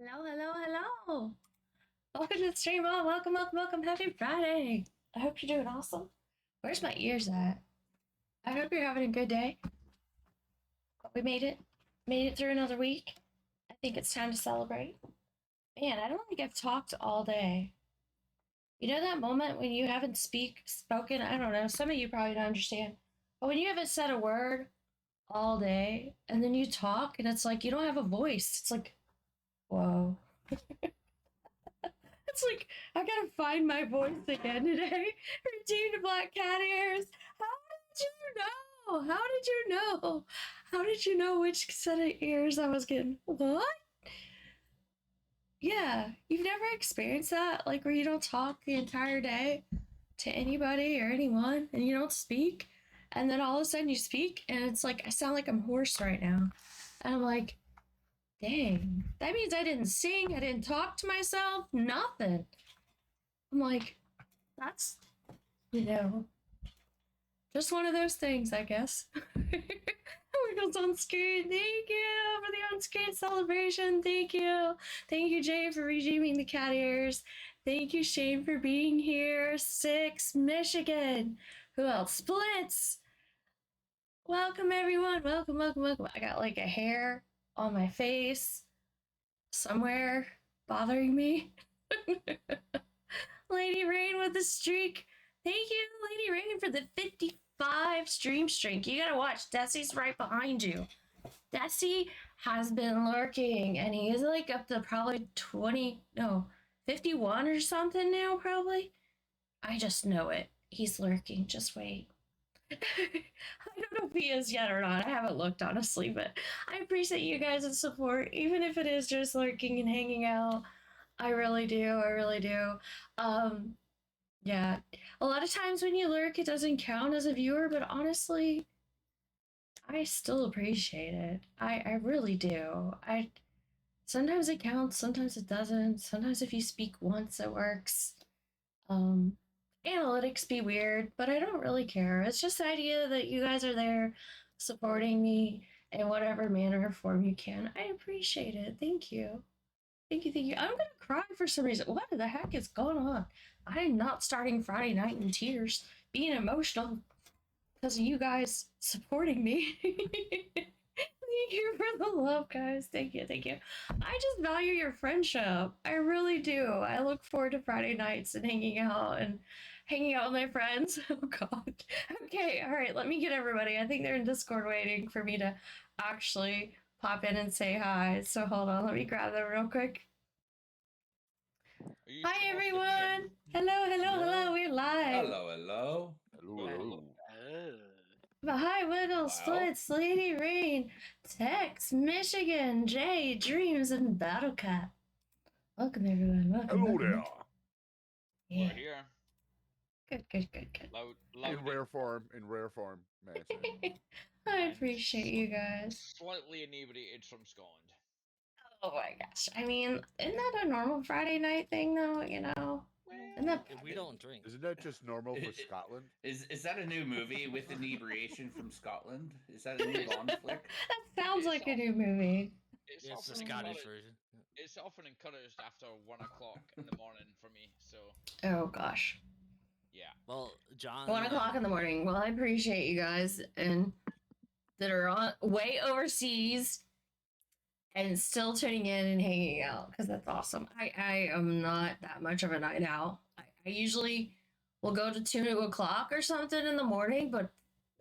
Hello, hello, hello. Welcome to the stream. Oh, welcome, welcome, welcome. Happy Friday. I hope you're doing awesome. Where's my ears at? I hope you're having a good day. We made it. Made it through another week. I think it's time to celebrate. Man, I don't think I've talked all day. You know that moment when you haven't spoken? I don't know. Some of you probably don't understand. But when you haven't said a word all day and then you talk and it's like you don't have a voice. It's like, whoa. It's like I gotta find my voice again today. Redeemed Black Cat Ears. How did you know? How did you know? How did you know which set of ears I was getting? What? Yeah, you've never experienced that, like where you don't talk the entire day to anybody or anyone, and you don't speak, and then all of a sudden you speak, and it's like I sound like I'm hoarse right now, and I'm like, dang, that means I didn't sing, I didn't talk to myself, nothing. I'm like, that's, just one of those things, I guess. Wiggles on screen. Thank you for the on-screen celebration. Thank you. Thank you, Jay, for redeeming the cat ears. Thank you, Shane, for being here. 6, Michigan. Who else? Splits. Welcome, everyone. Welcome, welcome, welcome. I got like a hair on my face somewhere bothering me. Lady Rain with the streak. Thank you, Lady Rain, for the 55 stream streak. You gotta watch. Desi's right behind you. Desi has been lurking, and he is like up to probably 51 or something now, probably. I just know it. He's lurking. Just wait. I don't know if he is yet or not. I haven't looked, honestly, but I appreciate you guys' support, even if it is just lurking and hanging out. I really do. I really do. Yeah. A lot of times when you lurk, it doesn't count as a viewer, but honestly, I still appreciate it. I really do. Sometimes it counts, sometimes it doesn't. Sometimes if you speak once, it works. Um, Analytics be weird, but I don't really care. It's just the idea that you guys are there supporting me in whatever manner or form you can. I appreciate it. Thank you. Thank you, thank you. I'm gonna cry for some reason. What the heck is going on? I'm not starting Friday night in tears, being emotional because of you guys supporting me. Thank you for the love, guys. Thank you, thank you. I just value your friendship. I really do. I look forward to Friday nights and hanging out with my friends. Oh god. Okay, all right. Let me get everybody. I think they're in Discord waiting for me to actually pop in and say hi. So hold on. Let me grab them real quick. Hi everyone. Hello, hello, hello. We're live. Hello, hello. Hello. But hi, Wiggle, Splits, Lady Rain, Tex, Michigan, Jay, Dreams, and BattleCat. Welcome, everyone. Welcome. Hello welcome. there. Yeah. We're here. Good. In rare form, Manson. I appreciate you guys. Slightly inebriated from Scotland. Oh my gosh. I mean, isn't that a normal Friday night thing, though? You know? We don't drink. Isn't that just normal for Scotland? Is that a new movie with inebriation from Scotland? Is that a new Bond flick? That sounds like a new movie. It's the Scottish version. It's often encouraged after 1 o'clock in the morning for me, so. Oh gosh. Yeah. Well, John. 1 o'clock in the morning. Well, I appreciate you guys and that are on way overseas and still tuning in and hanging out because that's awesome. I am not that much of a night owl. I usually will go to 2 o'clock or something in the morning, but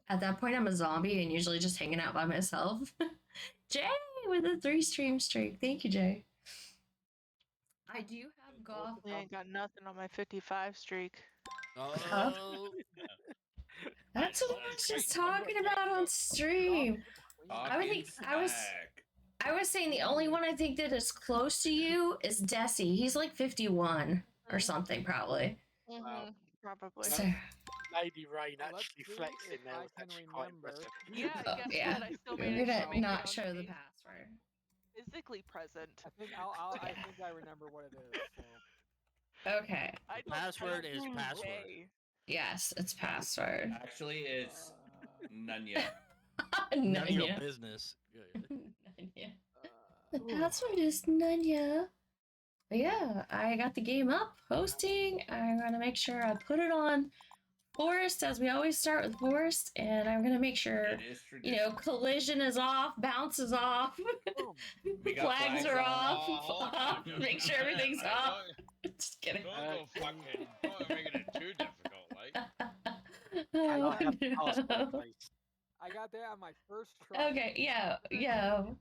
at that point I'm a zombie and usually just hanging out by myself. Jay with a 3 stream streak. Thank you, Jay. I do have golf. I ain't got nothing on my 55 streak. Oh. That's what I was just talking about on stream. I was saying the only one I think that is close to you is Desi. He's like 51 or something, probably. Wow. Probably. So, Lady Rain actually flexing there was actually quite impressive. Yeah, guess yeah. what? I still We're managed to gonna make not it show on the stage. password. Physically present. I think I remember what it is. So. Okay. Password is password. Yes, it's password. Actually, it's Nunya. None of your business. Nunya. The password is Nanya. But yeah, I got the game up, hosting. I'm gonna make sure I put it on Forest, as we always start with Forest, and I'm gonna make sure, It is tradition. collision is off, bounce is off, Boom. We got flags flags are on. off, make sure everything's off. Just kidding. Don't go fucking. Don't make it too difficult, like. I Oh, got the passport, no. please. I got that on my first try. Okay, yeah,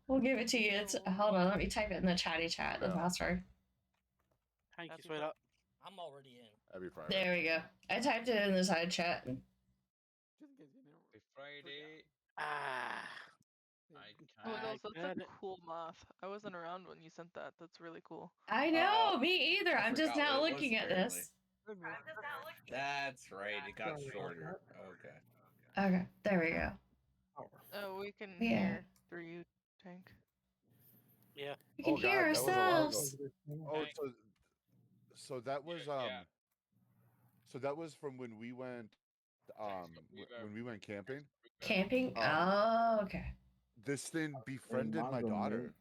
we'll give it to you. It's hold on, let me type it in the chatty chat, the Yeah. password. Thank you, Happy sweetheart. I'm already in. Happy Friday. There we go. I typed it in the side chat. Just in case you know. Happy Friday. Ah. I Oh, can't. no, that's got a it. cool moth. I wasn't around when you sent that. That's really cool. I know, me either. I I'm just forgot now what it was, looking at apparently. this. Good move. That's right. It got shorter. Okay. Okay, there we go. Oh, we can Yeah. hear through you, Tank. Yeah. We can Oh, hear God, that was a while ago. ourselves. Oh, Hey. so that was Yeah. so that was from when we went when we went camping. Camping? Um, Oh, okay. This thing befriended my daughter.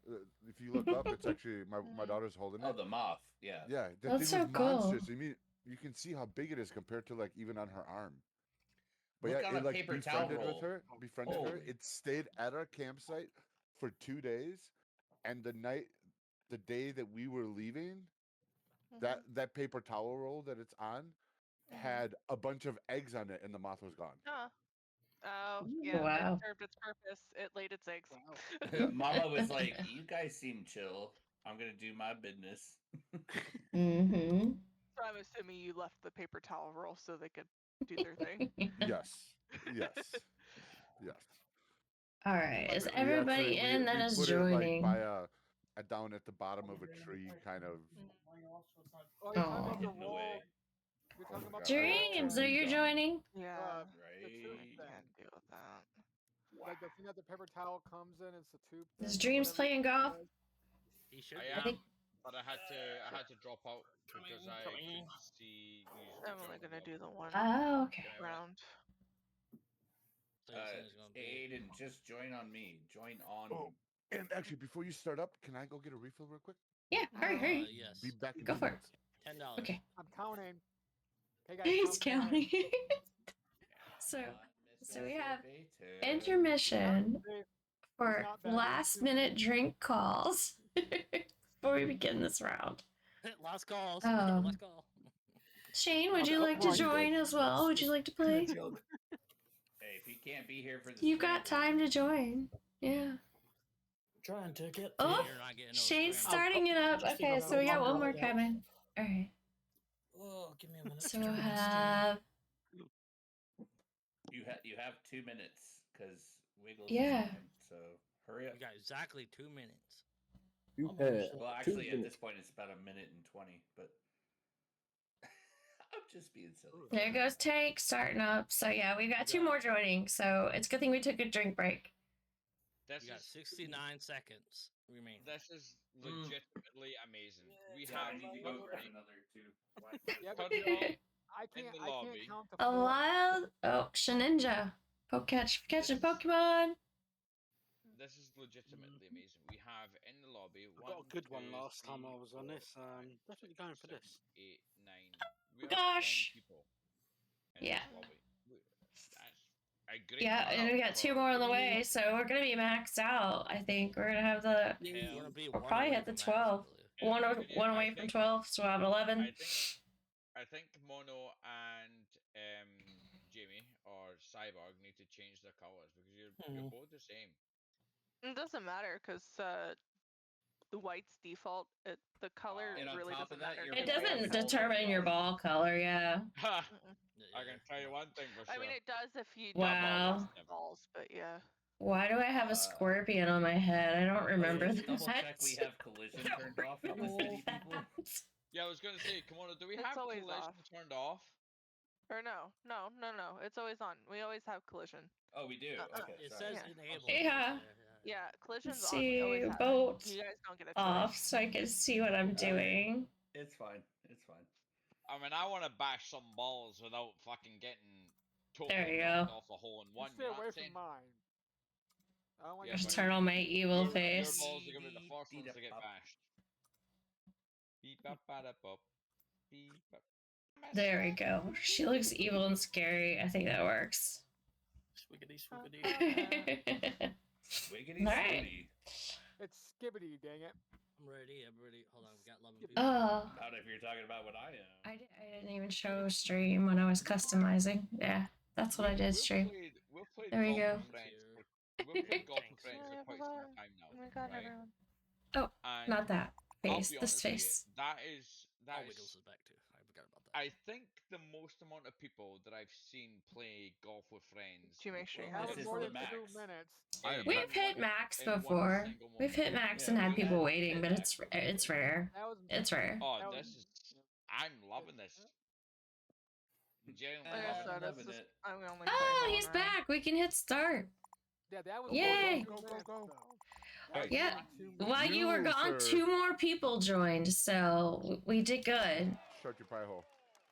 If you look up, it's actually my daughter's holding it. Oh, the moth. Yeah. Yeah, that That's thing so was cool. monstrous. I mean, you can see how big it is compared to like even on her arm. But Look yeah, on it a like paper towel befriended roll. with her. Befriended her. Holy. It stayed at our campsite for 2 days, and the day that we were leaving, that paper towel roll that it's on had a bunch of eggs on it, and the moth was gone. Oh, yeah. Wow. It served its purpose. It laid its eggs. Mama was like, "You guys seem chill. I'm gonna do my business." Mm-hmm. So I'm assuming you left the paper towel roll so they could do their thing. Yes, yes, yes. All right. Is We everybody actually- in that we is put joining? it like by a down at the bottom of a tree, kind of. Oh, you're talking about Oh. the No roll. way. You're talking about Dreams, the are you Dumb. joining? Yeah. the tube Right. thing. Can't deal with that. Like the thing that the paper towel comes in, it's the tube. Is thing or Dreams whatever playing golf? it is. He should. I I am, think- but I had to drop out because I could see. I'm only gonna do the one Oh, okay. round. So you're saying it's gonna be. Aiden, just join on me. Join on. Oh, and actually, before you start up, can I go get a refill real quick? Yeah, hurry. Yes. Be back in Go 2 for it. minutes. $10. Okay. I'm counting. Hey guys, He's count me in. counting. So we have Mississippi intermission Hey, for not bad, last it's minute drink calls before we begin this round. Last calls. Um, Last call. Shane, would Okay, you oh like to my join as well? Would you like to play? Hey, if you can't be here for the You've got stream, time to join. Yeah. Trying to get. Oh, You're not getting no Shane's scrim. starting it up. Just Okay, figure so we got out one more how to coming. All right. Oh, give me a minute. So to we'll join the stream. have. you have 2 minutes because Wiggles Yeah. is on. So hurry up. You got exactly 2 minutes. You had Well, actually, at this point, it's about 1:20. But I'm just being silly. There goes Tank starting up. So yeah, we got two more joining. So it's a good thing we took a drink break. This You got is 69 seconds remaining. this is legitimately amazing. We Yeah, I have need to go grab another 2. Yeah, Cut but it off. I In can't. the I can't lobby. count to A 4. wild Shaninja. Catching Pokemon. This is legitimately amazing. We have in the lobby. I got a good one last time I was on this. Definitely going for this. 8, 9. We have Gosh. 10 people in Yeah. this lobby. That's a great Yeah, and we got 2 more on the way, so we're gonna be maxed out. I think we're gonna have the. You're gonna be We'll one probably away hit the from max, I 12. believe. One away from 12, so we'll have 11. I think Mono and Jamie or Cyborg need to change their colors because you're both the same. It doesn't matter because the white's default. The color And on really top doesn't of that, matter. your It ball doesn't color determine your does. ball color, yeah. Ha! Yeah. I can tell you one thing for sure. I mean, it does if you Wow. don't have balls, but yeah. Why do I have a scorpion on my head? I don't remember Let's that. double check we have collision turned off on this many people. Yeah, I was gonna say, Kimono, do we It's have always collision off. turned off? Or no. It's always on. We always have collision. Oh, we do. Okay, It sorry. says Yeah. enabled. Yeah. Yeah, collision's Let's on. We always see, have boat it. You guys don't get a choice. off so I can see what I'm doing. It's fine. It's fine. I mean, I want to bash some balls without fucking getting There totally you knocked go. off a hole in You one. stay You know away what I'm from saying? mine. I don't want Yeah, you Just but turn on my evil your face. balls are gonna be the first ones to get bashed. Beep bop bada bop. Beep bop. There we go. She looks evil and scary. I think that works. Swiggity, swiggity. Wiggity Alright. swiggy. It's skibbity, dang it. I'm ready. I'm ready. Hold on, we got 11 people. Oh, Not if you're talking about what I am. I didn't even show stream when I was customizing. Yeah, that's what I did stream. We've played There we Golf go. with Friends. We've played Golf with Thanks. Friends for quite some time now. Oh my god, right? everyone. Oh, And not that I'll face. be This honest with you, face. that Oh, is Wiggles is back too. I forgot about that. I think the most amount of people that I've seen play Golf with Friends. Do you make sure you That have This was is more the than max. 2 minutes. I am We've back. hit max in one before. single We've hit moment. max Yeah, and had we've people had waiting, but max it's before. rare. That was It's rare. Oh, That this was- is. I'm loving this. Genuinely Like I I'm said, it's loving just it. I'm only playing Oh, the he's one round. back. We can hit start. yeah, that was Yay. more than 2 minutes, Go. though. That was Yeah. more than 2 minutes. While you were You, gone, sir. 2 more people joined, so we did good. Shut your pie hole.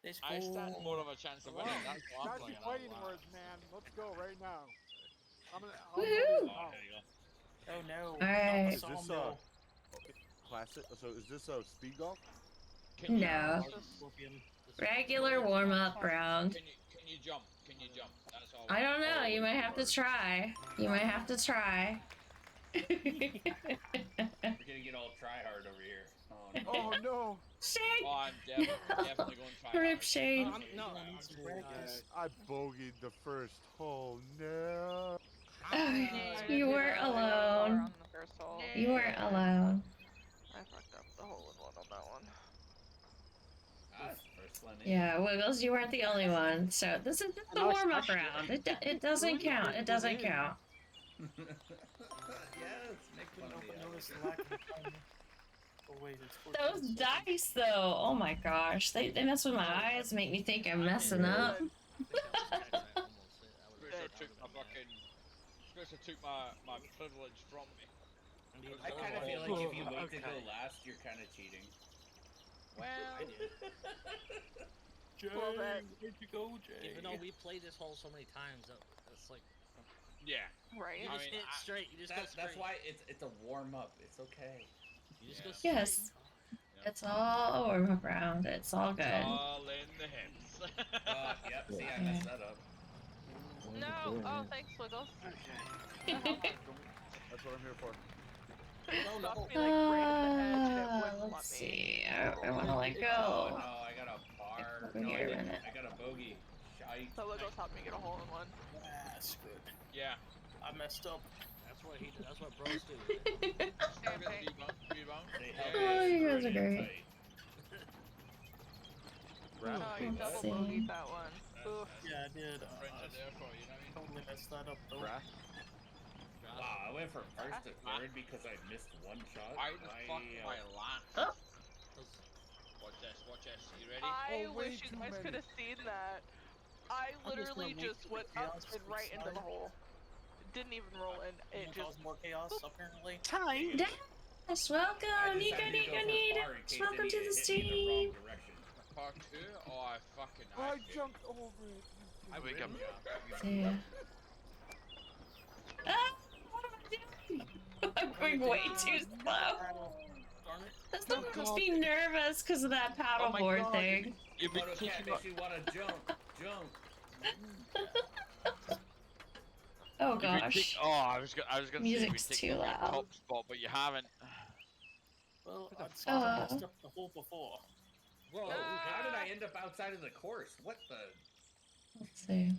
Let's I stand go. more of a chance of winning. That's what I'm Start playing. your fighting words, man. Let's go right now. I'm gonna. Woohoo! Oh, there you go. Oh no. Alright. Not Is the this sawmill. classic? So is this a speed golf? Can you, No. Scorpion. Regular warm up round. Can you jump? Can you jump? That's all. I don't know. Oh, You might have to Lord. try. You might have to try. We're gonna get all try hard over here. Oh, no. Oh no! Shane! Oh, I'm definitely going to try. Rip hard. Shane. No, I bogeyed the first hole. No. You weren't I got a bar alone. on the first hole. You weren't alone. I fucked up the hole in one on that one. That's the first one. Yeah, Wiggles, you weren't the only one. So this is just the warm up round. It doesn't count. It doesn't count. Yes, make fun of Couldn't me. notice the lack of timing. Oh wait, it's Those 14 seconds. dice, though. Oh my gosh, they mess with my eyes, make me think I'm messing up. Spencer took my fucking. Spencer took my privilege from me. I kind of feel like if you wait to go last, you're kind of cheating. Well, Jay, Well, that- where'd you go, Jay? Even though we played this hole so many times, it's like yeah. Right. you I just mean, hit straight. You just go straight. That's why it's a warm up. It's okay. You just go Yeah. straight. Yes. It's all a warm up round. It's all good. All in the hips. Yep. See, I messed that up. No. Oh, thanks, Wiggles. That's what I'm here for. No, Knocked no. me like right at the edge and it wouldn't let Let's me. see. I want to let Oh go. no, I got a bar. Over No, I here a didn't. minute. I got a bogey. Shite. So Wiggles helped me get a hole in one. Ah, screwed. yeah. I messed up. That's what he did. That's what bros do. Rebound. They Yeah. help Oh, me you guys are screw it in great. tight. No, you Let's double see. bogeyed that one. Oof. Yeah, I did. Friends are there for you, know what I mean? Totally messed that up though. Brass. Wow, I went from first to third because I missed one shot. I fucked my last. Oh. Watch this. You ready? I Oh, way wish you too guys many. could have seen that. I I'm just literally gonna wait just for the went up chaos and to right into the subside. hole. Didn't even roll in. It It just. caused more chaos, apparently. Time. Dash, welcome. You decided to go for need far in case welcome any to the hit me in stream. the wrong direction. Part 2? Oh, I fucking. I did. jumped over it. I wake up. Yeah. Ah, what am I doing? I'm going way too slow. Darn it. This stuff must be nervous because of that paddleboard thing. You've been KimonoKat kicking makes you want to jump. Oh gosh. Oh, I was gonna say you've been Music's taking too up your loud. top spot, but you haven't. Well, I'd Uh. messed up the hole before. Whoa. How did I end up outside of the course? What the? Let's see.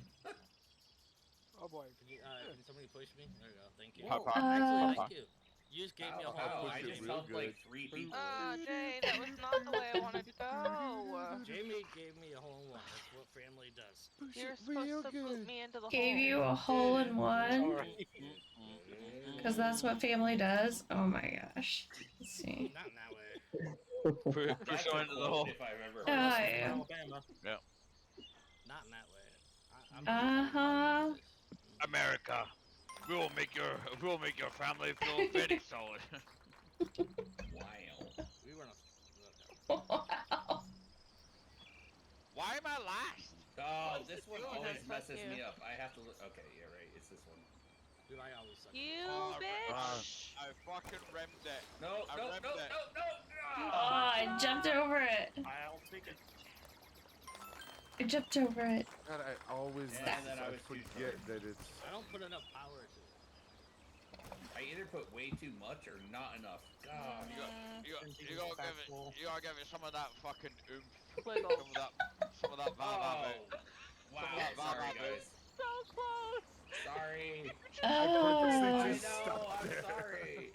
Oh boy. Can somebody push me? There we go. Thank you. Pop, pop. Actually, thank you. You just gave me a How? whole push I it just real helped like good. 3 people. Ah, Jay, that was not the way I wanted to go. Jamie gave me a hole in one. That's what family does. Push You're it supposed real to good. boot me into the Gave hole. you a hole in one Sorry. because that's what family does. Oh my gosh. Let's see. Not in that way. Push That's her a into the quote, hole. if I remember. Oh, right. yeah. Alabama. Not in that way. Uh-huh. America, we will make your family feel very solid. Wow. We were not. Wow. Why am I last? Oh, this one Oh, always that's messes you. me up. I have to look. Okay, yeah, right. It's this one. Dude, I always suck. You Oh, bitch! I fucking rimmed it. No, I no, rimmed no, it. no, no. Oh, Ah! I jumped over it. I'll take it. I jumped over it. God, I always And then I was too forget short. that it's. I don't put enough power to it. I either put way too much or not enough. God. You gotta give it some of that fucking oomph. Wiggle. Some of that vibe. Oh. Wow. Sorry, guys. So close! Sorry. I purposely Oh, I just know. stopped I'm there. sorry.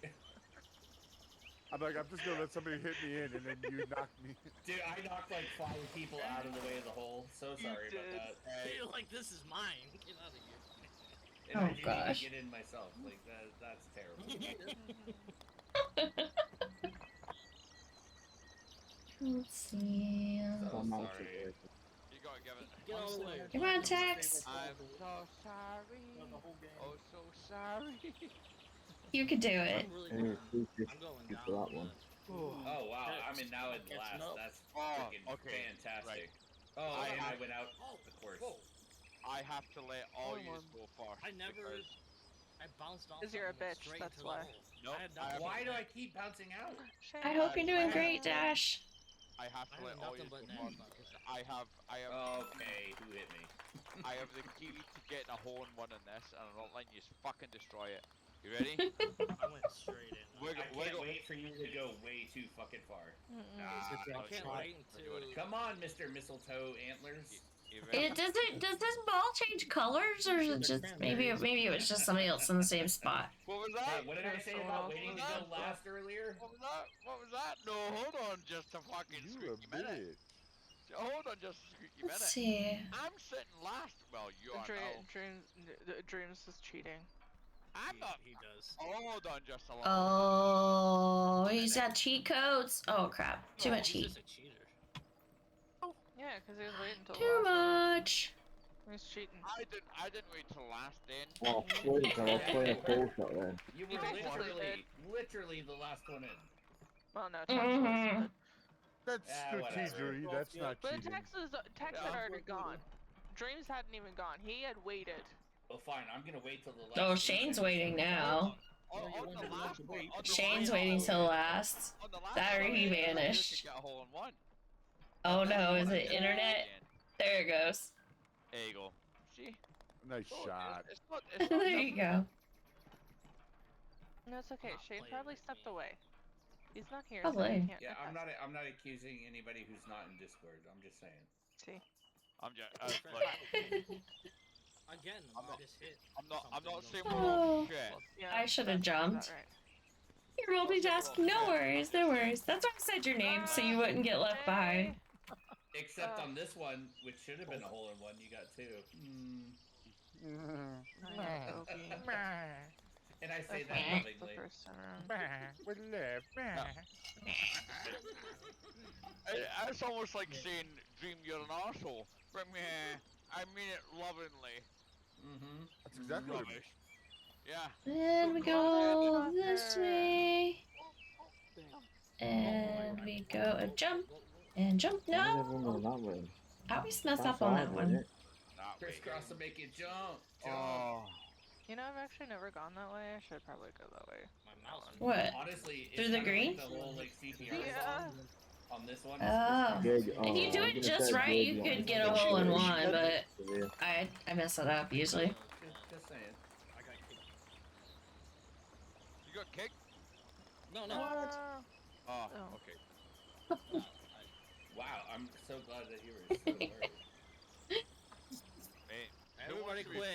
I'm like, I'm just gonna let somebody hit me in, and then you knock me. Dude, I knocked like 5 people out of the way of the hole. So sorry about did. that. You're like, this is mine. Get out of here. And Oh, I didn't gosh. even get in myself. Like that's terrible. let's see. So I'm not sorry. You gotta give it. Get out of the way. Come on, Tex. I'm so sorry. The whole game. Oh, so sorry. You could do it. I'm really Hey, going. please just I'm going keep down that on one. Oh wow, Text. I'm in now in Catching last. up. That's Oh, freaking okay, fantastic. right. Oh, I and I have- went out Oh, the course. whoa. I have to let all Only you one. go first. I never. because- I bounced off. 'Cause you're a something, went bitch, straight that's into the why. hole. Nope, I had I nothing have- Why but do I net. keep bouncing out? I hope you're doing I- great, Dash. I have I to had let all nothing you but go net. first because I have Okay, who hit me? I have the key to getting a hole in one in this, and I'm not letting you fucking destroy it. You ready? I went straight in. Wiggle, I can't wiggle. wait for you to go way too fucking far. Ah, I don't can't do it. wait Don't do it. until. Come on, Mr. Mistletoe Antlers. You ready? Does this ball change colors, or is it just maybe it was just somebody else in the same spot? What was Hey, that? what did I say Someone about else waiting to was go up. last earlier? What was that? What was that? No, hold on just a fucking You a squeaky minute. bitch. Hold on just a squeaky Let's minute. see. I'm sitting last. Well, you are now. Dreams is cheating. I'm not. He does. Hold on just a little. Oh, he's got cheat codes. Oh crap! Too much He's heat. just a cheater. Yeah, because he was waiting until Too the last much. minute. He's cheating. I didn't wait till last then. Oh, wait, I was playing a full shot then. You You were basically literally the last one in. Well, no, Tex was. Mhm. But, That's whatever. strategery. That's not but cheating. Tex had Yeah. already gone. Dreams hadn't even gone. He had waited. Well, fine. I'm gonna wait till the last. Oh, Shane's waiting now. On you the wonder last what to one. wait. On the Shane's last waiting one, till last. on the last That or one, he you could vanished. get a hole in one. Oh But this no, one is I it didn't internet? again. There it goes. There you go. See? Nice Oh, shot. It's not. It's not There you go. No, it's okay. Not Shane playing probably with stepped me. away. He's not here, so Probably. he can't. Yeah, I'm attest. not. I'm not accusing anybody who's not in Discord. I'm just saying. See. I'm just. Again, I'm I not- just hit. I'm not something saying goes we're all Oh. shit. Well, yeah, I should have that sounds about jumped. right. You're multitasking. No worries, no worries. That's why I said your name, so you wouldn't get left behind. Except on this one, which should have been a hole in one, you got 2. And I say that lovingly. With left. It's almost like saying, "Dream, you're an arsehole." But I mean it lovingly. Mm-hmm. That's exactly what it Rubbish. Yeah. And we go this way. Damn. And we go a jump. And jump. Why is No! everyone going that way? I always mess That's up on that hard, one. isn't it? That way. Crisscross to make you jump. Oh. You know, I've actually never gone that way. I should probably go that way. My mouse. What? Honestly, it's Through the kinda green? Like the whole like CPR Yeah. song on this one. Oh. Jig, If you do I was it gonna just say, right, Jig, you want me could to get a take hole in it? one, but Yeah. I mess it up usually. Just saying. I got kicked. You got kicked? No, no. Oh, Oh. okay. Wow, I'm so glad that you were so worried. Hey, Everybody quit.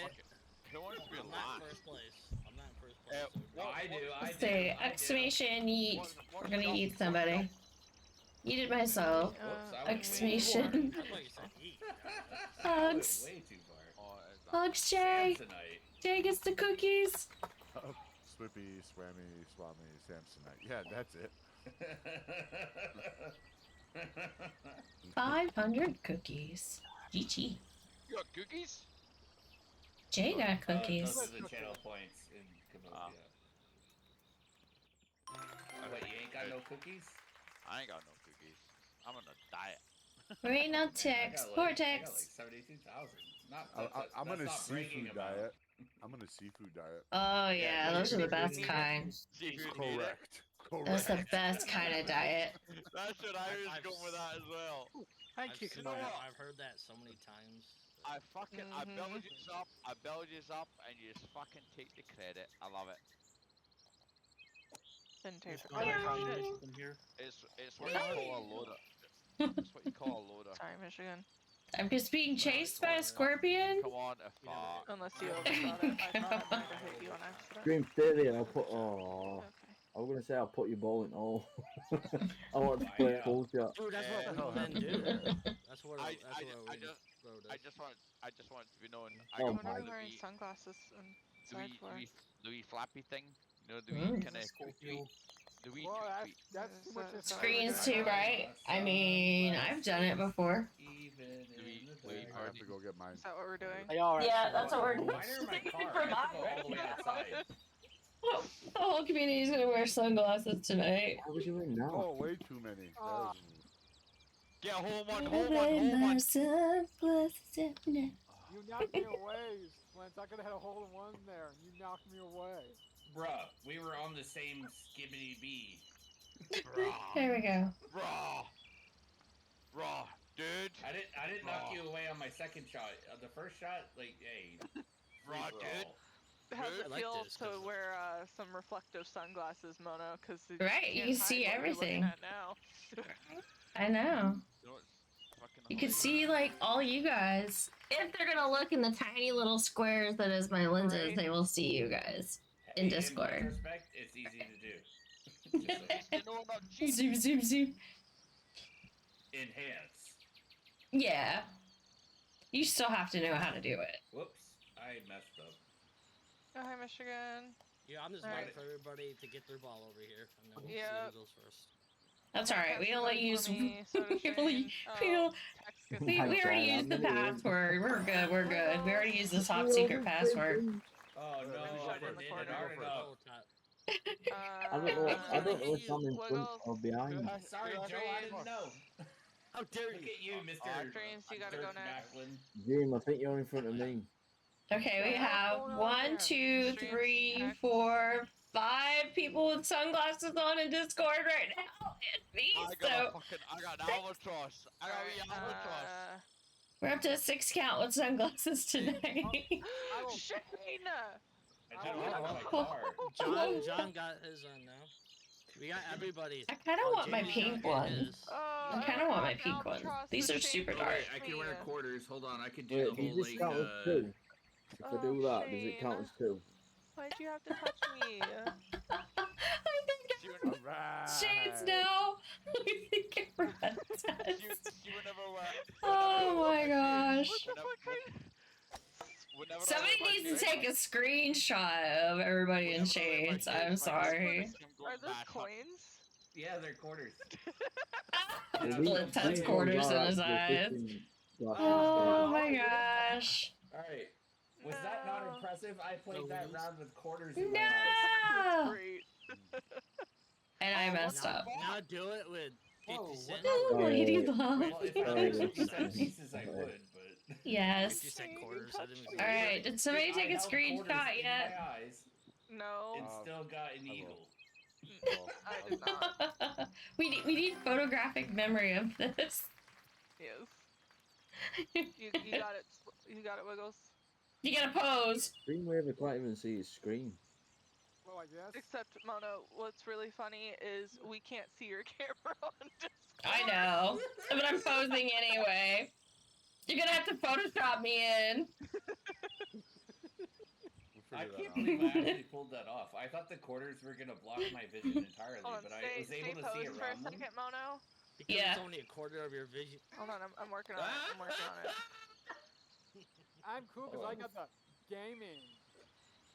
Who wants to be I'm not last? in first place. I'm not in first place. No, I do. Let's say exclamation yeet. We're gonna eat somebody. Yeeted myself. Whoops, I went way too Exclamation. I thought you said eat. far. I went Hugs. way too far. Oh, Hugs, Jay. Samsonite. Jay gets the cookies. Oh, Swippy, Swammy, Swami, Samsonite. Yeah, that's it. 500 cookies. GG. You got cookies? Jay got Those cookies. are the channel points in Kimono. What, you ain't got no cookies? I ain't got no cookies. I'm on a diet. We're eating on Man, Tex. I got Poor like Tex. 72,000. Not. I'm that's on a not bragging seafood about. diet. I'm on a seafood diet. Oh yeah, those are the best Seafood kind. Seafood Correct. That's the Correct. best kind of diet. That's what I was I've going with that as well. Thank I've you, seen know Kimona. that. what? I've heard that so many times. I fucking I Mhm. build you up, and you just fucking take the credit. I love it. Didn't take Just the go ahead credit. and Shit. find in here. It's what you call a loader. It's what you call a loader. Sorry, Michigan. I'm just being chased by a Well, scorpion. Come on, if You know, Unless you overshot it. I thought I might have hit you on accident. Scream, stay there. I'll put. Oh, Okay. I was gonna say I'll put your ball in all. I want to play a full shot. dude, that's Yeah. what hell real men happened? do. That's what I that's what I we just wrote I it. just want to be known. I Oh got What are my. you wearing Louis sunglasses and side for? Louis Flappy thing. You know the wee Mm. kind of Scorpio. the wee Well, tweet. that's too much. Is that what we're Screens doing? too, right? I mean, I've done it before. Even Louis, in the Louis dark. I have to go get mine. Is that what we're doing? They are Yeah, actually. that's what we're doing. Mine are in my car. I have to go all the way outside. The whole community's gonna wear sunglasses tonight. How was you in now? Oh, way too many. That was... Get home one, I home one, wear home my one. sunglasses tonight. You knocked me away, Splint. I could have had a hole in one there. You knocked me away. Bruh, we were on the same skibbity bee. There we go. Raw, dude. I didn't knock you away on my second shot. The first shot, like, hey, Raw, free for dude. all. How's I it like feel this to 'cause- wear some reflective sunglasses, Mono? Because Right, you can see everything. At now. I know. You know what's fucking You can hilarious? see like all you guys. If they're gonna look in the tiny little squares that is my lenses, Right. they will see you guys. In Discord. In retrospect, it's easy to do. Just like, You know what? Cheap. Zoom, zoom, zoom. enhance. Yeah. You still have to know how to do it. Whoops, I messed up. Oh, hi, Michigan. Yeah, I'm just Alright. waiting for everybody to get their ball over here, and then we'll Yep. see who goes first. That's alright. We only use Me, so does we only Shane. we, Oh, don't- text gets we out. already used the password. We're good, we're good. We already used the top secret password. Oh no, Let me I shut didn't the hit corner. it hard enough. Oh, Tat. I don't know. I don't know if I'm in front Wiggles. or behind. Sorry, Joe, I didn't know. How dare Look you? at you, Mr. Dreams, you gotta go Dirk next. Macklin. Jim, I think you're in front of me. Okay, we have going on 1, there? 2, Streams, 3, text. 4, 5 people with sunglasses on in Discord right now. It's me, I so got an albatross. I got an albatross. we're up to 6 count with sunglasses tonight. I will. Shane! I just got my car. John got his on now. We got everybody. I kind of want my Jamie's pink not one. getting his. I kind of want my pink one. These are super dark. I can wear quarters. Hold on, I can do Wait, the does whole this like. count as two? If I do that, does it count Shane. as two? Why'd you have to touch me? I think All right. Shades now. I think we're at You were never wet. Oh my gosh. What the fuck? Whenever I Somebody wear my needs to shades- take a screenshot of everybody in whenever I wear my shades. shades, I'm my sorry. I'm going Are those back up. coins? Yeah, they're quarters. Blitz has quarters in his eyes. Glasses, Oh so- my gosh. All right. Was that not No. impressive? I played that round with quarters in my No. eyes. That's great. And I messed now, up. Now do it with 50 Whoa, cent. Oh, lady love. Well, if I had 50 cent pieces, I would, but. Yes. 50 cent quarters. I didn't All right. Did somebody Dude, I take a held quarters screenshot in yet? my eyes No, and Uh, still got an I will. eagle. I did not. we need photographic memory of this. Yes. You got it. You got it, Wiggles. You gotta pose. Screenwave, I can't even see his screen. Well, I guess. Except, Mono, what's really funny is we can't see your camera on Discord. I know, but I'm posing anyway. You're gonna have to Photoshop me in. I can't believe I actually pulled that off. I thought the quarters were gonna block my vision entirely, Hold on, but stay, I was able to see posed for a around them. second, Mono. Because Yeah. it's only a quarter of your vision. Hold on, I'm working on it. I'm working on it. I'm cool because I got the gaming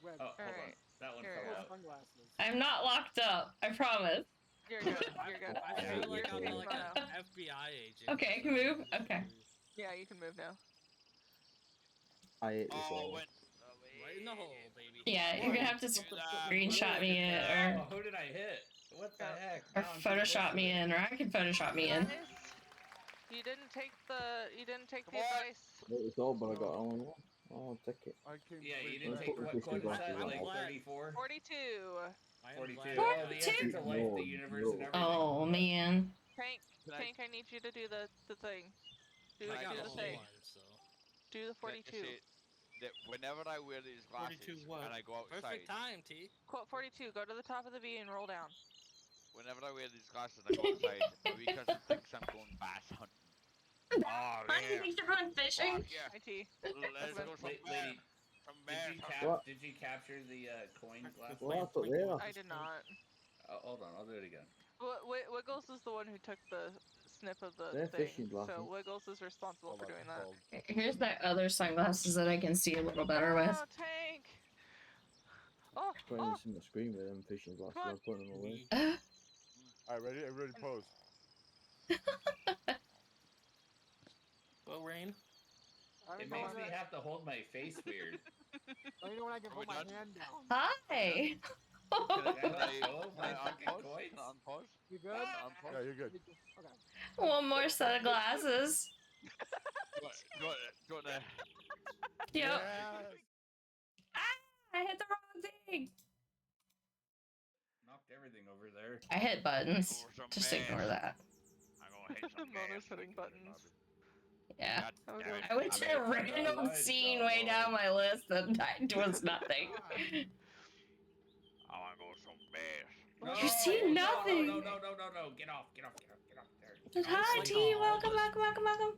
web Oh, hold on. Alright. That one Here fell we go. out. sunglasses. I'm not locked up. I promise. You're good. You're good. I Yeah, feel like I'm yeah. like an FBI agent. Okay, I can move? Okay. Yeah, you can move now. I hate this Oh, all. went Right in the hole, baby. Yeah, you're gonna have to screenshot me in, or Oh, who did I hit? What the heck? or Now I'm too Photoshop close to me it. in, or I can Photoshop me in. Guys, you didn't take the Come on. advice. I hate this all, but I got only one. Oh, take it. I came Yeah, you straight didn't back take for what fishing quote is glasses. that? I'm Like black. 34? 42. I am 42. black. Oh, the answer to No, life, the universe, and no. everything. Oh man. Tank, Can I- Tank, I need you to do the thing. Do, Can I got do a the just whole thing. one, so. Do the Can I 42. just say that whenever I wear these glasses 42 what? and I go outside, Perfect time, T. Quote 42. Go to the top of the V and roll down. whenever I wear these glasses and I go outside, my wee cousin thinks I'm going bass hunting. Oh, Why do you yeah. think you're going fishing? Fuck yeah. IT. Let's go some Lady, some bear. What? did you capture the coin glass? Well, that's what they are. I did not. Hold on, I'll do it again. Wiggles is the one who took the snip of the They're thing. fishing glasses. So Wiggles is responsible Hold for on, doing that. hold. Here's my other sunglasses that I can see a little better with. Oh, Tank! Oh, Trying oh, to see my screen with them fishing glasses. Come on. I'm putting them away. All right, ready? Everybody pose. Well, Rain. I It don't know makes me when have to hold my face weird. I don't know when I can Are we put my done? hand down. Hi. Can I let go of Can I my fucking unpause? coins? Can I unpause? You good? Can I unpause? Yeah, you're good. Okay. One more set of glasses. Do you want to... Yep. Yes. I hit the wrong thing. Knocked everything over there. I hit buttons. Over some Just bass. ignore that. I'm gonna hit some Mono's bass. hitting buttons. Yeah. God Oh, damn it. I went to a random Alright, scene so, way down my list and that was nothing. I wanna go some bass. No, You see nothing. No. Get off. There. Hi, Like, T. all Welcome, of us welcome.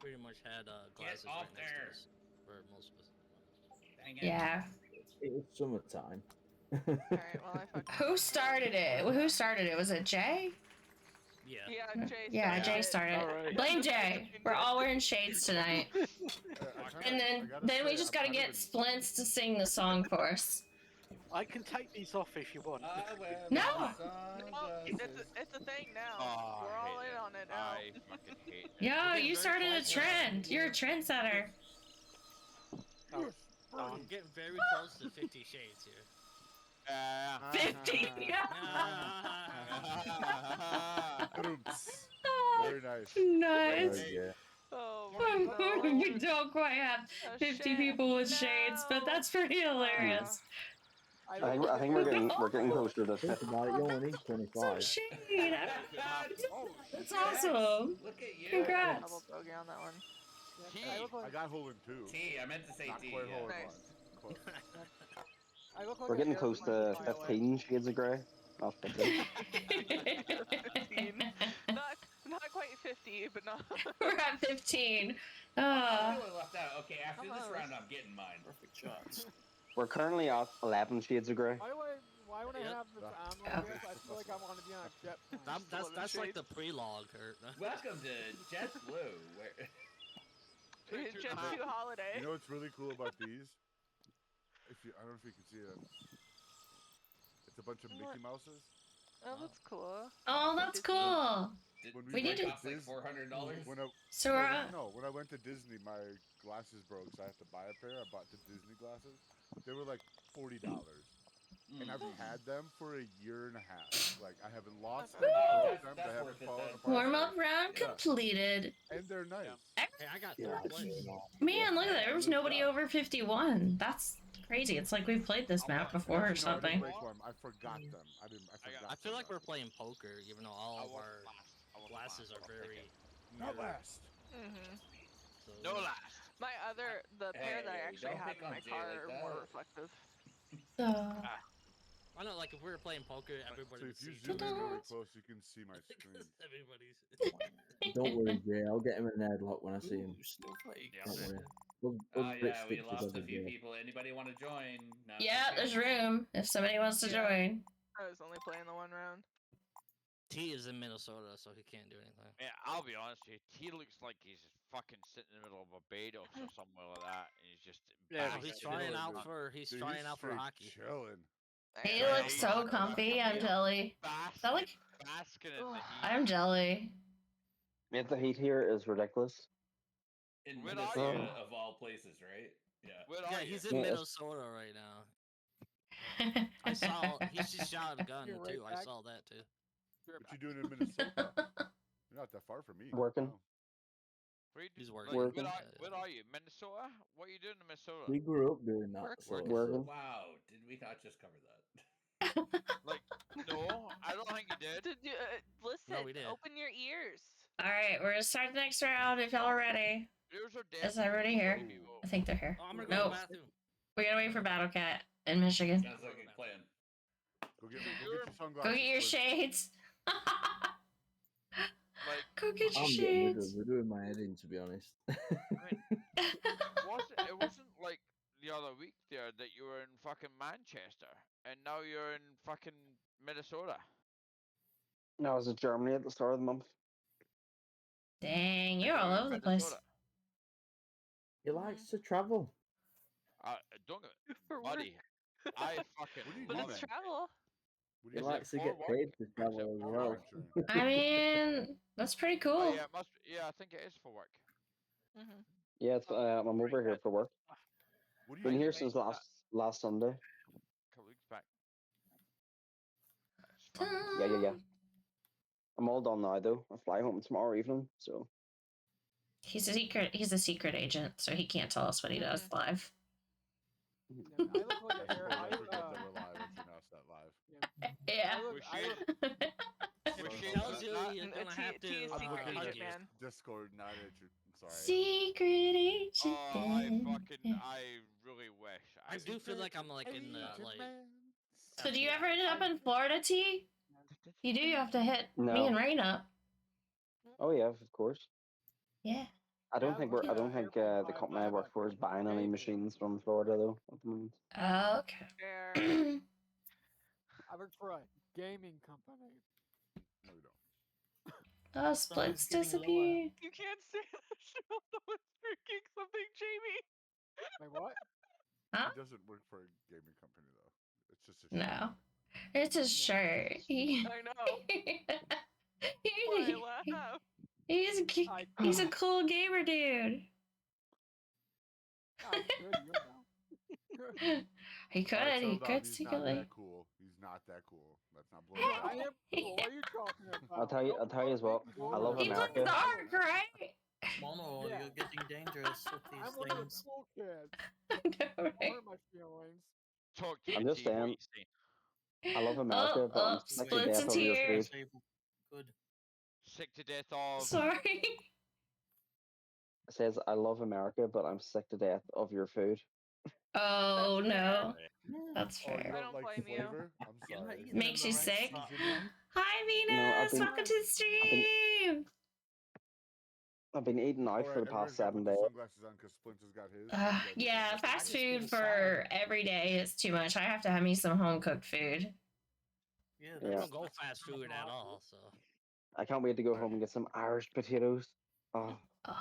pretty much had glasses off right next there. to us. For most of us. Dang it. Yeah. It's summertime. Alright, well, I fucking. Who started it? Who started it? Was it Jay? Yeah. Yeah, Jay started Yeah, Jay it. started it. Alright. Blame Jay. We're all wearing shades tonight. And then we just gotta get Splints to sing the song for us. I can take these off if you want. I wear No. my Oh, sunglasses. it's a thing now. Oh, We're I all hate in that. on it now. I fucking hate that. Yo, getting you very started a close now. trend. You're a trendsetter. Oh, I'm getting very close to 50 shades here. 50. Very nice. Nice. Yeah. Oh, no. We don't quite have Oh, 50 shit. people with shades, but that's pretty hilarious. I think we're getting closer to Think 50. about it, you only need Some 25. shade. Oh, That's Jax, awesome. Look at you. Congrats. Double bogey on that one. I look like, I got Holen too. T, I meant to say Not T. quite Yeah. Holen Nice. one. Close. I look like We're a getting hair close cleanser to by LA. 15 shades of grey. Not 50. 15. Not quite 50, but not. We're at 15. I'm feeling left out. Okay, after this Almost. round, I'm getting mine. Perfect shots. We're currently at 11 shades of grey. Why would I Yep. have this on Yeah. like this? I feel like I want to be on a jet plane. That's like the pre-log, Kurt. Welcome to JetBlue. Where... Jet 2 holiday. You know what's really cool about these? I don't know if you can see it. It's a bunch of What? Mickey Mouses. Oh, that's cool. Oh, that's cool. When We need to- cost like $400. So we're at, No, when I went to Disney, my glasses broke, so I had to buy a pair. I bought the Disney glasses. They were like $40, and I've had them for a year and a half. Like I haven't lost them, broke them, they that's haven't worth it fallen then. apart. warm up round Yeah. completed. And they're nice. Hey, I got Yeah, third place. Man, look at that. There was nobody over 51. That's crazy. It's like we've played this map before or Actually, no, I didn't something. break one. I forgot them. I forgot. I feel them like we're last playing poker, even though all of was our last. glasses are very. Not mirrored, last. Mm-hmm. so- No last. The pair that I Hey, actually don't have pick in on my Jay car like are more that. reflective. I know, like if we were playing poker, everybody So would if you see. zoom in really close, you can see my screen. Everybody's. Don't worry, Jay. I'll get him in an headlock when I see him. Ooh, snowflake. Don't Yeah. worry. We'll Yeah, we stick lost a together, few Jay. people. Anybody want to join? No. Yeah, Okay. there's room if somebody wants to Yeah. join. I was only playing the one round. T is in Minnesota, so he can't do anything. Yeah, I'll be honest with you. He looks like he's fucking sitting in the middle of Barbados or somewhere like that, and he's just. Yeah, Oh, basking he's in trying the out sun. for he's Dude, trying out for straight hockey. Chilling. He Yeah, looks he's so not comfy. I'm jelly. Basking, Jelly? basking in the heat. I'm jelly. Mate, the heat here is ridiculous. In Where are Minnesota, you? of all places, right? Yeah. Where Yeah, are you? he's in Yeah, it's- Minnesota right now. I saw he just shot a gun You're right too. I back. saw that too. What you doing in Minnesota? You're not that far from me. Working. No. Where, you He's do, working. like, Working. where are you? Minnesota? What are you doing in Minnesota? We grew up doing that. Work, So. work. Working. Wow, did we not just cover that? Like, no, I don't think you did. Listen, No, we did. open your ears. All right, we're gonna start the next round if y'all are ready. Yours are Is dead. everybody here? People. I think they're here. Oh, I'm gonna go No, to the bathroom. we gotta wait for Battle Cat in Michigan. Sounds like a plan. Go get Dude, your sunglasses. Go get your Splint. shades. Like, Go get your I'm getting rid of shades. we're doing my head in, to be honest. it wasn't like the other week there that you were in fucking Manchester, and now you're in fucking Minnesota. No, I was in Germany at the start of the month. Dang, you're all over the place. He likes to travel. Don't get For buddy. I fucking What are you But love it's it. travel. What do He you Is likes it to for get work? paid to travel as I'm well. not sure. I mean, that's pretty cool. Oh yeah, it must. Yeah, I think it is for work. Mm-hmm. Yeah, it's, I'm over here for work. What do you Been do? here since last Sunday. A couple weeks back. That's Yeah. I'm all done now though. I fly home tomorrow evening, so. He's a secret agent, so he can't tell us what he does live. I look like I a hair. suppose I forget that we're live once you announce that live. Yeah. Was she tells you that? you're gonna have to. I'm secret looking at agent, man. Discord, not at your. I'm sorry. Secret agent. Oh, I really wish. I do feel like I'm like in the like. So do you ever end up in Florida, T? You do. You have to hit No. me and Rain up. Oh yeah, of course. Yeah. I don't think the company I work for is buying any machines from Florida though at the moment. Okay. I work for a gaming company. No, you don't. Oh, Splits disappeared. You can't say that. No one's drinking something, Jamie. Like what? Huh? He doesn't work for a gaming company though. It's just a No. It's a shirt. I know. Why laugh? He's a cool gamer dude. I could, you know. He could. Alright, He settle down. could He's secretly. not that cool. He's not that cool. Let's not blow it I up. am cool. What are you talking about? I'll tell you as well. I love He plays America. Ark, right? Mono, Yeah. you're getting dangerous with these I'm one of the things. cool kids. I know, right? Don't hurt my feelings. Talk to I'm me, just T, what saying. you say. I love America, but I'm sick to Splits death and of your tears. food. Good. Sick to death of. Sorry. It says I love America, but I'm sick to death of your food. Oh no. That's Oh, you fair. don't don't like blame you. flavor? I'm You're not sorry. eating Makes the you right sick. spot, Seasoning? man. Hi No, I've Venus, been- welcome to the stream. I've been eating out for the past 7 days. Sunglasses on because Splinter's got his. Yeah, fast food for every day is too much. I have to have me some home cooked food. Yeah, Yeah. they don't go fast food at all. So I can't wait to go home and get some Irish potatoes. Oh, Oh,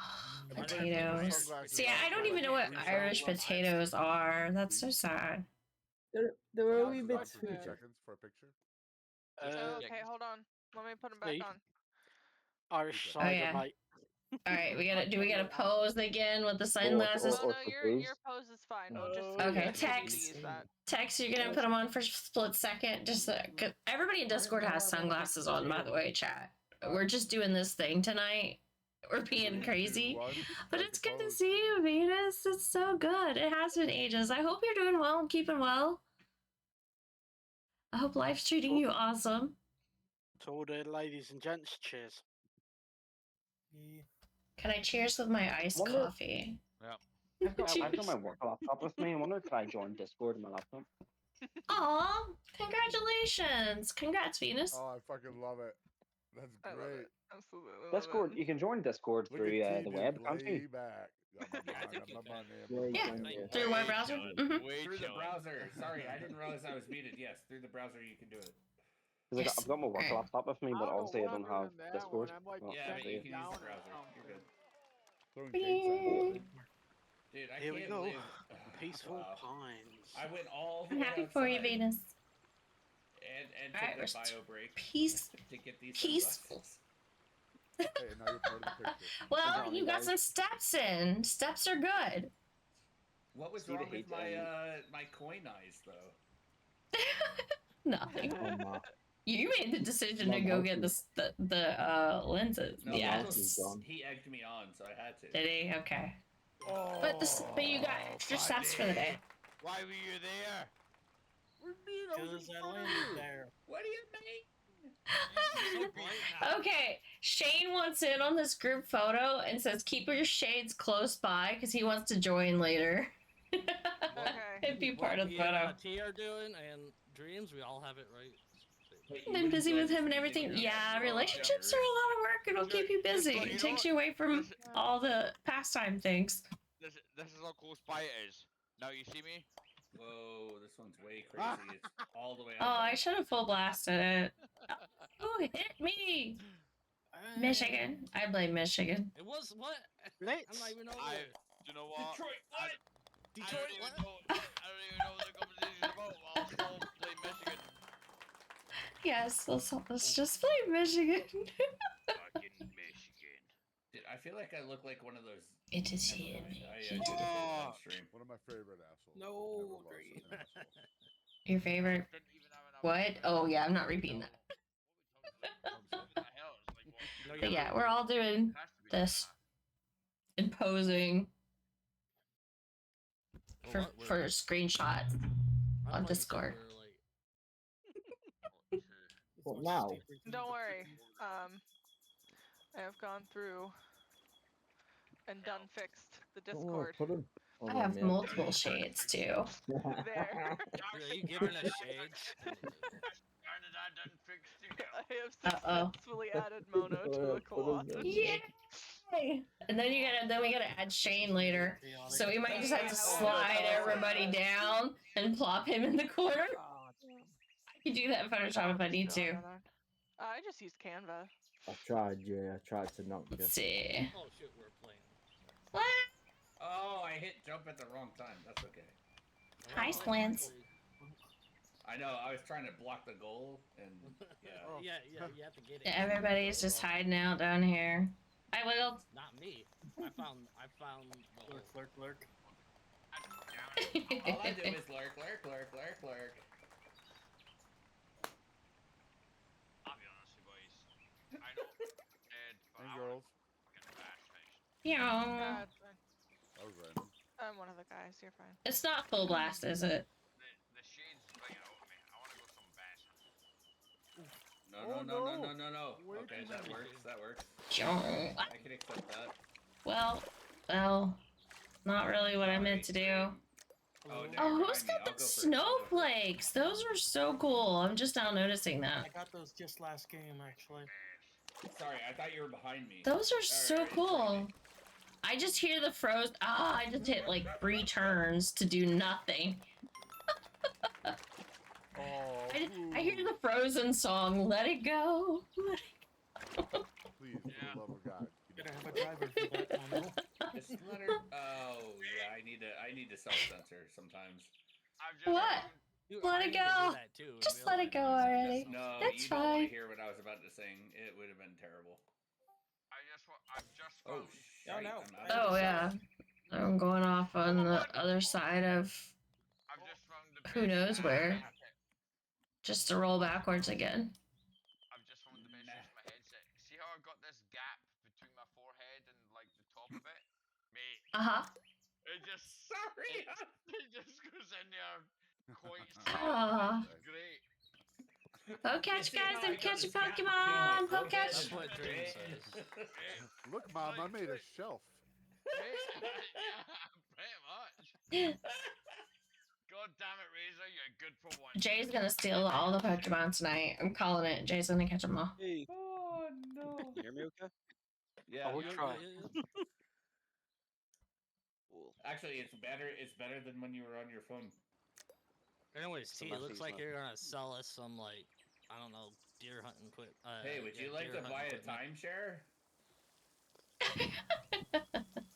Might have to potatoes. sunglasses See, on I don't for even know like what 3 Irish seconds. potatoes are. That's so sad. They're a wee Sunglasses bit on for 3 sweet. seconds for a picture. Okay, hold on. Let me put them back Steve? on. Irish Oh, cider, yeah. mate. All right, do we gotta pose again with the or sunglasses? or Your pose is fine. We'll just Oh, Okay, yeah. text. use that. Tex, you're gonna put them on for a split second. Just 'cause everybody in Discord has sunglasses on, by the way, chat. We're just doing this thing tonight. We're being crazy. But it's good to see you, Venus. It's so good. It has been ages. I hope you're doing well and keeping well. I hope life's treating you awesome. To all the ladies and gents, cheers. yeah. Can I cheers with my iced Wonder- coffee? I've got Cheers. my work laptop with me. I wonder if I join Discord on my laptop. Aw, congratulations. Congrats, Venus. Oh, I fucking love it. That's I love great. it. Absolutely love Discord, it. you can join Discord Look through at the T web, just can't lay you? back. Yeah, through the web browser. Mhm. Through the browser. Sorry, I didn't realize I was muted. Yes, through the browser you can do it. Because Yes. I've got my work Alright. laptop with me, but obviously I don't have Discord. I'm like, Well, Yeah, but you can use down the or browser. You're good. Throwing cakes on it. Dude, I Here we can't go. believe. Peaceful Wow. Pines. I went all the I'm way happy for you, outside Venus. and Alright, took we're a bio break peace. to get these Peaceful. sunglasses. Hey, now you're part of the picture. Well, Johnny, you got guys. some steps in. Steps are good. What was See the wrong with hate my my coin eyes though? Nothing. Oh, my. You made the decision to My go mouse get is- the lenses. No, Yes. mouse is gone. he egged me on, so I had to. Did he? Okay. But you got extra stats for the day. Why were you there? Because I landed there. What do you mean? So bright now. Okay, Shane wants in on this group photo and says keep your shades close by because he wants to join later. Okay. And be part What of the me and, photo. T are doing and Dreams, we all have it right. Wait, you I'm wouldn't busy join with this him and music everything. again? Yeah, Oh, relationships are yeah. a lot of work. It'll keep you busy. But you It takes know- you away from This- all the pastime things. This is how close by it is. Now you see me? Whoa, this one's way crazy. It's all the way Oh, out I there. should have full blasted it. Oh, it hit me! Michigan. I blame Michigan. It was what? Right? I'm not even over I. there. You know what? Detroit, what? I Detroit, don't even what? know. I don't even know what the competition's about. I'll still play Michigan. Yes, let's just play Michigan. Fucking Michigan. Dude, I feel like I look like one of those. It is Never here. mind. I should have said it on stream. One of my favorite assholes. No, Never lost Green. an asshole. Your favorite? Didn't even have enough What? time. Oh yeah, I'm not repeating that. What the hell? It's like, what? No, But yeah, we're all doing Has to be this imposing For what? for screenshots. I'm on playing Discord. somewhere, like, What now? Don't worry. I have gone through and done fixed the Oh, Discord. put him. I have multiple shades too. There. are you giving us shades? I done fixed you. I have Uh-oh. successfully added Mono to the co-op. Yay! And then we gotta add Shane later. So we might just have to slide everybody down and plop him in the corner. I can do that in Photoshop if I need to. I just used Canva. I tried, yeah. I tried to knock you. Let's see. Oh shit, we're playing. What? Oh, I hit jump at the wrong time. That's okay. Hi, Splins. I know. I was trying to block the goal, and yeah. Yeah, you have to get it. Everybody's just hiding out down here. I wiggled. Not me. I found the Lurk, lurk. All I do is lurk, lurk, lurk, lurk, lurk. I'll be honest with you boys. I know. But And I girls. fucking bash face. Yeah. It's fine. That was random. I'm one of the guys. You're fine. It's not full blast, is it? The shades bringing out of me. I want to go some bass. No. Wait Okay, a that minute. works. That works. Well, I can accept that. not really what I meant to do. Oh, never Oh, mind who's me. got I'll the go first. snowflakes? Those are so cool. I'm just now noticing that. I got those just last game, actually. Sorry, I thought you were behind me. Those are so Alright, cool. sorry. I just hear the froze. I just hit like 3 turns to do nothing. Oh, I hear the Frozen song. Let it go. Let it please, for the love of God. Gotta have a driver for that one. Just let her. Oh yeah, I need to self-censor sometimes. I've just What? Dude, Let I it need to do go. that too, in Just real let it life. go already. No, That's you don't want fine. to hear what I was about to sing. It would have been terrible. I've just Oh found. shit! no. I'm out. Oh yeah. I'm going off on the other side of I've just found the who best knows use where. for my headset. Just to roll backwards again. I've just found the best use for my headset. See how I've got this gap between my forehead and like the top of it, mate? Uh-huh. It just Sorry. it just goes in there quite Aw. It's great. Pokecatch, See guys, how I I'm got catching this gap between Pokemon! my forehead Pokecatch! That's what and Dream my says. head? Look, Mom, I made a shelf. Yeah, pretty much. God damn it, Razor, you're good for one. Jay's gonna steal all the Pokemon tonight. I'm calling it. Jay's gonna catch them all. Hey, Oh no. can you hear me okay? Yeah. I will try. Cool. Actually, it's better. It's better than when you were on your phone. Anyways, So T, it looks nothing's like left. you're gonna sell us some, like, I don't know, deer hunting equip. Hey, would you like to buy a timeshare?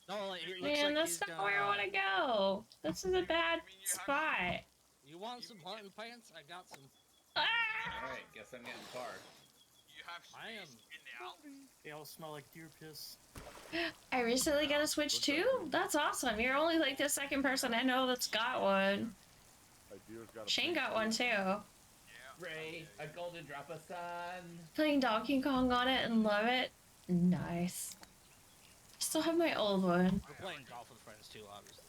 No, like, it looks Man, like that's he's not gonna, where I wanna go. This is a bad You mean you have- spot. You want some hunting pants? I got some. Ah! All right. Guess I'm getting far. You have space I am. in the Alps. They all smell like deer piss. I recently got a Switch too? That's awesome. You're only like the second person I know that's got one. My deer's got a Shane pink got one too. too. Yeah. Ray, a golden drop of sun. Playing Donkey Kong on it and love it. Nice. Still have my old one. We're playing golf with friends too, obviously.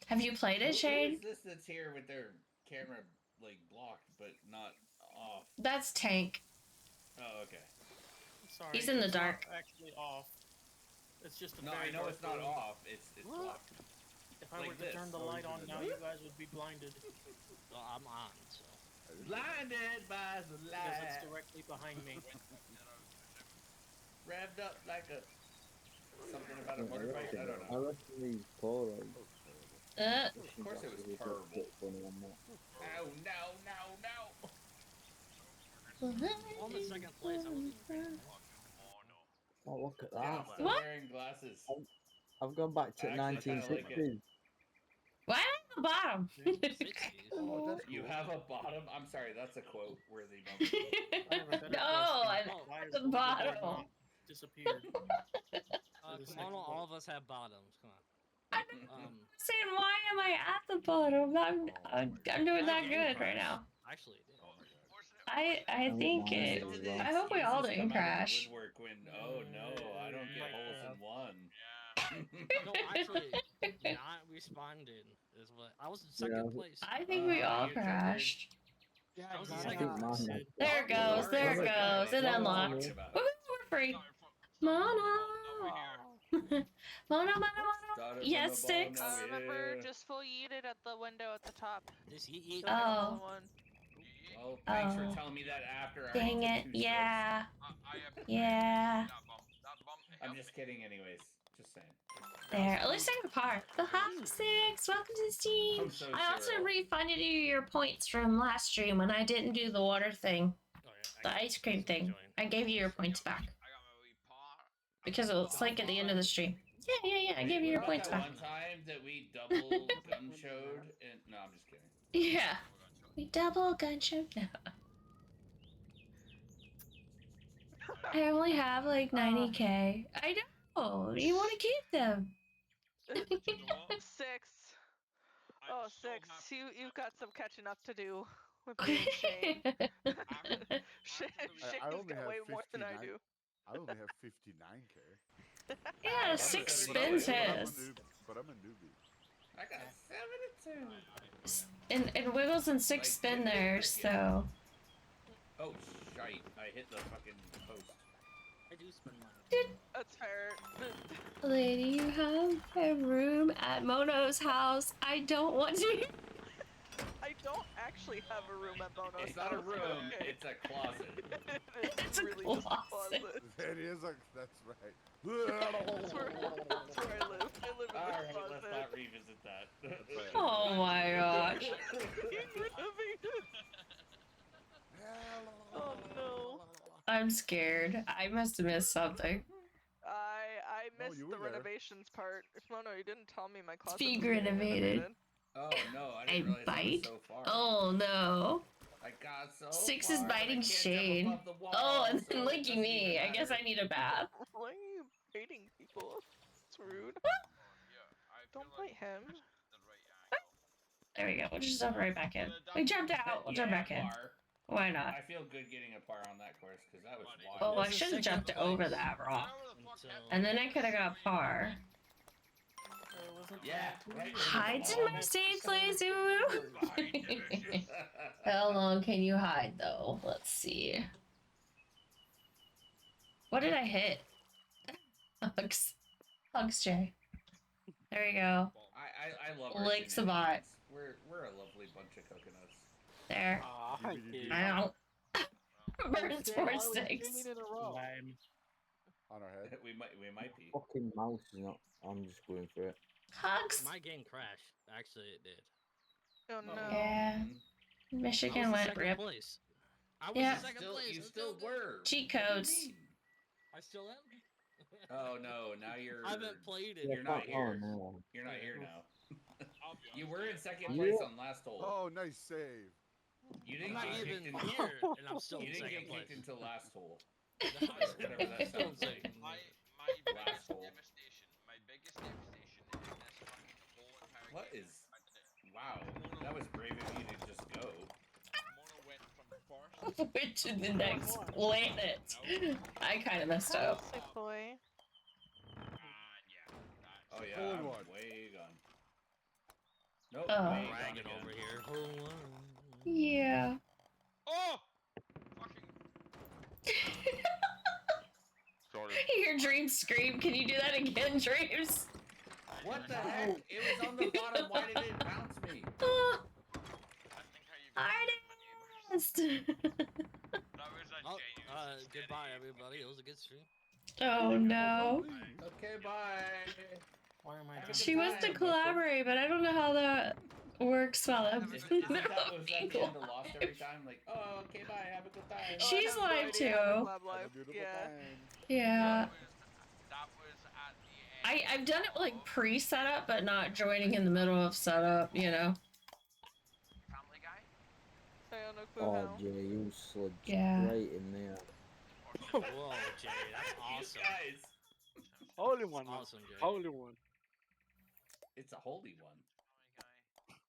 Have you played it, Who Shane? is this that's here with their camera like blocked but not off? That's Tank. Oh, okay. Sorry, He's in the it's not dark. actually off. It's just a No, very I know dark it's not room. off. It's blocked. If I like were to this. turn the Oh, light he's in on the now, dark? you guys would be blinded Well, I'm on, so. Blinded by the because it's light. directly behind me. Revved up like a something about a I motorbike. I don't reckon know. he's polarized. Of course it was terrible. Funny on that. Oh no, no, no! I'm in second place. I wasn't even paying attention. Oh, look at Yeah, that. I'm still What? wearing glasses. I've gone back to I actually kinda like 1960s. Why at the bottom? 60s. Oh, that's You cool. have a bottom. I'm sorry, that's a quote worthy moment. I have a better No, question. I'm Why at is the Boulder bottom. not disappeared? Kimono, all of us have bottoms. Come on. Saying why am I at the bottom? I'm doing that Game good crash. right now. Actually, it did. Oh my god. I think it. Listen to the I hope we all excuses didn't come out of the crash. woodwork when, oh no, I don't get holes in one. No, actually, not responded is what I was in second place. I think we all you triggered. crashed. Yeah, I was I second think place. mine. There it goes. There it goes. It unlocked. Woohoo, we're free. Mono. Mono, mono, mono. Yes, Six. Remember, just full yeet it at the window at the top. This yeet. Don't get a hole Oh. in one. Well, thanks Oh. for telling me that after I Dang already it. did 2 strokes. Yeah. Yeah. I'm just kidding anyways. Just saying. There. At least I got a par. The hot Six. Welcome to the team. I'm so I also zero. refunded you your points from last stream when I didn't do the water thing. Oh, yeah, The ice cream thing. I gave you your points back. Because it's like at the end of the stream. Yeah. I gave you your What points about back. that one time that we double gun showed and no, I'm just kidding. Yeah. We double gun showed now. I only have like 90k. I know. You want to keep them. 6. Oh, 6. You've got some catching up to do with me and Shane. Shane's I only got have way more than I 59. do. I only have 59k. Yeah, I'm 6 a spins seventy-two. his. But I'm a newbie. I got 72. And Wiggles and 6 spin theirs, so. Oh shite! I hit the fucking post. I do spend money. That's fair. Lady, you have a room at Mono's house. I don't want to. I don't actually have a room at Bono's It's not a house, room. okay. It's a closet. It's a really just a closet. closet. It is like that's right. That's where I live. I live in All this right, let's closet. not revisit that. Oh my gosh. Oh no. I'm scared. I must have missed something. I No, missed you the were there. renovations part. Mono, you didn't tell me my closet being was getting renovated. Oh no, I I didn't realize it bite? was so far. Oh no. I got so 6 far, is but I biting can't jump Shane. above the wall, Oh, and so then it licking doesn't me. even I guess matter. I need a bath. Why are you biting people? It's rude. Don't bite him. There we go. We'll just jump right back in. We jumped out. We'll jump back in. Par. Why not? I feel good getting a par on that course because that was Oh, wild. I should have jumped Second over place. that rock. So, And then I could have got par. Yeah, right. Hides in my safe place, ooh. How long can you hide, though? Let's see. What did I hit? Hugs. Hugs, Jay. There you go. I love our Lick Sabat. shenanigans. We're a lovely bunch of coconuts. There. I did. Ow. Birds Shane, for why are we 6. singing in a row? Lame. On our head. we might be. Fucking mouse is not. I'm just going for it. Hugs. my game crashed. Actually, it did. Oh no. Yeah. I Michigan was in went second rip. place. I was Yeah. in second place. You I'm still good. were. Cheat What do you codes. mean? I still am. Oh no, now you're. I haven't played it. You're not Oh, here. no. You're not here now. You were in second Yeah. place on last hole. Oh, nice save. You I'm didn't not get even kicked in. here, and I'm still You in didn't second get place. kicked into last hole. Whatever that sounds like. My Last biggest hole. devastation in this fucking hole What is? Wow, that was brave of you to just go. Mono went from first. Went to the next planet. I kind of messed up. Sick boy. Oh yeah, Hole in I'm one. way gone. Nope, Oh. way gone Dragon again. over here. Yeah. Oh! Fucking. Sorry. Your dream scream. Can you do that again, Dreams? What the heck? It was on the bottom. Why did it bounce me? Oh, I think how you got artist. That was a Oh, genuine goodbye, everybody. It was a good stream. Oh no. Okay, bye. Why am I Have a She good wants to time. collaborate, but I don't know how that works while I'm Was that the end of Lost every time? Like, oh, okay, bye. Have a good time. Oh, I She's have no live idea too. how to collab Have a live. beautiful Yeah. time. Yeah. That was at the end. I've done it like pre-setup, but not joining in the middle of setup, you know. Family Guy. I have no clue Oh, how. Jay, you slid Yeah. right in there. Whoa, Jay, that's awesome. Guys, Holy one, man. Awesome, Jay. Holy one. it's a holy one.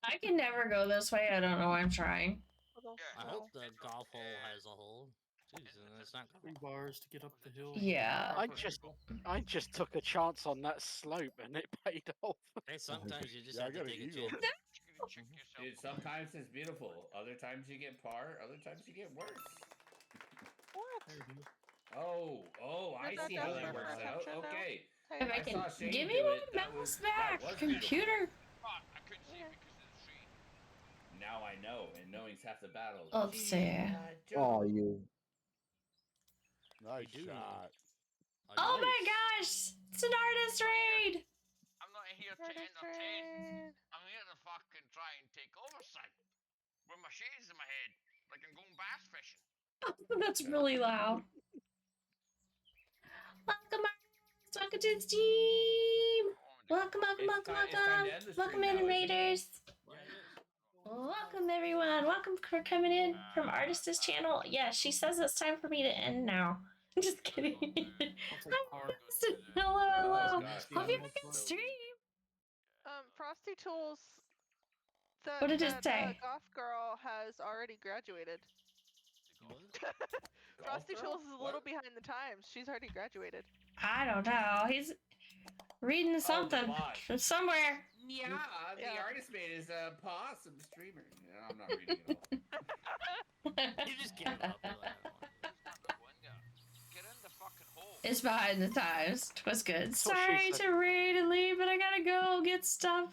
I can never go this way. I don't know why I'm trying. I hope the golf hole has a hole. Jeez, and it's not 3 bars to get up the hill. Yeah. I just took a chance on that slope and it paid off. Hey, sometimes you just Yeah, I have to got an take a eagle. chance. Dude, sometimes it's beautiful. Other times you get par. Other times you get worse. What? Oh, I see how that works out. Okay. If I I can saw Shane give do me it. my That mouse was- that back, was beautiful. computer. I couldn't see it because of the tree. Now I know, and knowing's half the battle. Let's see. Oh, you. Nice You do know. shot. Oh my gosh! It's an artist raid! I'm not here to Artist entertain. raid. I'm here to fucking try and take oversight. With my shades in my head. Like I'm going bass fishing. That's really loud. Welcome, artists. Welcome to the stream. Welcome, welcome, welcome, welcome. Welcome in, invaders. Welcome, everyone. Welcome for coming in from Artist's channel. Yeah, she says it's time for me to end now. Just kidding. Hi, Artist. Hello, hello. Hope you can stream. Frosty Tools. What did it say? Goth girl has already graduated. Frosty Tools is a little behind the times. She's already graduated. I don't know. He's reading something from somewhere. Yeah, the artist mate is a awesome streamer. No, I'm not reading it all. You just gave up. You're like, Get in the fucking hole. It's behind the times. Twas good. That's what she Sorry said. to raid and leave, but I gotta go get stuff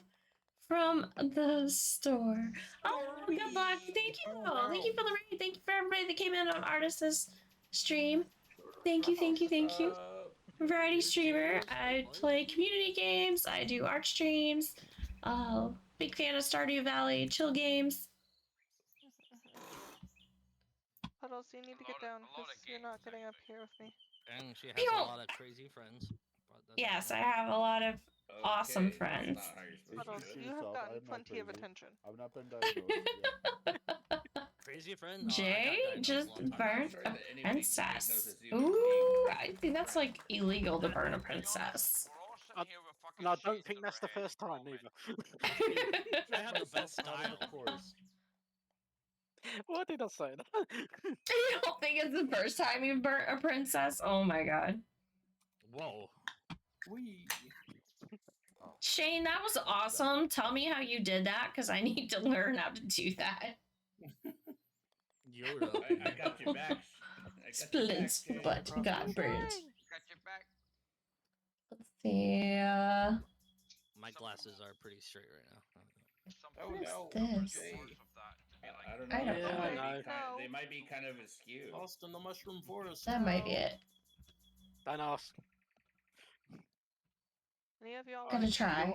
from the store. Oh, good luck. Thank you. Thank you for the raid. Thank you for everybody that came in on Artist's stream. Thank you, thank you, thank you. Variety streamer. I play community games. I do art streams. Big fan of Stardew Valley, chill games. What else do you need to get down? Because you're not getting up here with me. and she has Pew! a lot of crazy friends. but that's Yes, I fine. have a lot of awesome Okay, friends. that's not how you're supposed What to else? do it. You have gotten I'm not plenty of crazy. attention. I've not been diagnosed yet. Crazy friend? Jay I got diagnosed just a long time burned ago. sure a that anybody princess. diagnoses you Ooh, with I think that's like illegal to burn a princess. We're all sitting here with fucking And I don't shades think over that's the our heads first time growing. either. I have the best Myself out of style. the course. Why did I say that? You don't think it's the first time you've burnt a princess? Oh my god. Whoa. Wee. Shane, that was awesome. Tell me how you did that, because I need to learn how to do that. Yoda. I got your back. I got your back, Splint's Jay. butt got burnt. Got your back. Let's see. My glasses are pretty straight right now. What is no. this? I don't know. I don't They know. might be Yeah, I know. They might be kind of askew. Lost in the mushroom forest. That might be it. Don't ask. Any of y'all Gonna want try.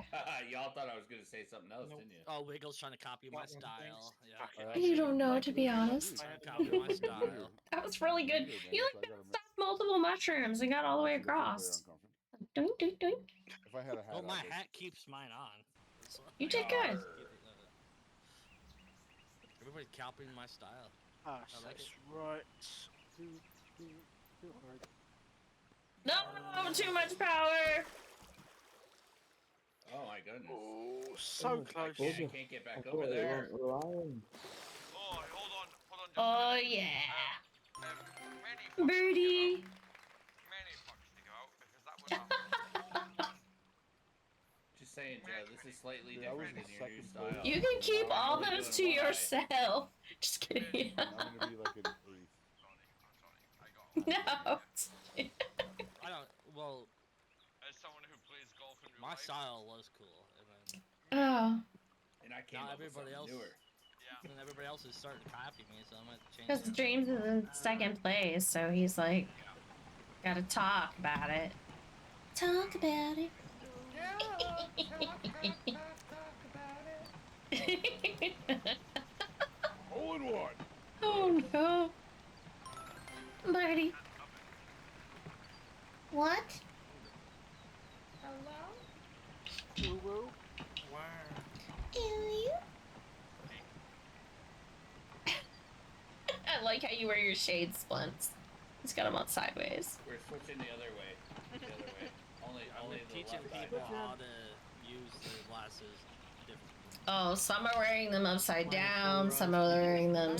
Y'all thought I was gonna say something else, Nope. didn't you? Oh, Wiggle's trying to copy my Got one, style. thanks. Yeah. You don't know, to be honest. Trying to copy my style. That was really good. You like bounced off multiple mushrooms and got all the way across. Doink, doink, doink. If I had a hat, Well, my I would. hat keeps mine on. So You did good. Everybody's copying my style. Ah, I like that's it. right. Too hard. No, too much power. Oh my goodness. Oh, so close. I can't get back I over thought it there. went lion. Oh, hold on, just a Oh minute. yeah. Many fucks Birdie. Many fucks to go out because that was happening. Just saying, Joe, this is slightly Dude, that was different the than your new second style. place. You can keep I'm all only those to doing one eye. yourself. Just kidding. I'm gonna be like an eighth. I'm sorry. I got No. I don't. Well, As someone who plays golf in real my life, style was cool, and then Oh. And I came now up with everybody something else, newer. yeah. and everybody else is starting to copy me, so I'm gonna change. Because it. Dreams is in second place, so he's like, gotta talk about it. Talk about it. Hole in one. Oh no. Birdie. What? Woo woo. I like how you wear your shades, Splints. He's got them on sideways. We're switching the other way. The other way. Only I'm the teaching left eye. people how to use the glasses differently. Oh, some are wearing them upside down, some are wearing them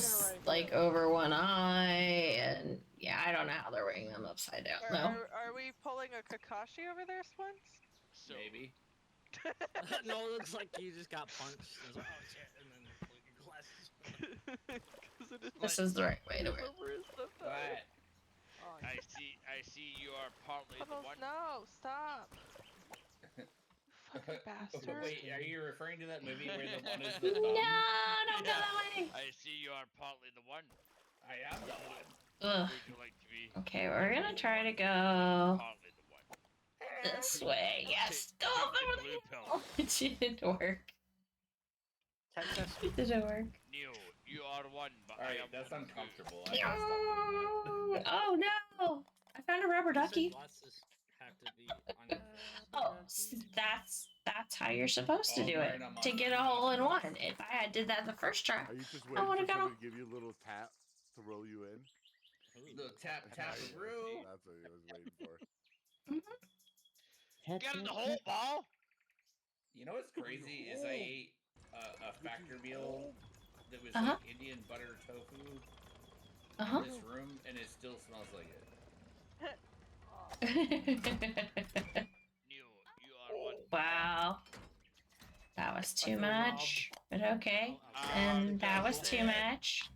like over one eye, and yeah, I don't know how they're wearing them upside down. No. Are we pulling a Kakashi over there, Splints? So, Maybe. No, it looks like you just got punched. It's like, oh shit, and then put your glasses. This is the right way to wear it. What? I see you are partly the one. No, stop. Fucking bastard. Wait, are you referring to that movie where the one is the No, thumb? don't go that way. I see you are partly the one. I am the one. Ugh. Would you like to be Okay, we're gonna try to go partly the one? this way. Yes. Take Oh, the blue pill. it didn't work. It didn't work. Neo, you are one, but Alright, I am that's one uncomfortable. too. I gotta stop doing that. Oh no! I found a rubber ducky. Glasses have to be on your face. Oh, that's how you're supposed to Oh, do it Brian, I'm to on get a hole in one. If I had did that the first try, Are you just I waiting would for have got. somebody to give you a little tap to roll you in? The tap bro. That's what he was waiting for. Get in the hole, ball. You know what's crazy is I ate a factor meal that was Uh-huh. like Indian butter tofu Uh-huh. in this room, and it still smells like it. Neo, you are one. Wow. That was too feel much, but okay. Ah, And that was just too saying. much.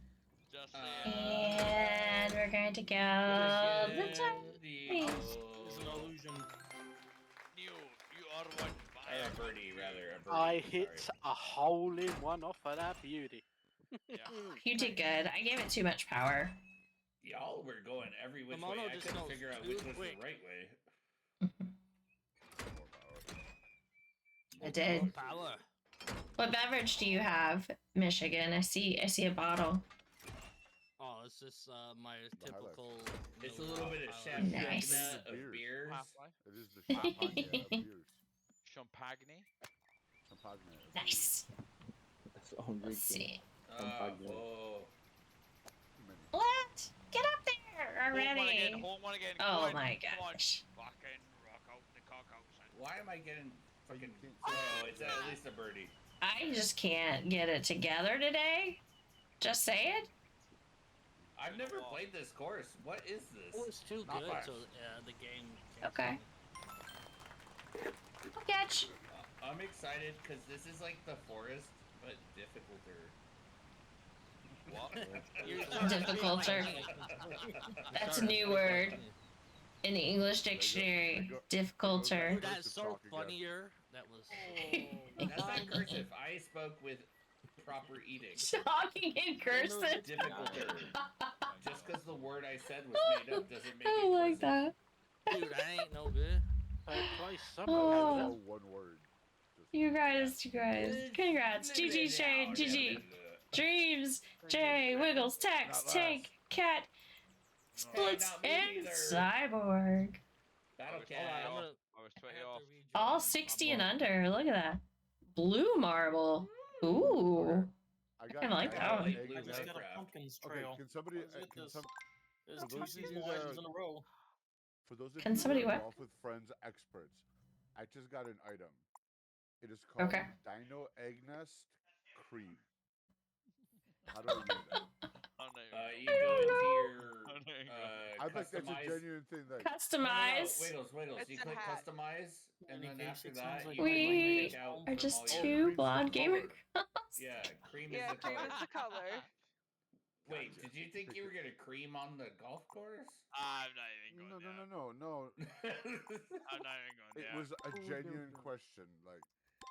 Just And we're going to go the top. It's an illusion. Neo, you are one. But I am A birdie, rather. A birdie. I hit sorry. a hole in one off of that beauty. Yeah. You did good. I gave it too much power. Y'all were going every which Kimono way. I just couldn't goes figure out too which was quick. the right way. I did. More power. What beverage do you have, Michigan? I see a bottle. Oh, it's just my typical. It's a little bit of power. Nice. champagne of beers. It is the champagne of beers. Champagne. Champagne. Nice. That's what I'm drinking. Let's see. Whoa. What? Get up there already. Hold one again. Oh Go my on, come on. gosh. Fucking rock out the cock out, son. Why am I getting fucking... Oh, it's at least a birdie. I just can't get it together today. Just say it. I've never played this course. What is this? Oh, it's too Not good, much. so the game. Okay. I'll catch. I'm excited because this is like the forest, but difficulter. What? Difficulter. That's a new word in the English dictionary. Difficulter. Dude, that's so funnier. That was. That's not cursive. I spoke with proper eating. Talking in cursive. Difficulter. Just because the word I said was made up doesn't make I it like cursive. that. Dude, I ain't no good. Oh. One word. You guys. Congrats. GG Shane. GG. Dreams. Jay. Wiggles. Tex. Tank. Cat. Splits. not me And either. Cyborg. Battle I cat. was 20 off. All 60 and under. Look at that. Blue marble. Ooh. I I like that one. egg I in just there. got a pumpkins Okay, trail. can somebody? Let's get Can this. some? There's For two those of you season that wises in a row. For those of Can you somebody that are what? golf with friends experts, I just got an item. It is called Okay. Dino Egg Nest Cream. How do I use that? You go into your I think that's a customize. genuine thing. Like, Customize. Wait, It's you a click hat. customize, and then after It sounds that, like you can like We pick out are from just all two your. cream's the blonde gamer color. girls. Yeah, cream Yeah, is the cream color. is the color. Wait, Gotcha. did you think you were gonna cream on the golf course? I'm not even going there. No. I'm not even going It there. was a genuine question. Like,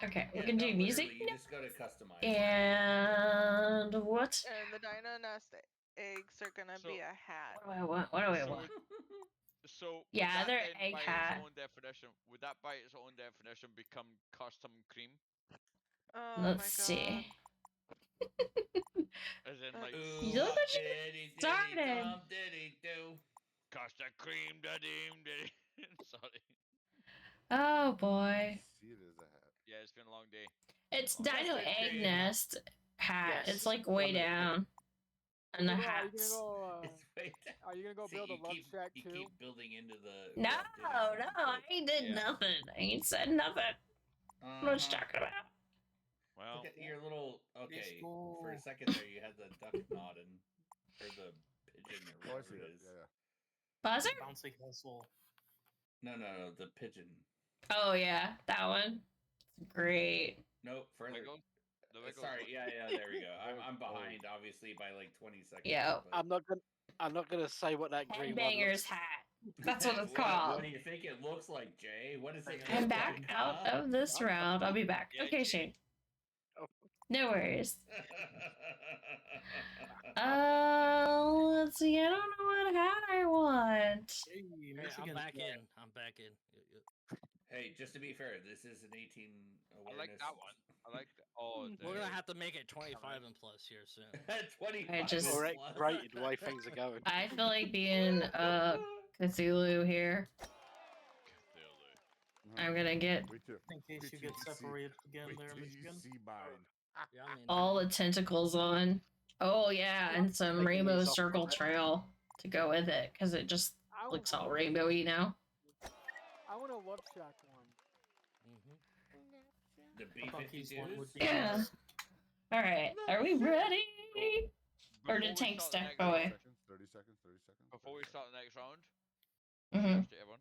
Okay, we Yeah, can no, do music literally, you just go to customize. and what? And the Dino Nest eggs are gonna be a hat. What do I want? What do I So want? So Yeah, would that they're then, egg by hat. its own definition, would that by its own definition become custom cream? Oh Let's my see. As in, like, You look what you started. custom cream, daddy. Sorry. Oh boy. see it as a hat. Yeah, it's been a long day. It's Long day. Dino Custard Egg cream. Nest hat. Yes. It's like way down. And the Kimo, hats. Are you gonna go See, build a you love keep, shack you too? keep building into the. No, well, didn't no, I but- ain't did Yeah. nothing. I ain't said nothing. What you talking about? Well, Look at your little. Okay, go. for a second there, you had the duck nodding, or the pigeon, or Oh, I whatever see it it. is. Yeah. Buzzer? Bouncy castle. No, the pigeon. Oh yeah, that one. It's great. Nope, further. Wiggle? The Wiggles Sorry, one. yeah, there we go. I'm behind, obviously, by like 20 seconds. Yeah. but- I'm not gonna say what that green one Headbanger's looks. hat. That's what it's What called. do you think it looks like, Jay? What does it I'm look back like? out huh? of this round. I'll be back. Yeah, Okay, Jay. Shane. No worries. Let's see. I don't know what hat I want. Hey, I'm back in. I'm back in. Hey, just to be fair, this is an 18 I awareness. like that one. I like the. Oh, We're gonna have to make it 25 and plus here soon. 25 I just- plus. Rated the way things are going. I feel like being Cthulhu here. I'm gonna get Wait till, In case wait you till get see- separated again wait there, till you Michigan. see mine. Yeah, I mean, all the tentacles on. Oh yeah, and some Taking rainbow these off circle of it. trail to go with it because it just I looks all rainbowy now. want a love shack one. The Bucky's one would B-52s? be Yeah. nice. All right, are we ready? Or Before did we tank start the step next away? round- 30 seconds. Before we start the next round, Mm-hmm. cheers to everyone.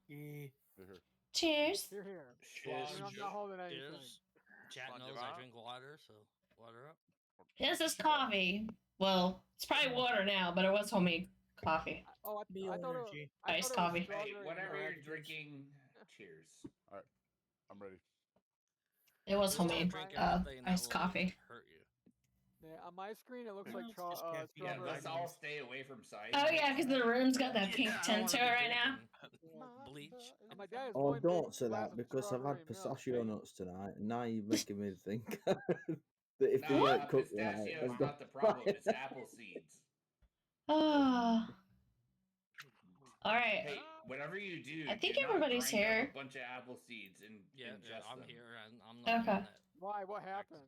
Yeah. Here. Cheers. Here. Cheers. I'm not holding anything. Cheers. Chat Slán knows de I bra. drink water, so water up. This is coffee. Well, it's probably water now, but it was homemade coffee. Oh, I thought energy. I Iced thought it was coffee. Hey, strawberry whatever and you're orange. drinking, cheers. I'm ready. It was Just don't homemade drink everything that iced will coffee. hurt you. Yeah, on my screen it looks No, like it's just caffeine. Yeah, strawberry. let's all stay away from sides. Oh yeah, because the room's got that pink Yeah, I don't tint to wanna it be right now. drinking Bleach. And my dad is Oh, one don't big say glass that of because I've had strawberry milk, pistachio okay? nuts tonight, and now you're making me think that if they Nah, weren't cooked right, pistachio they've is got not the problem. It's apple seeds. Oh. All right. Hey, whatever you do, I think do not everybody's grind up here. a bunch of apple seeds and Yeah, ingest I'm them. here, and I'm not Okay. doing that. Why? What happened?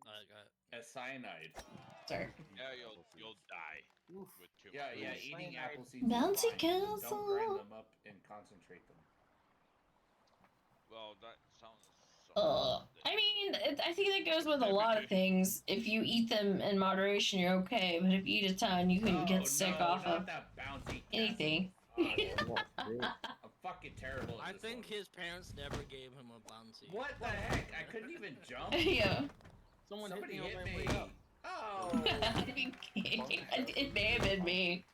As cyanide. Sorry. Yeah, you'll die with too Yeah, much. yeah, eating apple seeds Bouncy is fine. Just castle. don't grind them up and concentrate them. Well, that sounds. I mean, I think that goes with a lot of things. If you eat them in moderation, you're okay. But if you eat a ton, you can get sick off not of that bouncy anything. castle. I'm fucking terrible at I this think one. his parents never gave him a bouncy. What the heck? I couldn't even jump. Yeah. Somebody hit on my me. way up. Oh. It may have been me.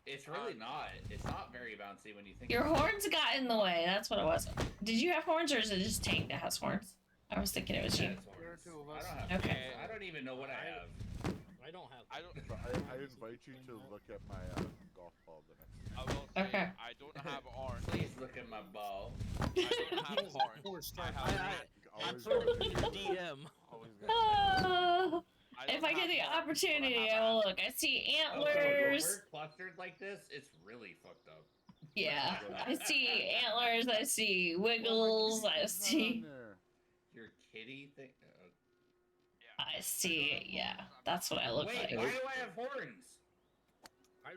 It's really not. It's not very bouncy when you think. Your about it. horns got in the way. That's what it was. Did you have horns, or is it just Tank that has horns? I was thinking it was you. Yeah, it's horns. I don't have. Okay. horns. I don't even know what I have. I don't have. I don't. I invite you to look at my golf ball the next time. I will say Okay. I don't have orange. Please look at my ball. I don't have horns. I have. I'm throwing it in your DM. Oh, I if don't I get have the horns, but opportunity, have I will look. I see When antlers. we're clustered like this, it's really fucked up. Yeah, I see antlers. I see wiggles. I see. Your kitty thing. I see. Yeah, that's what I look Wait, like. why do I have horns?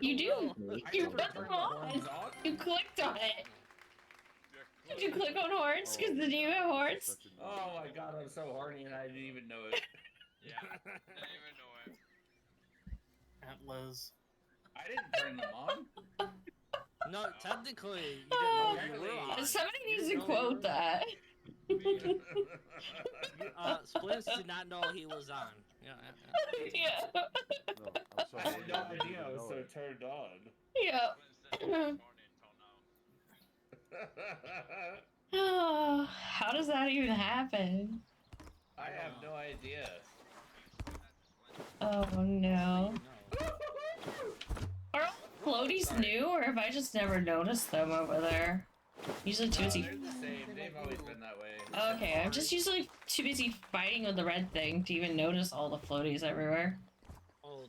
You do. I You never put them turned the on. horns on. You clicked on it. Did you click on horns? Because then you have horns. Oh my god, I'm so horny and I didn't even know it. Yeah, didn't even know it. Atlas. I didn't turn them on. No, technically, you didn't know you were on. Somebody You needs to didn't know you quote were- that. Splints did not know he was on. Yeah. Yeah. No, I'm so I horny. had no I didn't idea I even was know so it. turned on. Yeah. How does that even happen? I have no idea. Oh no. Are all floaties Sorry. new, or have I just never noticed them over there? Usually too busy. They're the same. They've always been that way. Okay, I'm just usually too busy fighting with the red thing to even notice all the floaties everywhere. Oh,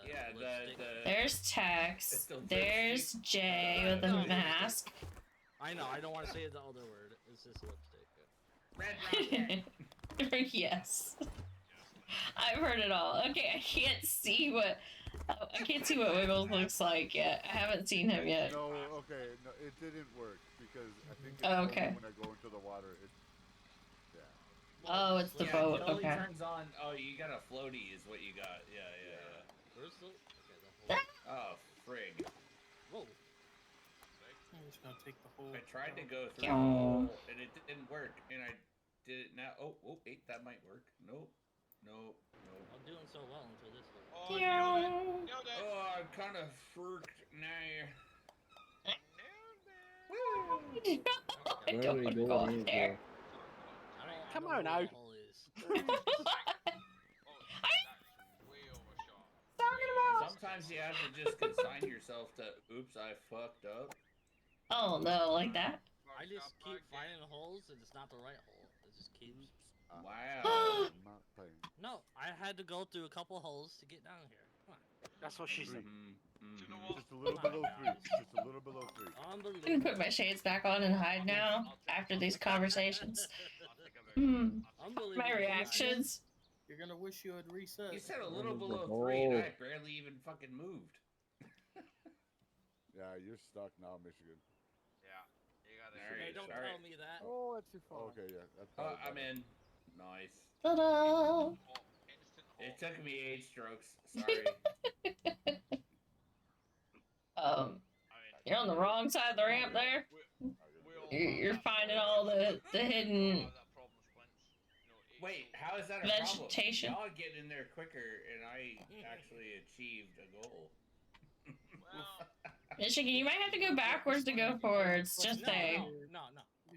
Yeah, lipstick. There's Tex. There's Jay with a mask. I know. I don't want to say the other word. It's just lipstick. Red rocket. Yes. I've heard it all. Okay, I can't see what Wiggles looks like yet. I haven't seen him yet. No, okay, no, it didn't work because I think it's Oh, only okay. when I go into the water. Oh, it's the Yeah, boat. it only Okay. turns on. Oh, you got a floaty, is what you got. Yeah. Where's the? Okay, the whole. Oh, frig. Whoa. I'm just gonna take the whole. I tried to go through the hole and it didn't work, and I did it now. Oh, wait, that might work. Nope. I'm doing so well until this one. Oh, nailed it. Oh, I'm kind of freaked now. I Where don't we want to go go in up there. Come I on don't know now. where the hole is. Sometimes you have to just consign yourself to, oops, I fucked up. Oh no, like that? I just keep finding holes and it's not the right hole. It just keeps. Wow. I'm not playing. No, I had to go through a couple holes to get down here. Come on. That's what she said. Just a little below 3. Just a little below 3. I'm gonna put my shades back on and hide now after these conversations. My reactions. You're gonna wish you had reset. You said a little below 3 and I barely even fucking moved. Yeah, you're stuck now, Michigan. Yeah, you gotta. Hey, don't tell me that. Oh, that's too far. Okay, yeah. That's I'm in. Nice. Ta-da! It took me 8 strokes. Sorry. You're on the wrong side of the ramp there. You're finding all the hidden Wait, how is that a vegetation. problem? Y'all get in there quicker, and I actually achieved a goal. Michigan, you might have to go backwards to go forwards. Just saying. No.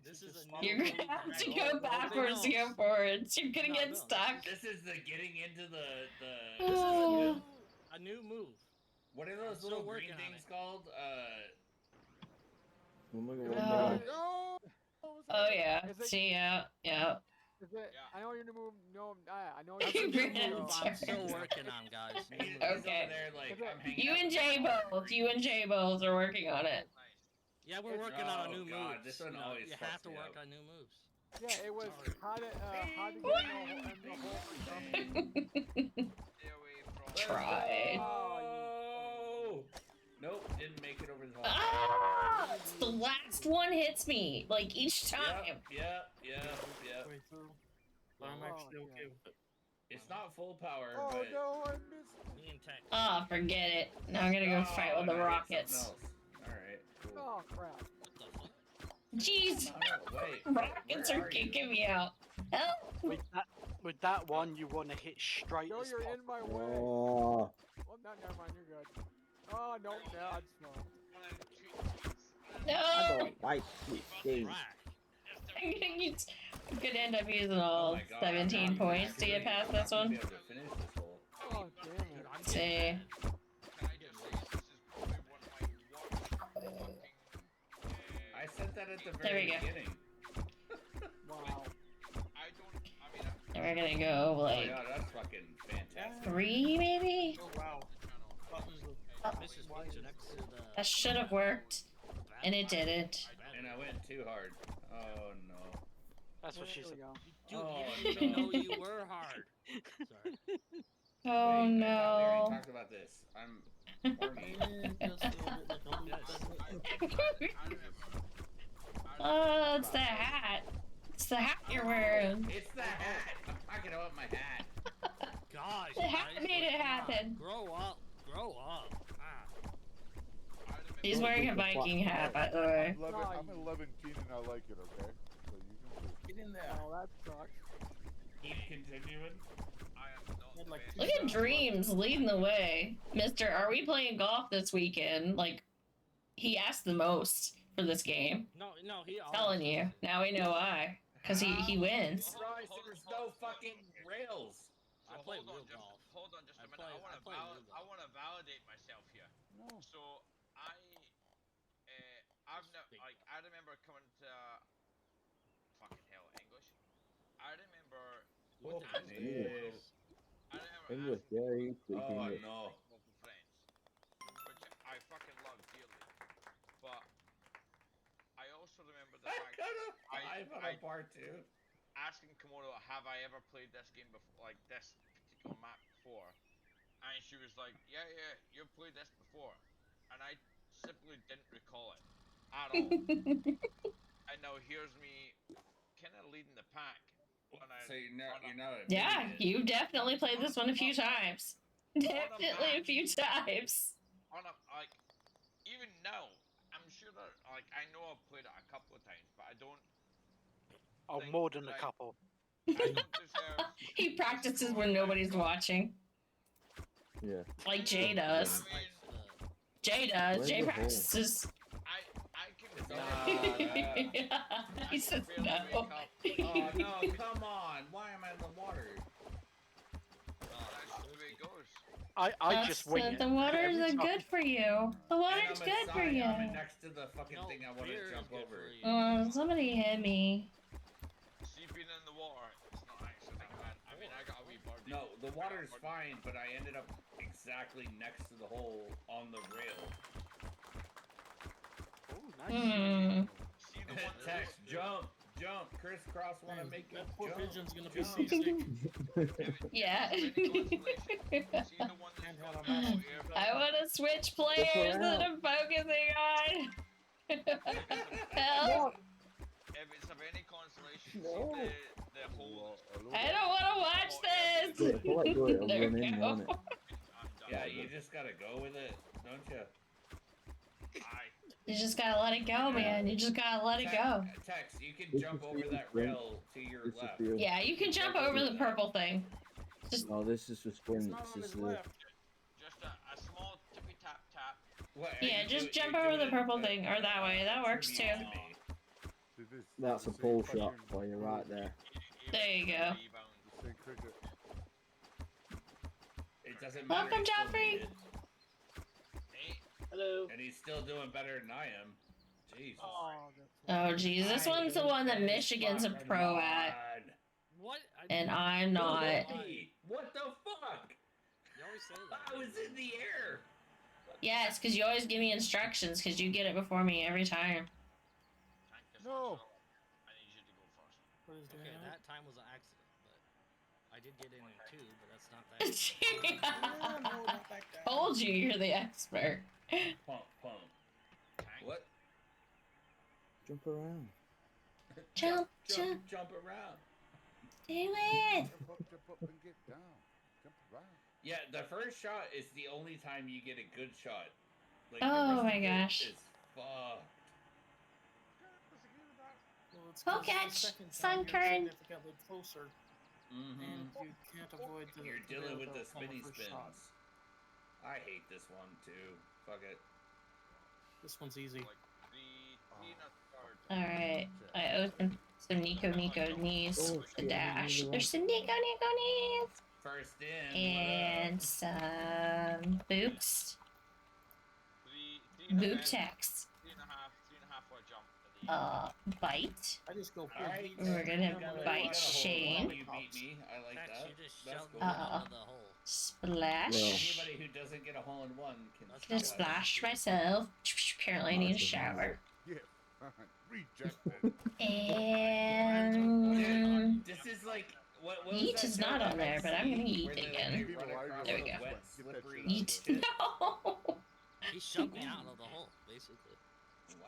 This is a new. You're gonna have to go backwards to go forwards. You're gonna get stuck. This is the getting into the. This is a new move. What are those still little green working on things it. called? Oh my Oh. god. Oh yeah. See, yeah. Is it? I know you're gonna move. No, I know That's you're a gonna new move. move I'm still working on, guys. New He's move. Okay. over there, like, I'm hanging You out and with Jay my both. You and Jay both are working on it. Yeah, we're working on a new move. God, this one always You fucks have to me work up. on new moves. Yeah, it was how to get in the hole or something. Stay away from. Try. Oh! Nope, didn't make it over the hole. Ah! The last one hits me like each time. Yep. Way through. But I'm actually okay with it. It's not full power, Oh but. no, I missed. Me and Tech. Oh, forget it. Now I'm gonna go fight with the now I hit rockets. something else. Alright, cool. Oh crap. What the fuck? Jeez, Oh, wait. rockets where are kicking me out. Help! With that one, you want to hit straight. No, as you're in possible. my way. Oh, Oh, no, never mind. You're good. Oh no, no, it's not. I No! don't like this game. I'm gonna end up using all Oh my God, 17 I'm points to get past this not gonna one. be able to finish this hole. Oh damn it. See. Can I just say this is probably one of my worst fucking. I said that at the There very we go. beginning. Wow. And we're gonna go Oh like yeah, that's fucking fantastic. 3 maybe? Oh wow. Mrs. Fletcher next to the. That should have worked. And it didn't. And I went too hard. Oh no. That's what she There we said. go. Dude, Oh, you didn't even know you were hard. Sorry. Oh Wait, I thought we no. already talked about this. I'm horny. Just a little bit like a Oh, it's the hat. It's the hat you're wearing. It's the hat. I'm talking about my hat. Gosh, The hat guys, made like, it come on, happen. Grow up. Grow up. He's wearing a Viking hat, by the way. I'm 11 and I like it, okay? So you can see. Get in there. Oh, that sucks. Keep continuing. Look at Dreams leading the way. Mister, are we playing golf this weekend? Like, he asked the most for this game. No, he. Telling you. Now we know why. Because he wins. Christ, there's no fucking rails. So I play hold on, real golf. hold on just a minute. I play real I golf. want to validate myself here. No. So I remember coming to fucking hell English. I remember English. I remember English, yeah, you speak Oh English. no. local friends, which I fucking love dearly. But I also remember the fact I've on a part too. asking Kimono, have I ever played this game before, like this particular map before? And she was like, yeah, you've played this before. And I simply didn't recall it at all. And now here's me kind of leading the pack. So you're not Yeah, admitting it. you definitely played this one a few times. Definitely a few times. Like, even now, I'm sure that, like, I know I've played it a couple of times, but I don't. Oh, think more than a that couple. I don't deserve. He practices when nobody's watching. Yeah. Like Jay does. I mean, Jay does. Where's Jay the hole? practices. I can. Yeah, he says barely no. wake up. Oh no, come on. Why am I in the water? That's just the way it goes. I just wing it. The waters every are time. good for you. The And water's I'm good for inside, you. I'm next to the fucking No, thing I want beer to is jump good over. for you. Somebody hit me. Sleeping in the water, it's not actually that bad. I mean, I got a wee birdie. No, the water's fine, but I ended up exactly next to the hole on the rail. Oh, nice. See the one Text, jump, crisscross, want to make That it poor jump. pigeon's gonna be jump. seasick. Yeah. See the one that's got the little air I want to switch players that I'm focusing on. Help. If it's of any consolation, No. see the hole. I don't want to watch this. Wait, if I let go, it'll There run we in, go. won't it? I'm done. Yeah, you just gotta go with it, don't you? Aye. You just gotta let it go, man. You just gotta let it go. Tex, you can jump over that rail to your This is left. the- Yeah, you can jump over the purple thing. Just No, this is for sprints. Not on This his is left. Just a small tippy tap tap. What, are yeah, you just do- jump you're over the doing purple a- thing, or that way. That works too. tribute to me. Did this- that's a the same pole shot fucking- for you right there. There you go. Rebound. the same cricket. It doesn't matter. Welcome, he still Joffrey. made it. Hey, Hello. And he's still doing better than I am. Jesus. Oh, Oh, geez. This one's the one that Michigan's a pro at, What? and I'm not. Hey, what the fuck? You always say that. I was in the air. Yeah, it's because you always give me instructions, because you get it before me every time. tank this No. one, so I need you to go first. what is Okay, that? that time was an accident, but I did get in too, but that's not that. Told you you're the expert. Pump. Tank. What? Jump around. Jump, Jump around. do it. Jump up and get down. Jump around. Yeah, the first shot is the only time you get a good shot. Like, Oh the rest my of it gosh. is fucked. Well, it's Go 'cause the catch, second sun time you're turn. significantly closer, Mm-hmm. and you can't avoid the. You're dealing with the from spinny first spins. shot. I hate this one too. Fuck it. This one's easy. Like three and a third. Alright, I opened some Nico needs Oh, the shit, dash. I'm There's some Nico needs. First in. And some boots. Three and a Boot half. text. 3.5 for a jump. At the Bite. I just go full Alright. heat. We're gonna You got a- bite you got a hold Shane. on, You beat me. I like Tex, that. you just That's shoved cool. me out of the hole. Splash. Well. Anybody who doesn't get a hole in one can. That's Just splash myself. Apparently I need a shower. Yeah, fine. Rejected. And This is like what was Yeet that is show not that on there, but I'm gonna I've eat seen again. where they run across There we the go. wet, slippery Yeet. shit? No. He shoved me out of the hole, basically. Wow.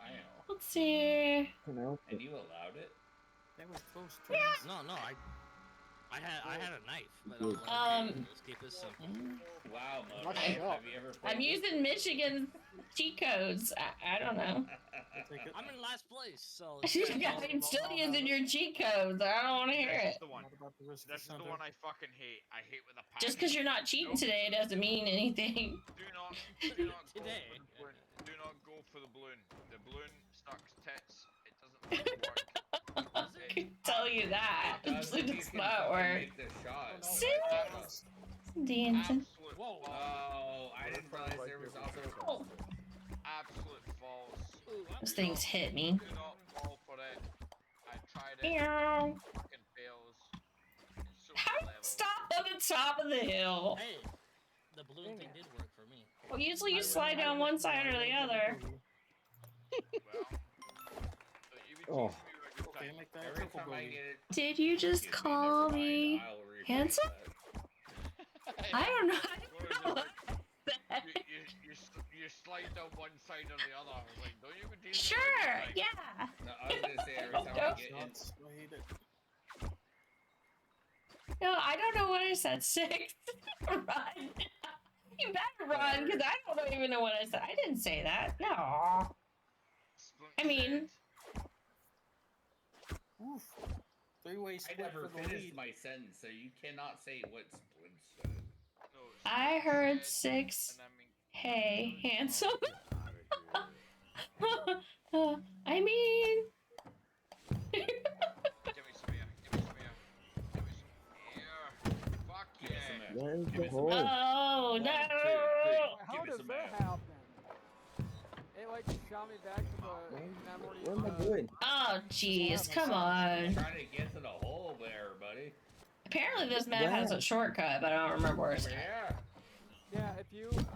Let's see. And you allowed it? That was close. No, I had a knife, but I was like, Um, let's keep it simple. Wow, Mo. Lucky Have shot. you ever played I'm this? using Michigan cheat codes. I don't know. I'm in last place, so. I'm still using your cheat codes. I don't want to hear This is it. the one. This is the one I fucking hate. I hate with a passion. Just because you're not cheating today doesn't mean anything. Do not go Today. for the balloon. Do not go for the balloon. The balloon sucks tits. It doesn't fucking work. I can tell you that. Usually does not work. Make the shot. Serious? Dancing. Absolute Whoa. Oh, I didn't realize there was also. absolute false. Those things hit me. Do not fall for it. I tried it. Meow. Fucking fails. It's so How level. stop on the top of the hill? Hey, the balloon thing did work for me. Well, usually you slide down one side or the other. Well, you be Oh. teasing me with a good Okay, time. make that Every triple time I bogey. get it. Did you just Excuse me, call never mind, me I'll rephrase handsome? that. I don't know. What is it I don't know. like? You slide down one side or the other. I was like, don't you be teasing me with a Sure, good time. yeah. No, I was gonna say every time Go. I get in. Shots. I hate it. No, I don't know what I said. 6. Run. You better run, because I don't even know what I said. I didn't say that. No. I mean, Oof. Three-way I split never for the finished lead. my sentence, so you cannot say what Splint said. No, I heard said, 6. and I mean, Hey, handsome. Outta here. I mean, give me some air. Give me some air. Give me some air. Fuck Give me yeah. some air. Where's Give the me some hole? oh 1, 2, 3. no. How Give me does some that air. happen? It like shot me back to the memory. Where am I going? Oh jeez, come I'm on. trying to get to the hole there, buddy. Apparently this map has a shortcut, but I don't remember where it's Over at. here. Yeah,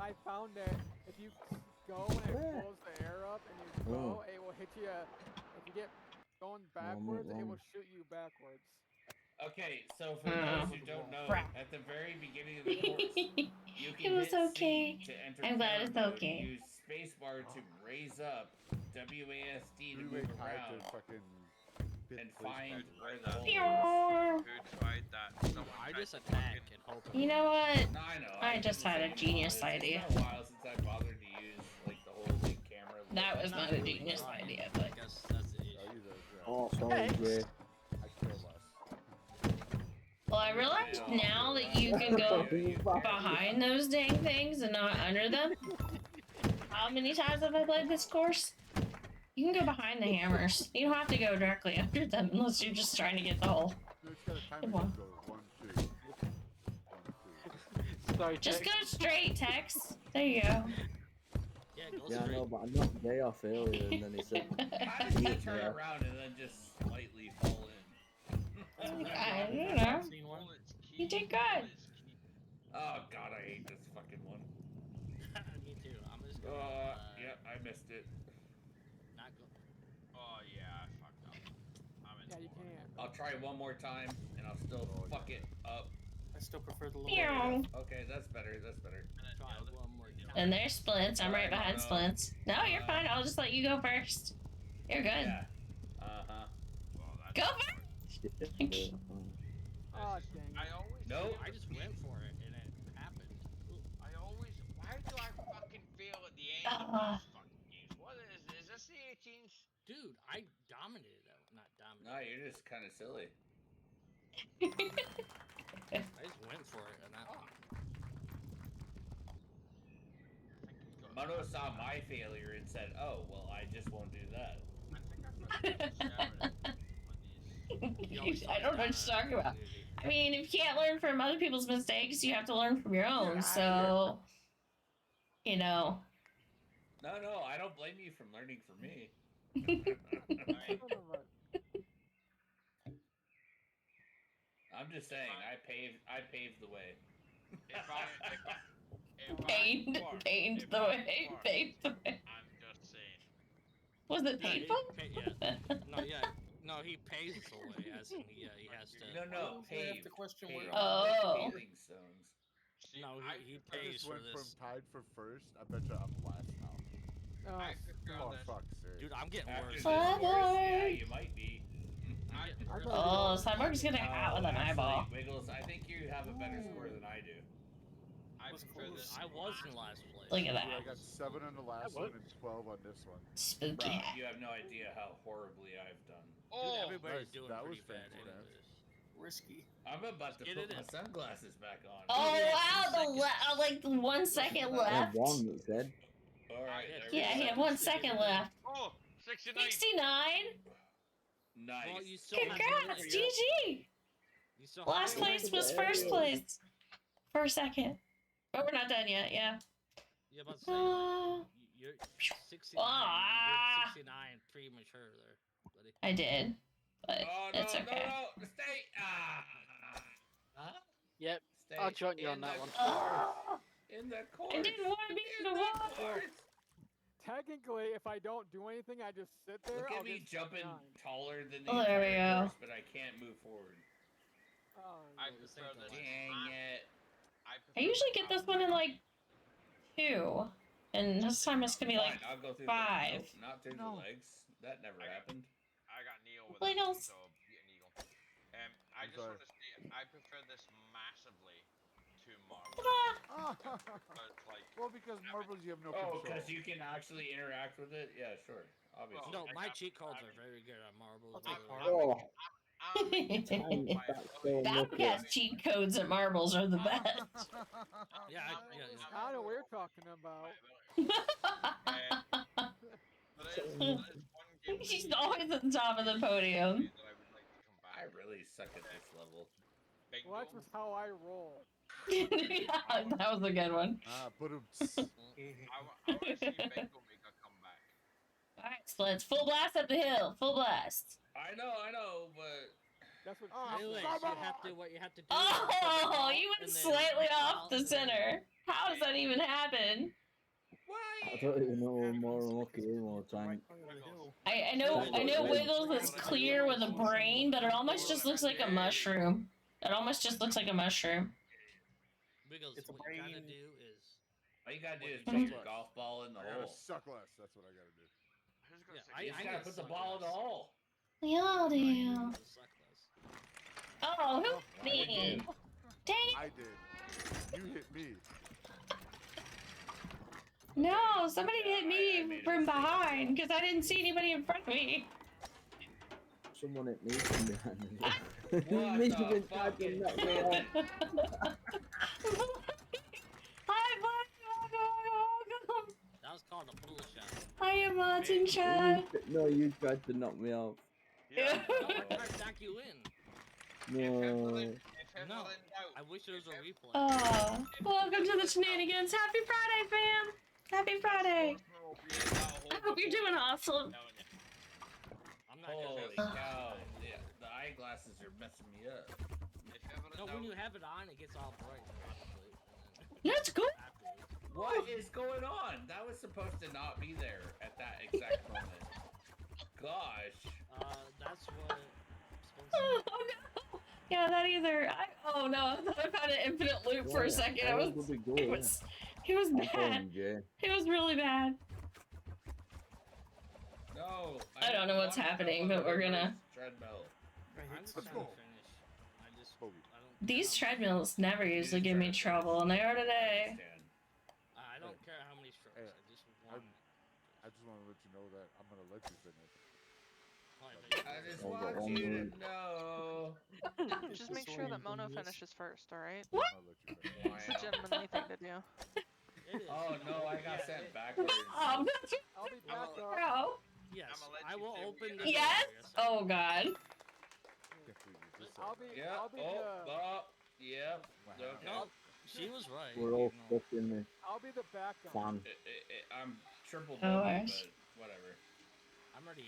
I found that if you go and it Where? pulls the air up and you go, it will hit you. If you get going backwards, it will shoot you backwards. Okay, so for those who don't know, Crap. at the very beginning of the course, you It can was hit okay. C to enter I'm glad camera it's mode, okay. use spacebar to raise up, WASD to Three-way move tied around, to fucking and place find back. where the hole is. Pew. Who tried that? Someone I tried just to attack fucking- and hope. You know what? No, I know. I just had a genius idea. It's been a while since I bothered to use like the whole like camera. That was not a really genius trying. idea, I but guess that's the issue. I'll use those, yeah. Oh, sorry, Jay. I care less. well, I realize now that you can go behind those dang things and not under them. How many times have I played this course? You can go behind the hammers. You don't have to go directly under them unless you're just trying to get the hole. No, it's got a timer. Good one. Go 1, 2. 1, 2. Sorry, Just go straight, Tex. There you go. Yeah, go Yeah, I straight. know, but I knocked Jay off earlier, and then he said, How did he Yeah. turn around and then just slightly fall in? I don't know. Seen one? Bullets key, You did good. bullets key. Oh god, I hate this fucking one. Me too. I'm just gonna. Yep, I missed it. Not go. Oh yeah, I fucked up. I'm in Yeah, you the water. can't. I'll try one more time and I'll still fuck it up. I still prefer the low. Meow. Okay, that's better, that's better. Try one more time. And there's Splints. I'm right behind Splints. No, you're fine. I'll just let you go first. You're good. Yeah. Uh-huh. Well, that's Go fine. first. Oh, dang it. I always. Nope. I just went for it and it happened. I always. Why do I fucking fail at the end of these fucking games? What is this the 18th? Dude, I dominated that. Not dominated. No, you're just kind of silly. I just went for it and that one. Mono saw my failure and said, "Oh, well, I just won't do that." I don't know what you're talking about. I mean, if you can't learn from other people's mistakes, you have to learn from your own. So, you know. No, I don't blame you from learning from me. I'm just saying, I paved the way. Paved the way. Paved the way. I'm just saying. Was it painful? No, he pays the way, as in he has to. No, paved. The question paved. where Oh. Paving stones. No, he I pays just for went this. from tied for first. I bet you I'm last now. I prefer Oh, this. fuck's sake. Dude, I'm getting After worse. this Fly course, yeah, boy. you might be. I'm getting worse. Oh, Cyborg's getting out with an eyeball. Actually, Wiggles, I think you have a better score than I do. I Was prefer close. this. I was in last place. Look at Dude, I that. got 7 on the last one and 12 on this one. Spooky Bro, hat. you have no idea how horribly I've done. Dude, Oh, everybody's nice. doing That pretty was bad fancy pants. anyways. Risky. I'm about to Get put it my in. sunglasses back on. Oh Yeah, wow, 2 seconds. like 1 second I left. had one that said. All right, Yeah, there Yeah, we he go. had 1 second left. oh, 69. 69. Nice. Well, you still have to Congrats, finish it. GG. You still have Last to place was first place for a second. But we're not done yet. Yeah. Yeah, about to say, like, you're 69. Ah. You did 69 premature there, buddy. I did, but Oh, no, it's okay. no, stay. Huh? Yep. Stay I'll join you on in that the one. course. In the course. I didn't want to be in the water. Technically, if I don't do anything, I just sit there. Look at I'll me get jumping 69. taller than the Oh, there we entire go. course, but I can't move forward. Oh, I no. prefer this. Dang it. I usually get this one in like 2, and this time it's gonna be like Fine, I'll go through 5. The, nope, not through the legs. That never happened. I got Neo with Wiggles. it, so beat an eagle. I just want to say, I prefer this massively to Marvel. It's like, Well, because marbles you have no Oh, control. because you can actually interact with it? Yeah, sure. Obviously. No, my cheat codes are very good on marbles. Oh, that's so lucky. Babcat's cheat codes at marbles are the best. Yeah, I know what we're talking about. She's always at the top of the podium. I really suck at this level. Well, that's just how I roll. Yeah, that was a good one. But I want to see Benko make a comeback. Alright, Splits. Full blast up the hill. Full blast. I know, but that's what. Anyways, what you have to do. Oh, you went slightly off the center. How does that even happen? I don't even know what more lucky more time. I know Wiggles is clear with a brain, but it almost just looks like a mushroom. It almost just looks like a mushroom. Wiggles, It's a what you gotta brain. do is. all you gotta do is put your golf ball in the I gotta hole. suck less. That's what I gotta do. You just gotta put the ball in the hole. We all do. Oh, who hit me? Dang it. I did. You hit me. No, somebody hit me from behind because I didn't see anybody in front of me. Someone hit me from behind me. What Me the been fuck typing is- that way off. Hi, welcome. That was called a pull shot. I am Martin Chad. No, you tried to knock me off. Yeah. No, I tried to knock you in. No. No, I wish there was a replay. Oh, welcome to the shenanigans. Happy Friday, fam. Happy Friday. I hope you're doing awesome. I'm not Holy gonna cow. Yeah, the eyeglasses are messing me up. No, when you have it on, it gets all bright. Let's go. What is going on? That was supposed to not be there at that exact moment. Gosh. That's what. Oh no. Yeah, that either. Oh no, I thought I found an infinite loop for a second. It was bad. It was really bad. No. I don't know what's happening, but we're gonna. Treadmill. I'm just Let's trying go. to finish. I don't. These treadmills never usually give me trouble, and they are today. I don't care how many strokes. Hey, I just want. I just want to let you know that I'm gonna let you finish. I just want you to know. Just make sure that Mono finishes first, alright? What? It's a gentlemanly thing to do. Oh no, I got sent backwards. I'll be back up. Bro. Yes, I will open the Yes. door. Oh God. I'll be Yeah. the Yep. Okay. No, she was right. We're all stuck in the I'll be the backup. fan. I'm triple Oh, bogey, gosh. but whatever. I'm ready.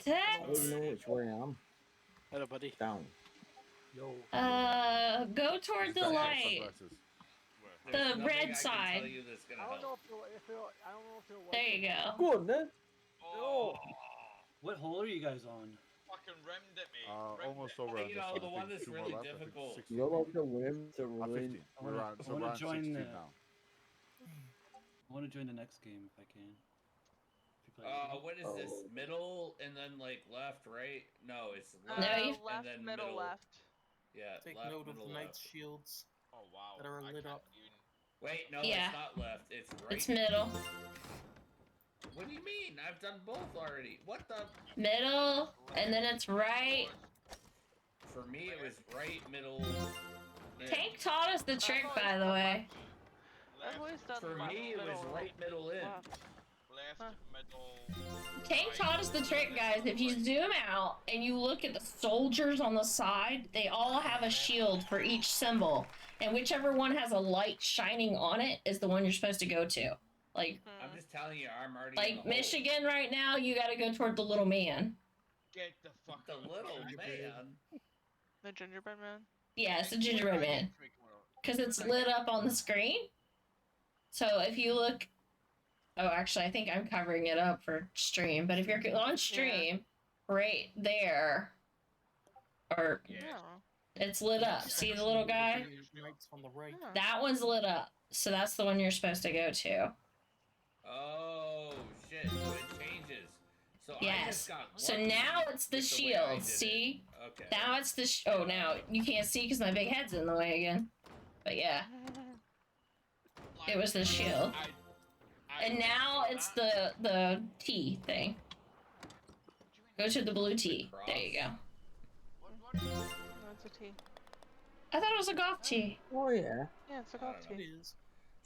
I don't even know which way I am. Hello, buddy. Down. Yo. Go toward the light. There's The nothing red I can side. tell you that's gonna I don't know help. if it'll, I don't know if it'll work. There you go. Go on then. Oh, What hole are you guys on? fucking rimmed at me. Almost over on You this know, one. the I one think that's 2 more really left. I think difficult. 16. You're like a whim to I'm ruin. 15. We're on, so we're on 16 now. I want to join the next game if I can. What is this? Middle and then like left, right? No, it's left left, and then middle, left. Yeah, Take left, note middle, of the left. knight's shields Oh wow. that are lit up. Wait, no, Yeah. it's not left. It's right. It's middle. What do you mean? I've done both already. What the? Middle, and then it's right. For me, it was right, middle. Tank taught us the trick, by the way. I've always done For left, me, it middle, was right, middle, in. Left, middle. Tank taught us the trick, guys. If you zoom out and you look at the soldiers on the side, they all have a shield for each symbol. And whichever one has a light shining on it is the one you're supposed to go to. Like, I'm just telling you, I'm already in like the hole. Michigan right now, you gotta go toward the little man. Get the fuck The little man. The gingerbread man? Yeah, it's the gingerbread man. Because it's lit up on the screen. So if you look... Oh, actually, I think I'm covering it up for stream. But if you're on stream, right there... Or... It's lit up. See the little guy? Knights on the right. That one's lit up. So that's the one you're supposed to go to. Oh, shit. So it changes. So I Yes. just got So lucky now it's the with way I shield. did it. See? Okay. Now it's the oh, now you can't see because my big head's in the way again. But yeah. It was the shield. And now it's the T thing. Go to the blue T. There you go. No, it's a T. I thought it was a golf tee. Oh yeah. Yeah, it's a golf I don't tee.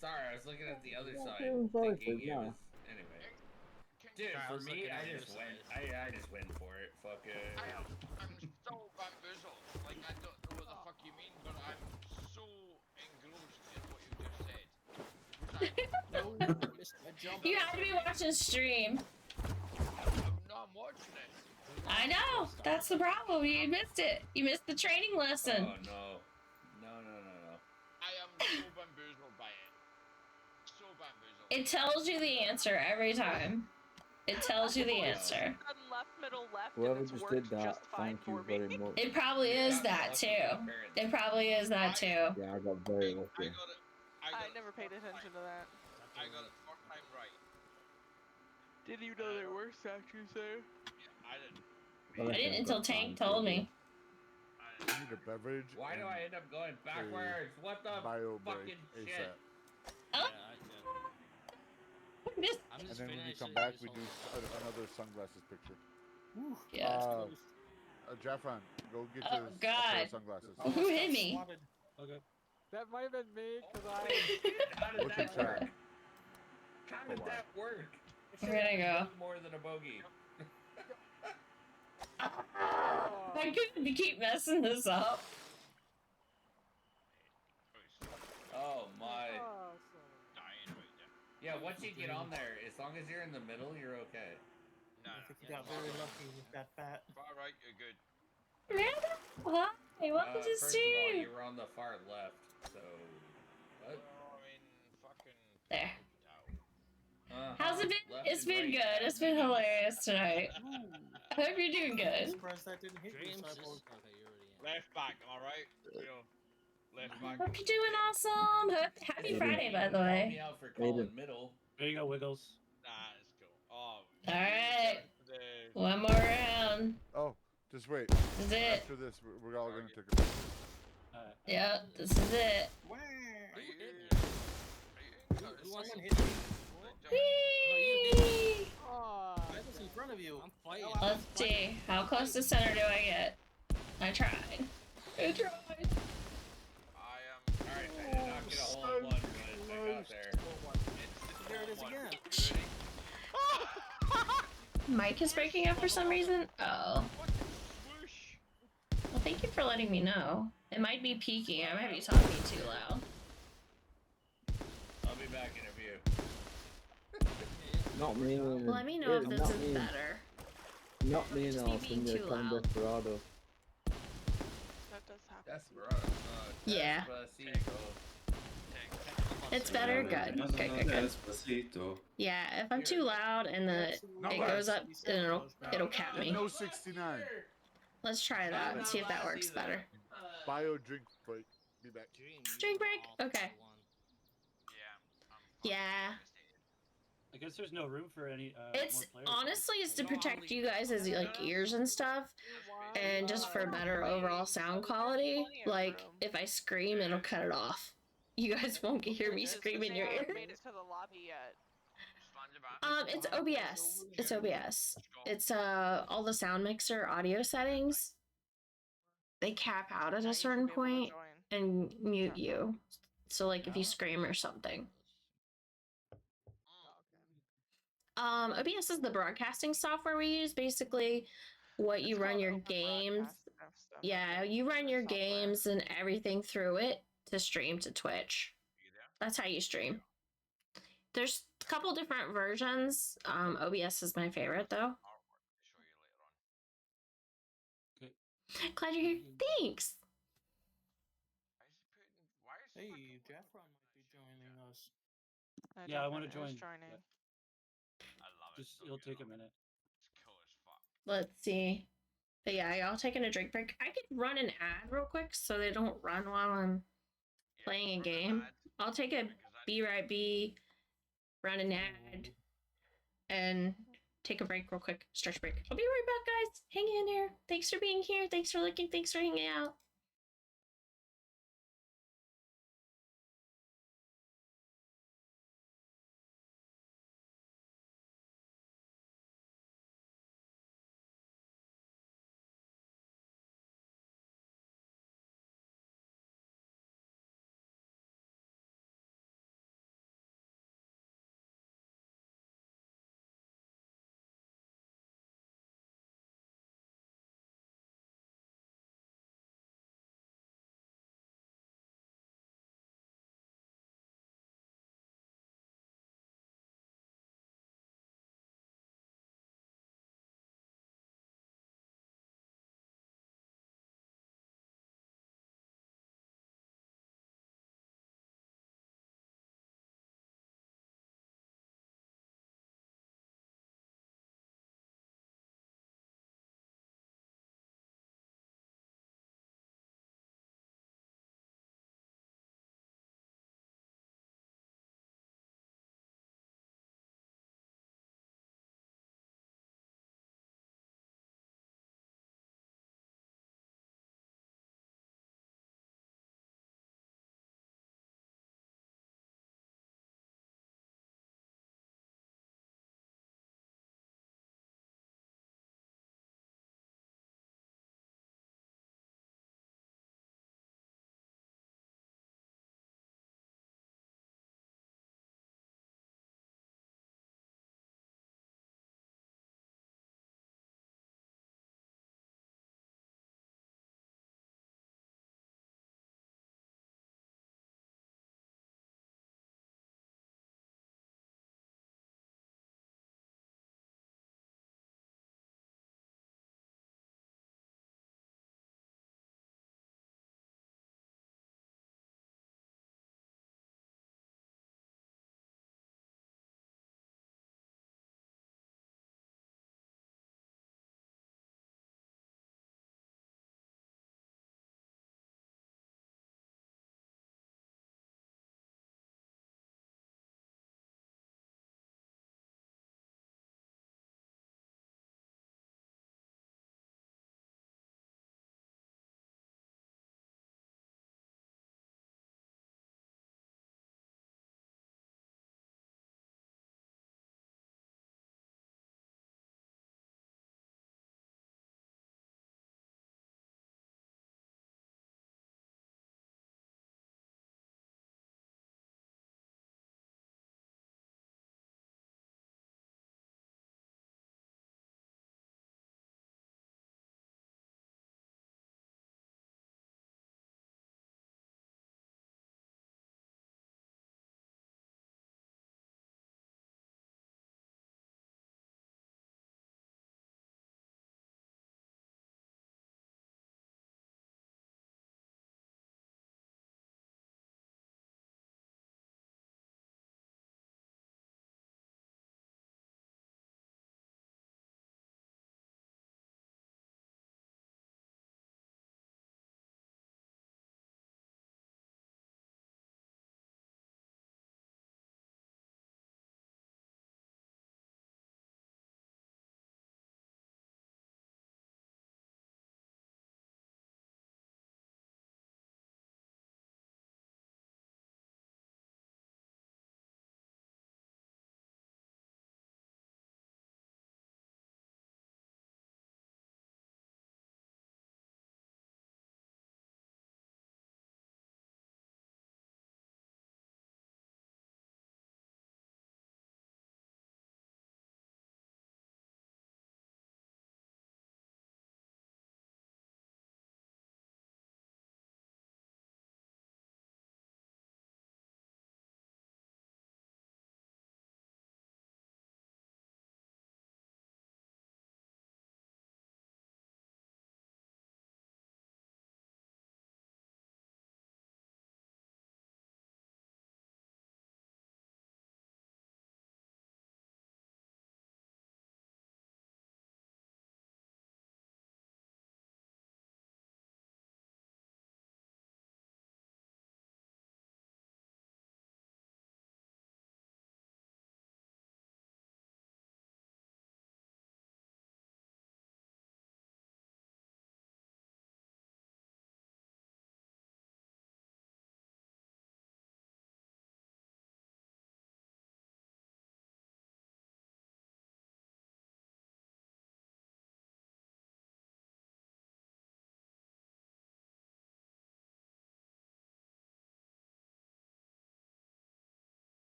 Sorry, I was looking at the other side, feeling sorry for thinking you it now. was... Anyway. Dude, I for was me, looking at I the just other went. side. I just went for it. Fuck it. I'm so bamboozled. Like, I don't know what the fuck you mean, but I'm so engrossed in what you just said. You had to be watching stream. I'm watching it. I know. That's the problem. You missed it. You missed the training lesson. Oh no. No. I am so bamboozled by it. So bamboozled. It tells you the answer every time. It tells you the answer. Done left, middle, left, Whoever and it's just worked did that, just fine thank you for me. very much. It probably is that too. It probably is that too. Yeah, I got very lucky. I never paid attention to that. I got it fourth time right. Did you know there were statues there? Yeah, I didn't. Well, I didn't until Tank told me. I need a beverage. Why do I end up going backwards? What the bio fucking break shit? ASAP. Oh. I'm And just then when we finished come it, back, just we do hold another sunglasses picture. Yeah. Jaffron, go get Oh, your a pair God. of sunglasses. Who hit me? Okay. That might have been me, because I... How did Look at that work? that. How did that work? We're gonna go. More than a bogey. I couldn't keep messing this up. Oh my. Awesome. Dying right there. Yeah, once you get on there, as long as you're in the middle, you're okay. No, I think you got very lucky with that bat. far right, you're good. Random? Hi, welcome to First of all, stream. you were on the far left, so what? I mean, fucking. There. Uh-huh. How's it been? Left It's and been right. good. It's been hilarious tonight. I hope you're doing I'm good. surprised that didn't hit you. James so I is... pulled- Left back, am I right? You know, left back. Hope you're doing awesome. Happy Aiden. Friday, by the Call way. me out for calling Aiden. middle. There you go, Wiggles. Nah, it's cool. Oh. Alright. The... One more round. Oh, just wait. This is it. After this, we're all gonna take a picture. Alright. Yep, this is it. Wah! Are you Who wants to hit me? Whee! Aw, I was in front of you. I'm fighting. Let's see. How close to center do I get? I tried. I tried. I am. Alright, I did not get a hole in one, but I got there. There it is again. Mic is breaking up for some reason? Oh. Swoosh! Well, thank you for letting me know. It might be peaking. I might be talking too loud. I'll be back in a few. Not me. Let me know if this not is me. better. Not me and Just me Alison. being They're too playing loud. Desperado. That does happen. Desperado. Yeah. Despacito. It's better? Good. Good. Despacito. Yeah, if I'm too loud and it goes up, then it'll cap me. No 69. Let's try that and see if that works better. Bio drink break. Be back. Drink break? Okay. Yeah. Yeah. I guess there's no room for any. It's more players, honestly is to No, protect only- you guys as like ears and stuff, and just for better overall sound quality. Like if I scream, it'll cut it off. You guys won't hear me scream in your ear. haven't made it to the lobby yet. It's OBS. It's OBS. It's all the sound mixer audio settings. They cap out at a certain point and mute you. So like if you scream or something. OBS is the broadcasting software we use. Basically, what you run your games. Yeah, you run your games and everything through it to stream to Twitch. That's how you stream. There's a couple different versions. OBS is my favorite though. Glad you're here. Thanks. Hey, Jeffron might be joining us. Yeah, I want to join. Joining. Just it'll take a minute. Let's see. But yeah, y'all taking a drink break. I could run an ad real quick so they don't run while I'm playing a game. I'll take a be right be, run an ad, and take a break real quick. Stretch break. I'll be right back, guys. Hang in there. Thanks for being here. Thanks for looking. Thanks for hanging out.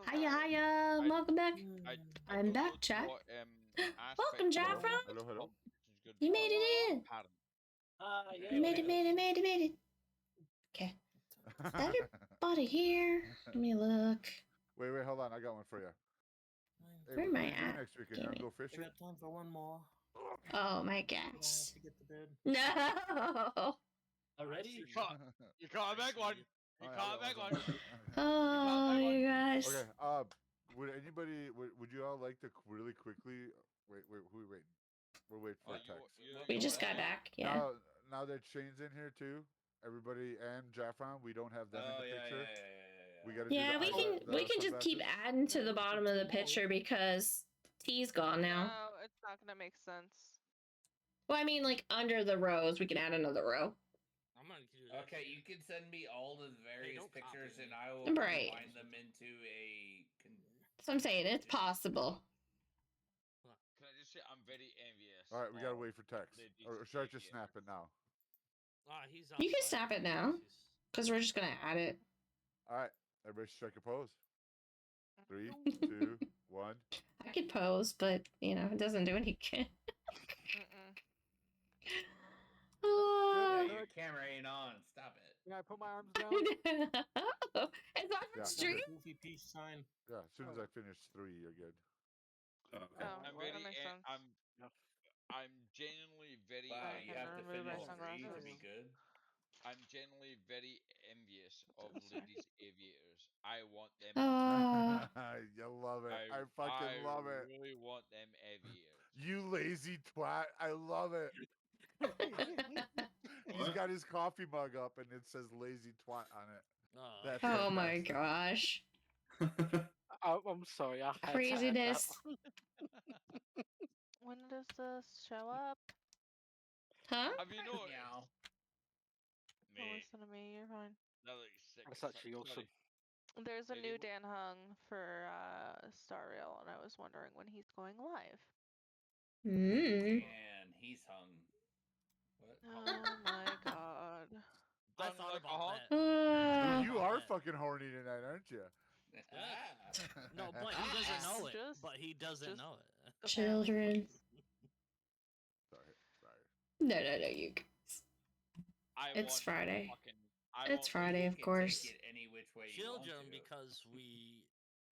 Hiya, hiya. Welcome back. I'm don't back, know chat. what, Welcome, aspect of Jafra. Hello, hello. competition's good, You but made it in. apparent. Yeah. You made it. Okay. Is everybody here? Let me look. Wait, hold on. I got one for you. Hey, Where what am are I you doing at? next weekend? You Damn want to it. go I fishing? got time for one more. Oh my I have gosh. to get to bed. Already? You can't make one. You can't make one. Oh, you guys. Okay. Would anybody? Would you all like to really quickly? Wait. Who are we waiting? We're waiting for a text. We just got back. Yeah. Now that Shane's in here too, everybody and Jaffron, we don't have them in the picture. We got to Yeah, do we can just keep adding to the bottom of the picture because T's gone now. No, it's not gonna make sense. Well, I mean, like under the rows, we can add another row. I'm gonna do that. Okay, you can send me all the various pictures, and I will Right. combine them into a. So I'm saying it's possible. Can I just say I'm very envious. All right, we gotta wait for text. ladies' Or should I just behavior. snap it now? You can snap it now because we're just gonna add it. All right, everybody strike a pose. 3, 2, 1. I could pose, but you know, it doesn't do any good. Yeah, your camera ain't on. Stop it. Can I put my arms down? It's on the stream. Goofy peace sign. Yeah, as soon as I finish 3, you're good. I'm genuinely very. Wow, you have to finish 3 to be good. I'm genuinely very envious of ladies aviators. I want them. You love it. I fucking love it. I really want them aviators. You lazy twat. I love it. He's got his coffee mug up and it says lazy twat on it. That's Oh my gosh. I'm sorry. I had to add Craziness. that. When does this show up? Huh? Have you noticed? Don't listen to me. You're fine. That's actually awesome. There's a new Dan Hung for Star Rail, and I was wondering when he's going live. And he's hung. What? Oh my god. I thought about that. Dude, you are fucking horny tonight, aren't you? No, but he doesn't know it. But he doesn't know it. Children. Sorry. No, you guys. It's Friday. It's Friday, of course. Children, because we.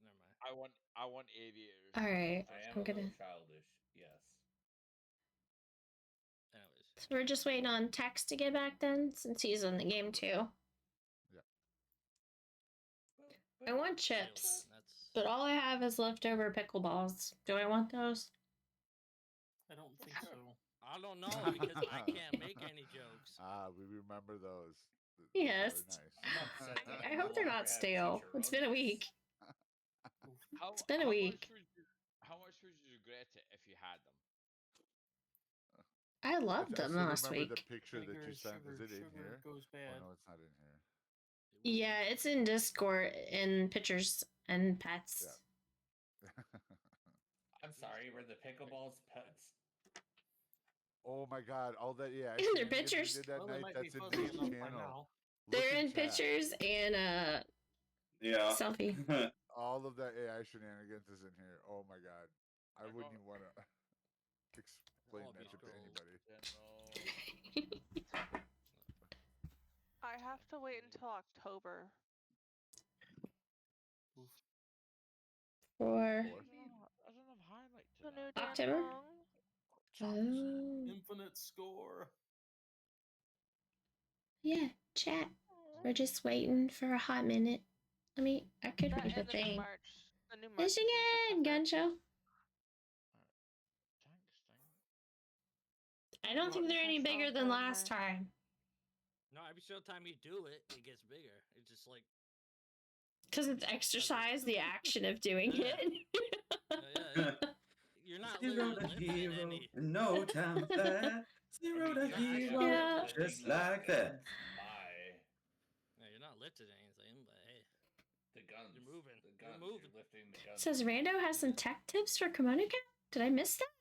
Never mind. I want aviators. All right, I am I'm gonna. childish. Yes. Anyways. So we're just waiting on Tex to get back then, since he's in the game too. I want chips, but all I have is leftover pickleballs. Do I want those? I don't think so. I don't know because I can't make any jokes. We remember those. Yes. Nice. I hope they're not stale. It's been a week. It's been a week. How much would you regret it if you had them? I loved them last week. The picture that you sent. Is it in here? Goes bad. Oh, no, it's not in here. Yeah, it's in Discord in pictures and pets. Yeah. I'm sorry, were the pickleballs pets? Oh my god, all that, yeah. In their pictures. Did that night, that's in his channel. They're in pictures and selfie. All of that AI shenanigans is in here. Oh my god. I wouldn't even want to explain that to anybody. I have to wait until October. For I don't have highlight to the new October? Dan Infinite score. Yeah, chat. We're just waiting for a hot minute. I mean, I could read the thing. Michigan gun show. I don't think they're any bigger than last time. No, every single time you do it, it gets bigger. It's just like. Because it's exercise, the action of doing it. Yeah. You're not Zero to hero, any... no time for that. Zero to hero, Yeah. just like that. Yeah, you're not lifting anything, but hey. The guns. You're moving. The guns. You're moving. You're lifting the guns. It says Rando has some tech tips for KimonoKat? Did I miss that?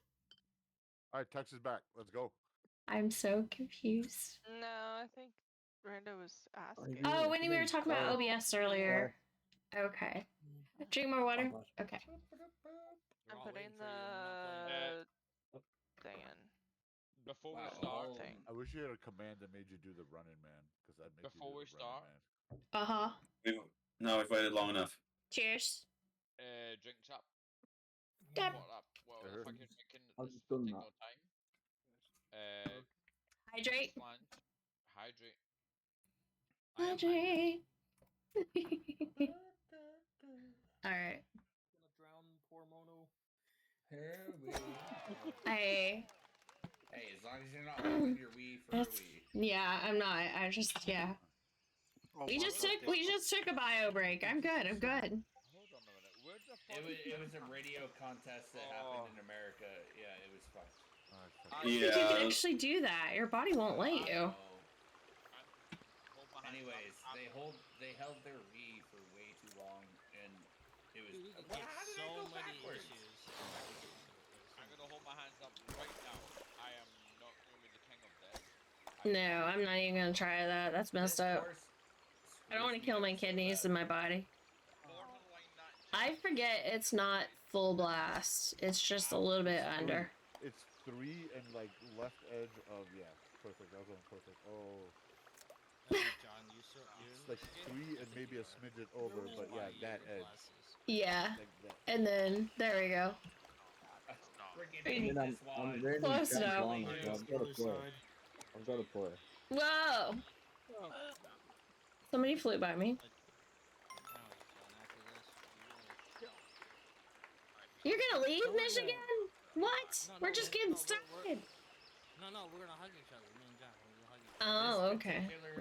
Alright, Tex is back. Let's go. I'm so confused. No, I think Rando was asking. Oh, when we were talking about OBS earlier. Okay. Drink more water. Okay. I'm putting the thing in. Before we Wow, start, I wish you had a command that made you do the running man, because I'd make Before you we do the running start- man. No, we've waited long enough. Cheers. Drinks up. Dab. What up? Well, Sure. if I could make I've this done take that. no time. Hydrate. Slant. Hydrate. Hydrate. All right. Gonna drown poor Mono. Here we Hey, Hey, as long as you're not holding your Wii for a that's Wii. yeah. I'm not. I just yeah. We just took a bio break. I'm good. I'm good. Hold on a minute. Where the fuck? It was a radio contest that happened in America. Yeah, it was fun. I don't think you can actually do that. Your body won't let you. Anyways, they held their Wii for way too long, and it was. Dude, we could Well, get how did so I go many backwards? issues. I'm gonna hold my hands up right now. I am not gonna be the king of this. No, I'm not even gonna try that. That's messed up. I don't want to kill my kidneys and my body. I forget it's not full blast. It's just a little bit under. It's 3 and like left edge of perfect. That was on perfect. Oh. John, It's like 3 and maybe a smidget over, but yeah, that edge. Yeah. Like that. And then there we go. I'm very Close intense enough. on it, so I've got to play. I've got to play. Whoa! Somebody flew by me. You're gonna leave Michigan? What? We're just getting started. No, we're gonna hug each other. Me and John, we're gonna hug each other. Oh, okay.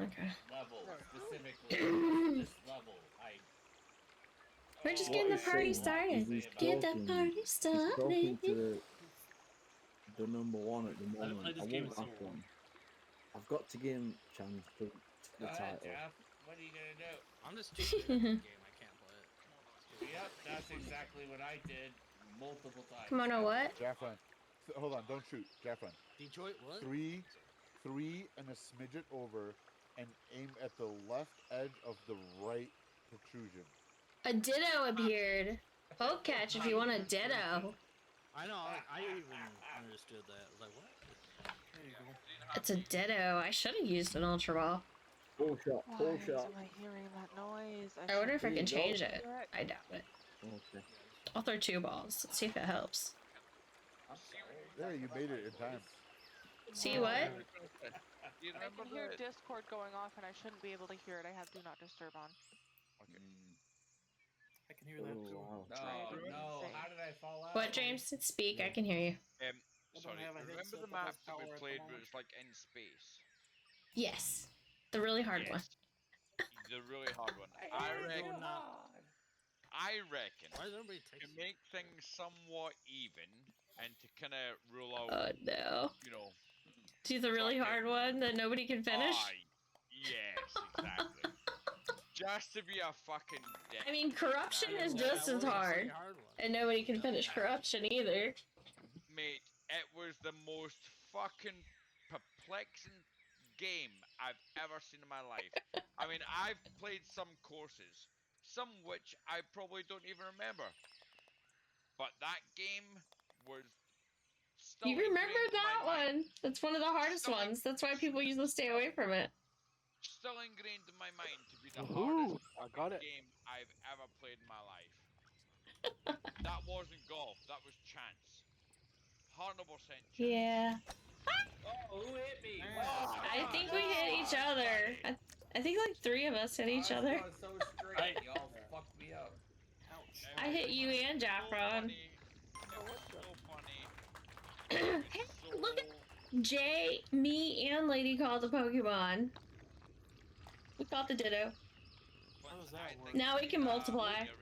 Okay. Level specifically. This level, We're just getting the party started. Get the party He's started. talking to the number one at the moment. played I this game won't so back him. I've got to give him a chance to the title. Jeff, what are you gonna do? I'm just too good at the game. I can't play it. Yep, that's exactly what I did multiple times. Kimono what? Jaffron. Hold on, don't shoot. Jaffron. Detroit what? 3 and a smidget over, and aim at the left edge of the right protrusion. A ditto appeared. Poke catch if you want a ditto. I know. I even understood that. I was like, what? There you go. It's a ditto. I should have used an ultra ball. Full shot. Full shot. Am I hearing that noise? I wonder if I There can you go. change it. I doubt it. Okay. I'll throw 2 balls. Let's see if it helps. Yeah, you made it in time. See what? I can hear Discord going off, and I shouldn't be able to hear it. I have Do Not Disturb on. I can hear that too. Wow. No, how did I fall out? What, James? Speak. I can hear you. Sorry. have a Remember headset the that map has that we power at the played moment. where it's like in space? Yes. The really hard one. The really hard one. I reckon Why does everybody to text make things somewhat even and to kind of rule out, Oh no. you know. See the really hard one that nobody can finish? Yes, exactly. Just to be a fucking dick. I mean, corruption is just as hard. And nobody can finish corruption either. Mate, it was the most fucking perplexing game I've ever seen in my life. I mean, I've played some courses, some which I probably don't even remember. But that game was still You remember ingrained in that my mind. one? That's one of the hardest ones. That's why people usually stay away from it. Still ingrained in my mind to be the Woohoo! hardest I got it. game I've ever played in my life. That wasn't golf, that was chance. 100% chance. Yeah. Oh, who hit me? I think we hit each other. I think like 3 of us hit each other. I was so straight, y'all fucked me up. Ouch. I hit you and Jaffron. So funny. Hey, look at Jay, me, and Lady called the Pokemon. We caught the Ditto. How does that work? Now we can multiply. I think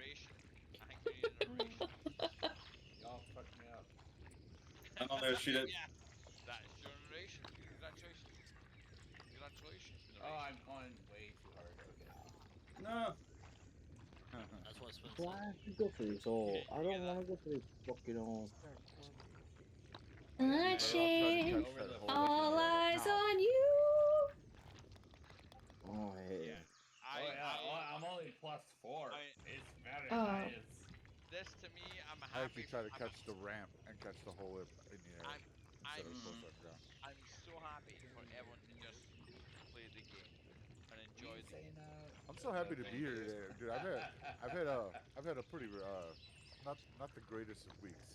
we need an erasure. Y'all fucked me up. I'm on there, shoot it. Yeah, that's generation. Congratulations. Congratulations. Oh, I'm going way too hard. Okay. No. That's what's been Why have to go for this all? I don't want to go for this fucking all. Archie, all eyes on you. Oh, I hate it. I'm only +4. It's better Oh. This to me, I'm I happy. actually try to catch the ramp and catch the hole in the air instead of close up ground. I'm so happy for everyone to just play the game and enjoy the game. I'm so happy to be here today, dude. I've had a pretty not the greatest of weeks,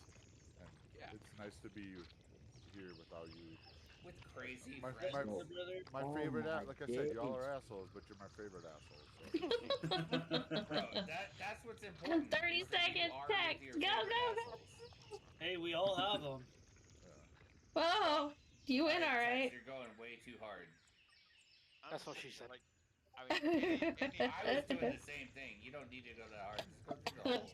and Yeah. it's nice to be here without you. With crazy My friends. my Oh favorite, my like I said, y'all days. are assholes, but you're my favorite assholes. So. Bro, that's what's important. 30 is that you seconds are text. with your Go, favorite go, go. assholes. Hey, we all have them. Whoa. You win, Tex, alright. you're going way too hard. That's what she said. Like, I mean, I was doing the same thing. You don't need to go that hard. Just go through the hole.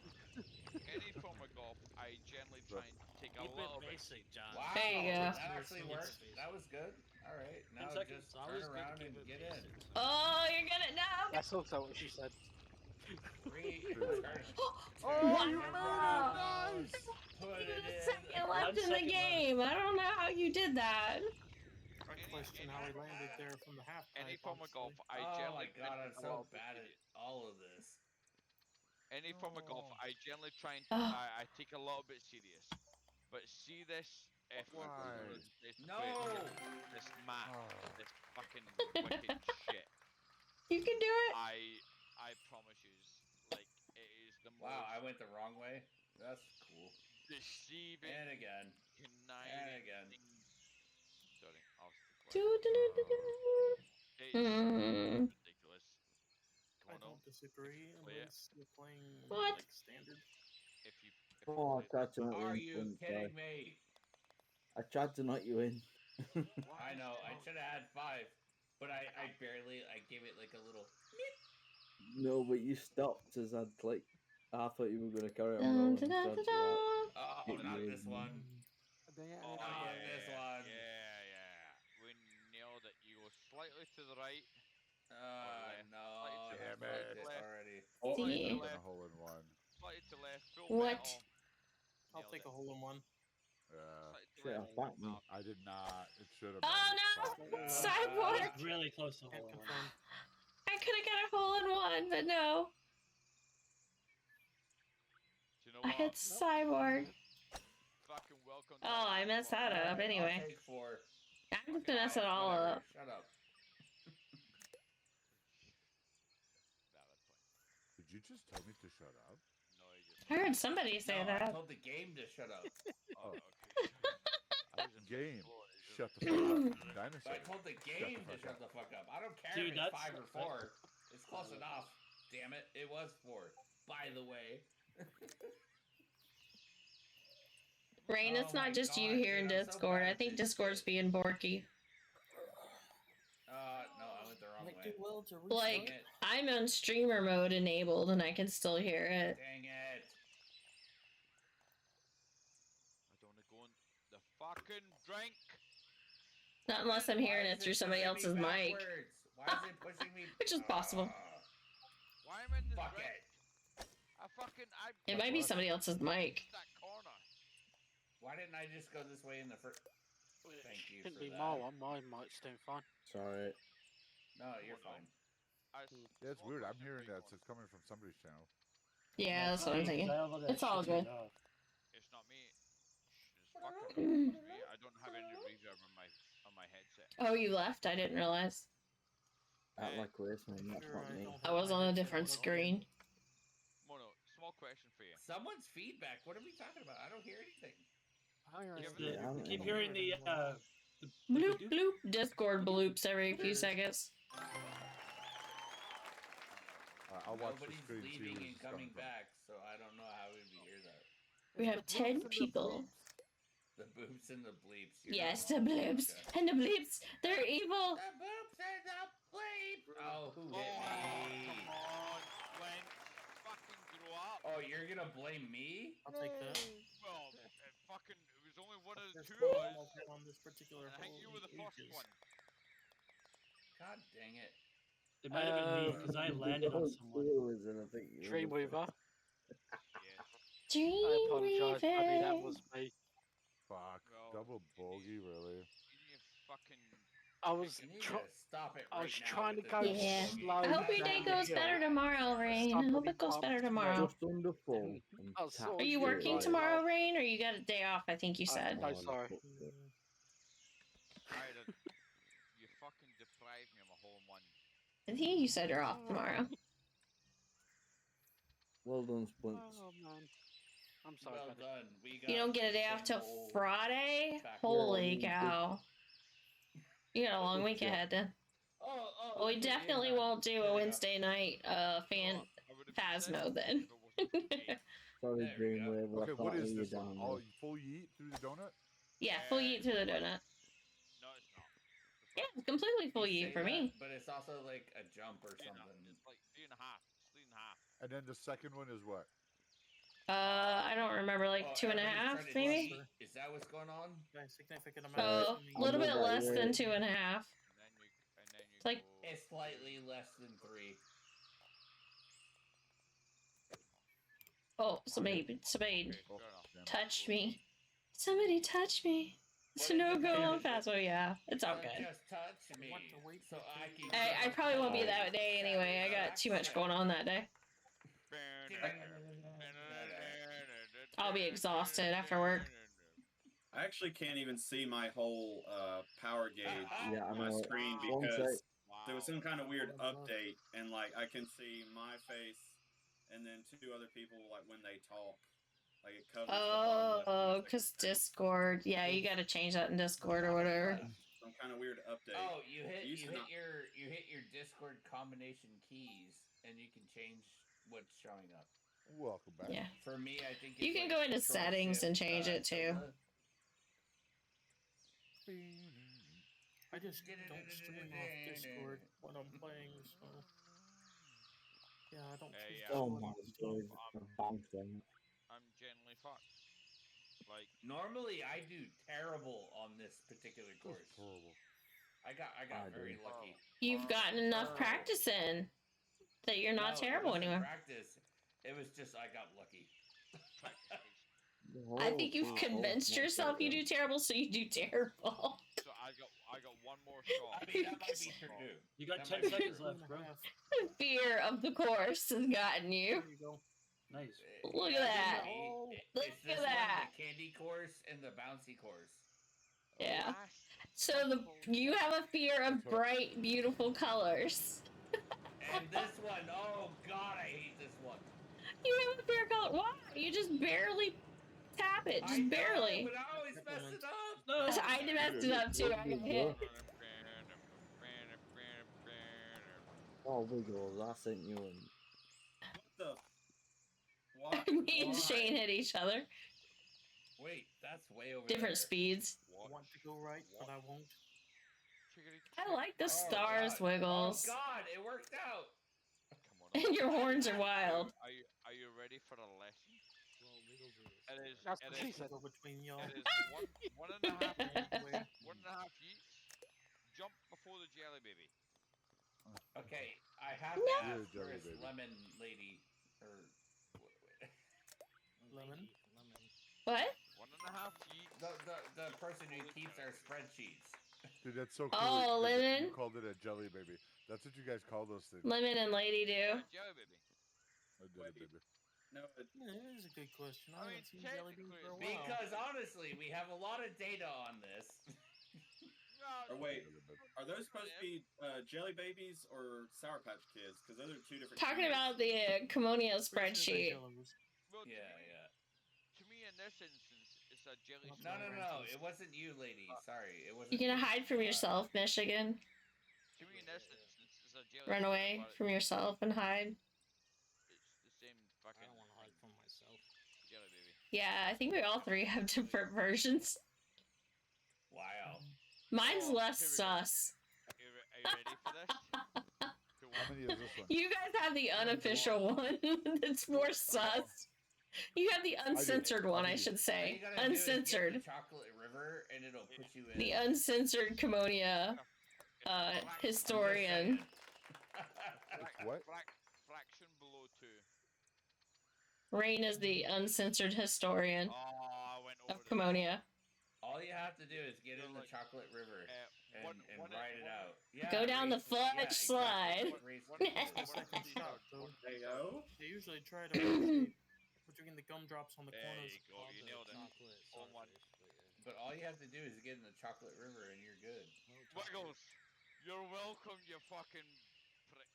any form of golf, I generally try and take a Keep it little bit. basic, John. Wow, There you go. that actually worked. That was good. All right, now 10 seconds. just It's always turn good to around keep and it get basic. in. Oh, you're gonna no. That's also what she said. Turn. Oh, you Wow. made it! Nice. Put You it had a in. second left 1 in the second left. game. I don't know how you did that. I question how he landed there from the half pipe. Any form of golf, I Oh my generally try god, and I'm take a so little bit bad at serious. all of this. Any form of golf, I generally try and Oh. I take a little bit serious. But see this, if I go to one of Why? these places to No. play this map, this fucking wicked shit, You can do it. I promise you, like it is the most. Wow, I went the wrong way. That's cool. Deceiving And again. conniving And again. Sorry, I'll stick Do, with do, do, do, do. Hmm. it's ridiculous. I Come on, don't disagree play it. unless you're playing What? like standard. If you Oh, I play tried to knock you Are in. you Don't die. kidding me? I tried to knock you in. I know, I should have had 5. But I gave it like a little. No, but you stopped as I'd clicked. I thought you were going to carry on Dun, rolling. dun, I dun, tried dun, to like, dun. Oh, get not you this in. one. Dang it, I Oh, didn't know not that. this one. Yeah. We nailed it. You go slightly to the right. left, No, slightly to I Damn slightly fucked to it left, already. Oh, slightly it to could See? have been a left, hole in one. slightly to left, full What? metal. I'll Nailed take it. a hole in one. Yeah. Slightly to Shit, I left. backed me. I did not. It should have Oh been. no! Fuck. Cyborg! It's really close to Can't hole in one. confirm. I could have got a hole in one, but no. Do you know I what? hit Cyborg. Fucking welcome. To Oh, I messed that up anyway. I'll take 4. I'm just gonna mess it all Whatever. up. Shut up. Valid point. Did you just tell me to shut up? No, you just. I heard somebody say No, I that. told the game to shut up. Oh, okay. I was just Game. explore it, just- Shut the fuck up. But Dinosaur. I told the game to shut the fuck up. I don't care Dude, if it's that's- 5 or 4. It's close enough. Damn it. It was 4. By the way. Rain, it's Oh my not just you God, here in dude, I'm so Discord. bad I at think this Discord's shit. being borky. No, I went the wrong Might way. do well to restart. Like, Dang it. I'm on streamer mode enabled and I can still hear it. Dang it. I don't want to go in the fucking drink. Not unless I'm hearing it through somebody else's mic. Why is it pushing me? Which is possible. Why am I in the Fuck drink? it. It might be somebody else's mic. That corner. Why didn't I just go this way in the first? Thank you Shouldn't for be that. my one. My mic's doing fine. Sorry. No, you're fine. Yeah, it's weird. I'm hearing that it's coming from somebody's channel. Yeah, that's what I'm thinking. It's all good. It's not me. It's fucking it's me. I don't have any reverb on my headset. Oh, you left? I didn't realize. Act like waste, man. That's not me. I was on a different screen. Mono, small question for you. Someone's feedback. What are we talking about? I don't hear anything. I keep hearing the Bloop bloop. Discord bloops every few seconds. I'll watch the Nobody's screen see leaving who's and coming from. back, so I don't know how we'd hear that. We have 10 people. The boops and the bleeps. You're Yes, not the wrong. blips Okay. and the bleeps. They're evil. The boops and the bleeps. Oh, who hit me? Come on, Gwen. Fucking grow up. Oh, you're gonna blame me? I'll take that. Well, it was only one of the First two of one us. I've hit on this particular I think hole you in were the first ages. one. God dang it. It might have been me because I landed on someone. Dreamweaver. Yes. I apologize, buddy. That was me. Fuck. Well, Double bogey, really? You need to fucking I was You need to stop it I was right now trying to with go this Yeah. slow I hope your down day the goes hill. better tomorrow, Rain. I hope Somebody it goes bumped better me. tomorrow. Just under full. And I saw Are you you working right. tomorrow, Rain, or you got a day off? I think you said. I'm sorry. Ida, you fucking deprived me of a hole in one. I think you said you're off tomorrow. Well done, Splints. Oh man, I'm sorry. Well buddy. done. We got You don't get a the day off same till hole Friday? back Holy there. cow. You got a long week Yeah. ahead then. Oh, Well, we look at you, definitely man. won't do There a we go. Wednesday night fan Phasmo then. Sorry, There we go. Dreamwave, but Okay, I what can't is hear you this one? down All there. full yeet through the donut? Yeah, full yeet through the donut. No, it's not. Yeah, it's completely full You yeet say for that, me. But it's also like a jump or something. It's like 3.5. It's 3.5. And then the second one is what? I don't remember, like Oh, 2.5 everybody's trying to maybe? cheat? Is that what's going on? A significant amount. So a little bit less than 2.5. And then you It's like It's slightly less than 3. oh, somebody Okay, Oh, fair enough. damn. touched me. Somebody touched me. It's What is no it, go man? on Phasmo, yeah. It's all So good. just touch me, so I can. I probably won't be that day anyway. I got too much going on that day. I'll be exhausted after work. I actually can't even see my whole power gauge Yeah, I on my know. screen One because Wow. there was some kind of weird update, and like I can see my face and then 2 other people like when they talk. Like it covers the bottom left. Oh, because Discord. Yeah, you got to change that in Discord or whatever. Some kind of weird update. Oh, you hit Used to not- your Discord combination keys, and you can change what's showing up. Welcome back. Yeah. For me, I think You it's can like go into Control settings and Shift, change it too. tilde. I just don't stream off Discord when I'm playing, so yeah, I don't. Hey, choose yeah. Oh to my stream. god. I'm generally fucked. Like Normally, I do terrible on this particular course. Horrible. I got very lucky. You've gotten enough practice in that you're not No, terrible it wasn't anymore. practice. It was just I got lucky. I think you've convinced yourself you do terrible, so you do terrible. So I got one more shot. I mean, that might be true. You got That 10 might be seconds true. left, bro. Fear of the course has gotten you. There you go. Nice. Look at that. Look It's at this that. one, the candy course and the bouncy course. Yeah. So you have a fear of bright, beautiful colors. And this one, oh god, I hate this one. You have a fear of color. Why? You just barely tap it. Just barely. But I always mess it up. No, I messed it up too. I got hit. Oh, Wiggle, that sent you in. What the? Me and Shane hit each other. Wait, that's way over Different there. speeds. I want to go right, but I won't. I like the Oh, stars, God. Wiggles. Oh god, it worked out. Come on. And your horns are wild. Are you ready for the lesson? Well, Wiggles is. It is. That's It what she is. said. Go between y'all. It is one and a half yeets. Jump before the jelly baby. Okay, I have to You're a ask jelly first, baby. lemon lady, or Lemon. What? 1.5 yeets. the person who keeps our spreadsheets. Dude, that's so cool. Oh, that Lemon? You called it a jelly baby. That's what you guys call those things. Lemon and Lady do. Jelly baby. A jelly baby. No, Yeah, that is a good question. I I mean, haven't seen jelly beans for a while. Because honestly, we have a lot of data on this. or wait, are those supposed to be Jelly Babies or Sour Patch Kids? Because those are 2 different. Talking about the Kimono spreadsheet. Well, Yeah. to me, in this instance, it's a jelly. No, it wasn't you, lady. Sorry, it wasn't. You gonna hide from yourself, Michigan? To me, in this instance, it's a jelly. Run away from yourself and hide? It's the same I fucking. don't want to hide from myself. Jelly baby. Yeah, I think we all three have different versions. Wow. Mine's less here we go. sus. Are you ready for this? How many is this one? You guys have the unofficial one that's more sus. You have the uncensored one, I should All say. you gotta do is get Uncensored. the Chocolate River, and it'll put you in. The uncensored Kimono historian. What? Fraction below 2. Rain is the uncensored historian Oh, I went over of Kimono. All you have to do is get in the Chocolate River. and ride it out. Yeah, Go down the race- fudge yeah, slide. Exactly. Race That's the the second shot, though. Heyo. They usually try to rotate between the gumdrops on the There corners. you go. You nailed it. Chocolate On one. starfish, but yeah. But all you have to do is get in the chocolate river and you're good. Wiggles, you're welcome, you fucking prick.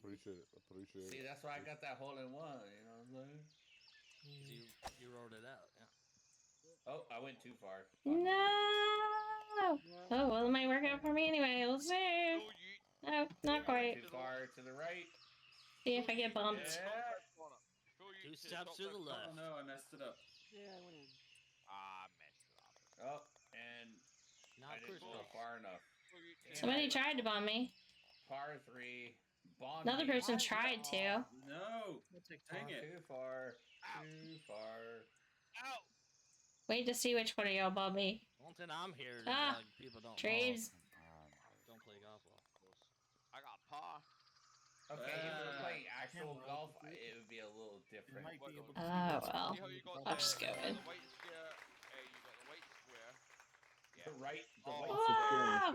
Appreciate it. See, that's why I got that hole in one. You know what I'm saying? You wrote it out, yeah. Oh, I went too far. No. Oh well, it might work out for me anyway. We'll see. No, not quite. Too far to the right. See if I get bumped. Yeah. 2 steps to the left. Oh no, I messed it up. Yeah, I went in. Ah, messed it up. Oh, and Not I didn't go crisscross. far enough. Somebody tried to bomb me. Par 3. Bomb Another me. person tried to. No. Dang it. Too far. Too far. Ow! Wait to see which one of y'all bombed me. One thing I'm here, Ah, people don't Trees. don't play golf well. I got par. Okay, if we were playing actual golf, it would be a little different. Might be able to Oh well. See how you got I'll just go in. the white square. You got the white square. Yeah. The right. The Oh. white Ah!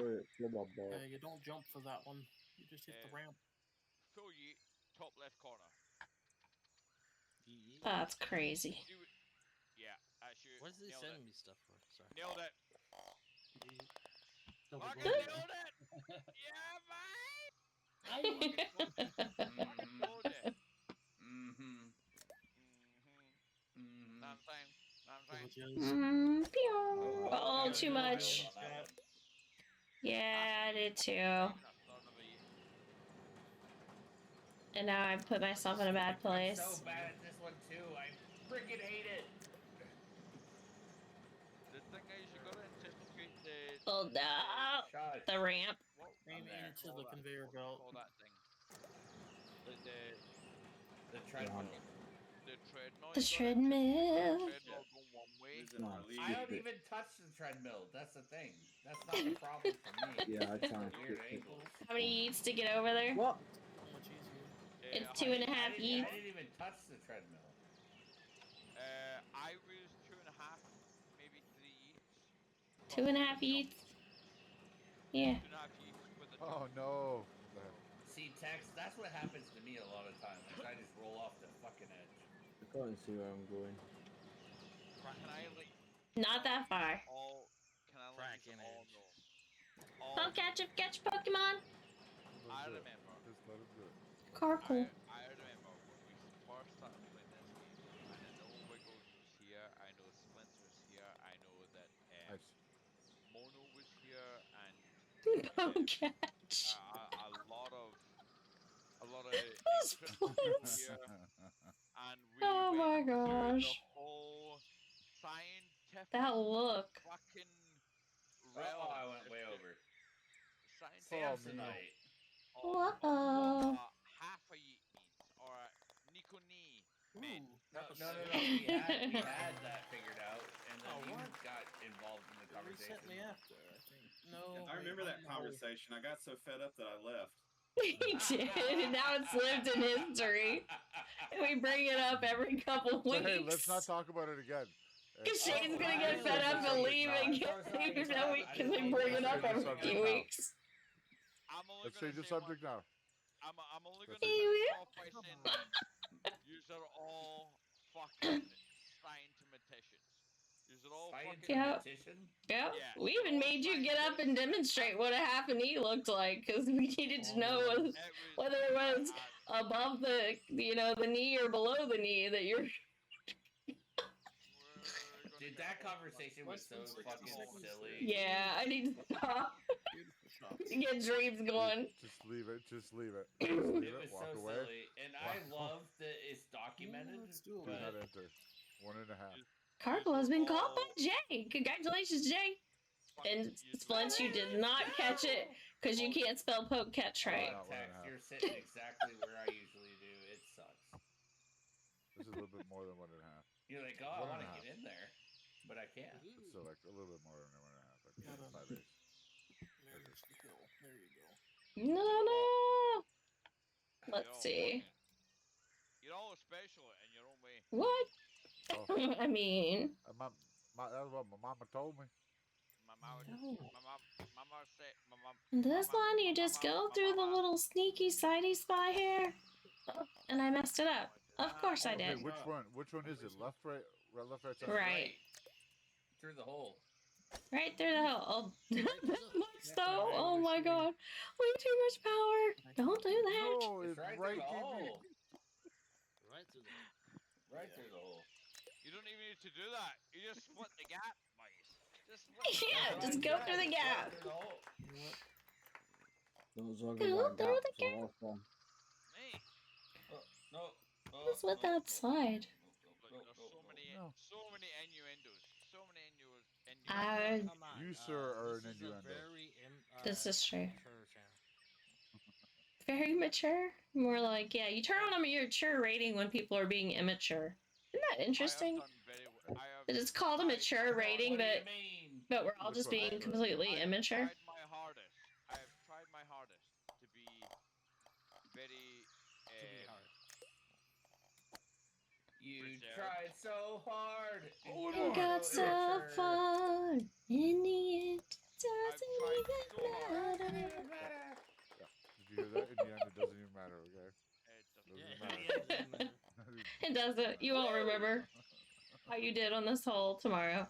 You don't jump for that one. You just hit the ramp. Full yeet, top left corner. That's crazy. Yeah, actually. What is he nailed sending it. me stuff for? Sorry. Nailed it. Double Fucking bogey. nailed it. Yeah, mate. Mm-hmm. Nailed it. Mm-hmm. Know what I'm saying? Know what I'm saying? Pew. Oh, Oh, yeah, too no much. idol on that one. Yeah, I did too. Not starting of a yeet. And now I've put myself in a bad I'm place. so bad at this one too. I freaking hate it. The thing is, you gotta anticipate the. Oh no! Shot. The ramp. What? Aim there. into the conveyor belt. Call that thing. The treadmill. The treadmill. The you gotta treadmill. anticipate the treadmill going one way. I don't even touch the treadmill. That's the thing. That's not the problem for me. Yeah, I can't. Weird angles. How many yeets to get over there? What? So much easier. It's 2.5 I yeets. didn't even touch the treadmill. I was 2.5, maybe 3 yeets. 2.5 yeets. Yeah. 2.5 yeets with the. Oh no. See, Tex, that's what happens to me a lot of times. Is I just roll off the fucking edge. I can't see where I'm going. Can I like? Not that far. All. Can I let you Cracking all edge. know? All. I'll catch Pokemon. I remember. Just let him do it. Carpool. I remember when we first started playing this game, and I know Wiggles was here, I know Splinter was here, I know that Nice. Mono was here, and No catch. a lot of Those interesting people bullets. here, and we Oh my went through gosh. the whole scientific That look. fucking Oh, realm. I went way over. Scientific Samsonite. Uh-oh. half a yeet means, or Nico knee meant. No. We had that figured out, and then you what? got involved in the They conversation. sent me after, I think. No. I remember that no. conversation. I got so fed up that I left. He did. Now it's lived in history. We bring it up every couple So, weeks. hey, let's not talk about it again. Because Shane's gonna get fed up and leave again. Even though because we bring it up every few weeks. Let's change the subject now. I'm only That's gonna it. finish off by saying yous are all fucking scientimaticians. Yous are all fucking. Yeah. Yeah. Yeah, We even made you get up and demonstrate what a half a knee looked like because we needed to know whether it was above the the knee or below the knee that you're. Dude, that conversation was so fucking silly. Yeah, I need to stop. Get dreams going. Just leave it. Just leave it. It Just leave was it. Walk so away. silly, and I love that it's documented. Do not enter. 1.5. Carpool has been caught by Jay. Congratulations, Jay. And Splints, you did not catch it because you can't spell poke catch right. Tex, you're sitting exactly where I usually do. It sucks. This is a little bit more than 1.5. You're like, oh, I want to get in there, but I can't. So like a little bit more than 1.5. Like 5 days. There's the hill. There you go. No. Let's see. You're all special in your own way. What? Oh. I mean. That's what my mama told me. My mom said, And this one, you just go through the little sneaky sidey spy here. Oh, and I messed it up. Of course I Okay, did. which one? Which one is it? Left, right, left, right, center. Right. Through the hole. Right through the hole. Oh, that much though. right, Oh my Lucy. god. Way too much power. Don't do that. No, It's right through the hole. Right through the hole. Right through the hole. you don't even need to do that. You just split the gap, boys. Just split the Yeah, gap. just go through the gap. Through the hole. Don't talk Go about through gaps, the so that's fun. Me. No. What's with that slide? Look, there's so many innuendos. So many innuendos. Come on. You, sir, are this an is a innuendo. very This is true. mature channel. Very mature. More like, yeah, you turn on a mature rating when people are being immature. Isn't that interesting? That it's called a mature rating, but we're all just being completely immature. I have tried my hardest to be very. You tried so hard. And got so far. In the end, doesn't even matter. Did you hear that? In the end, it doesn't even matter. Okay. Doesn't matter. It doesn't. You won't remember how you did on this hole tomorrow.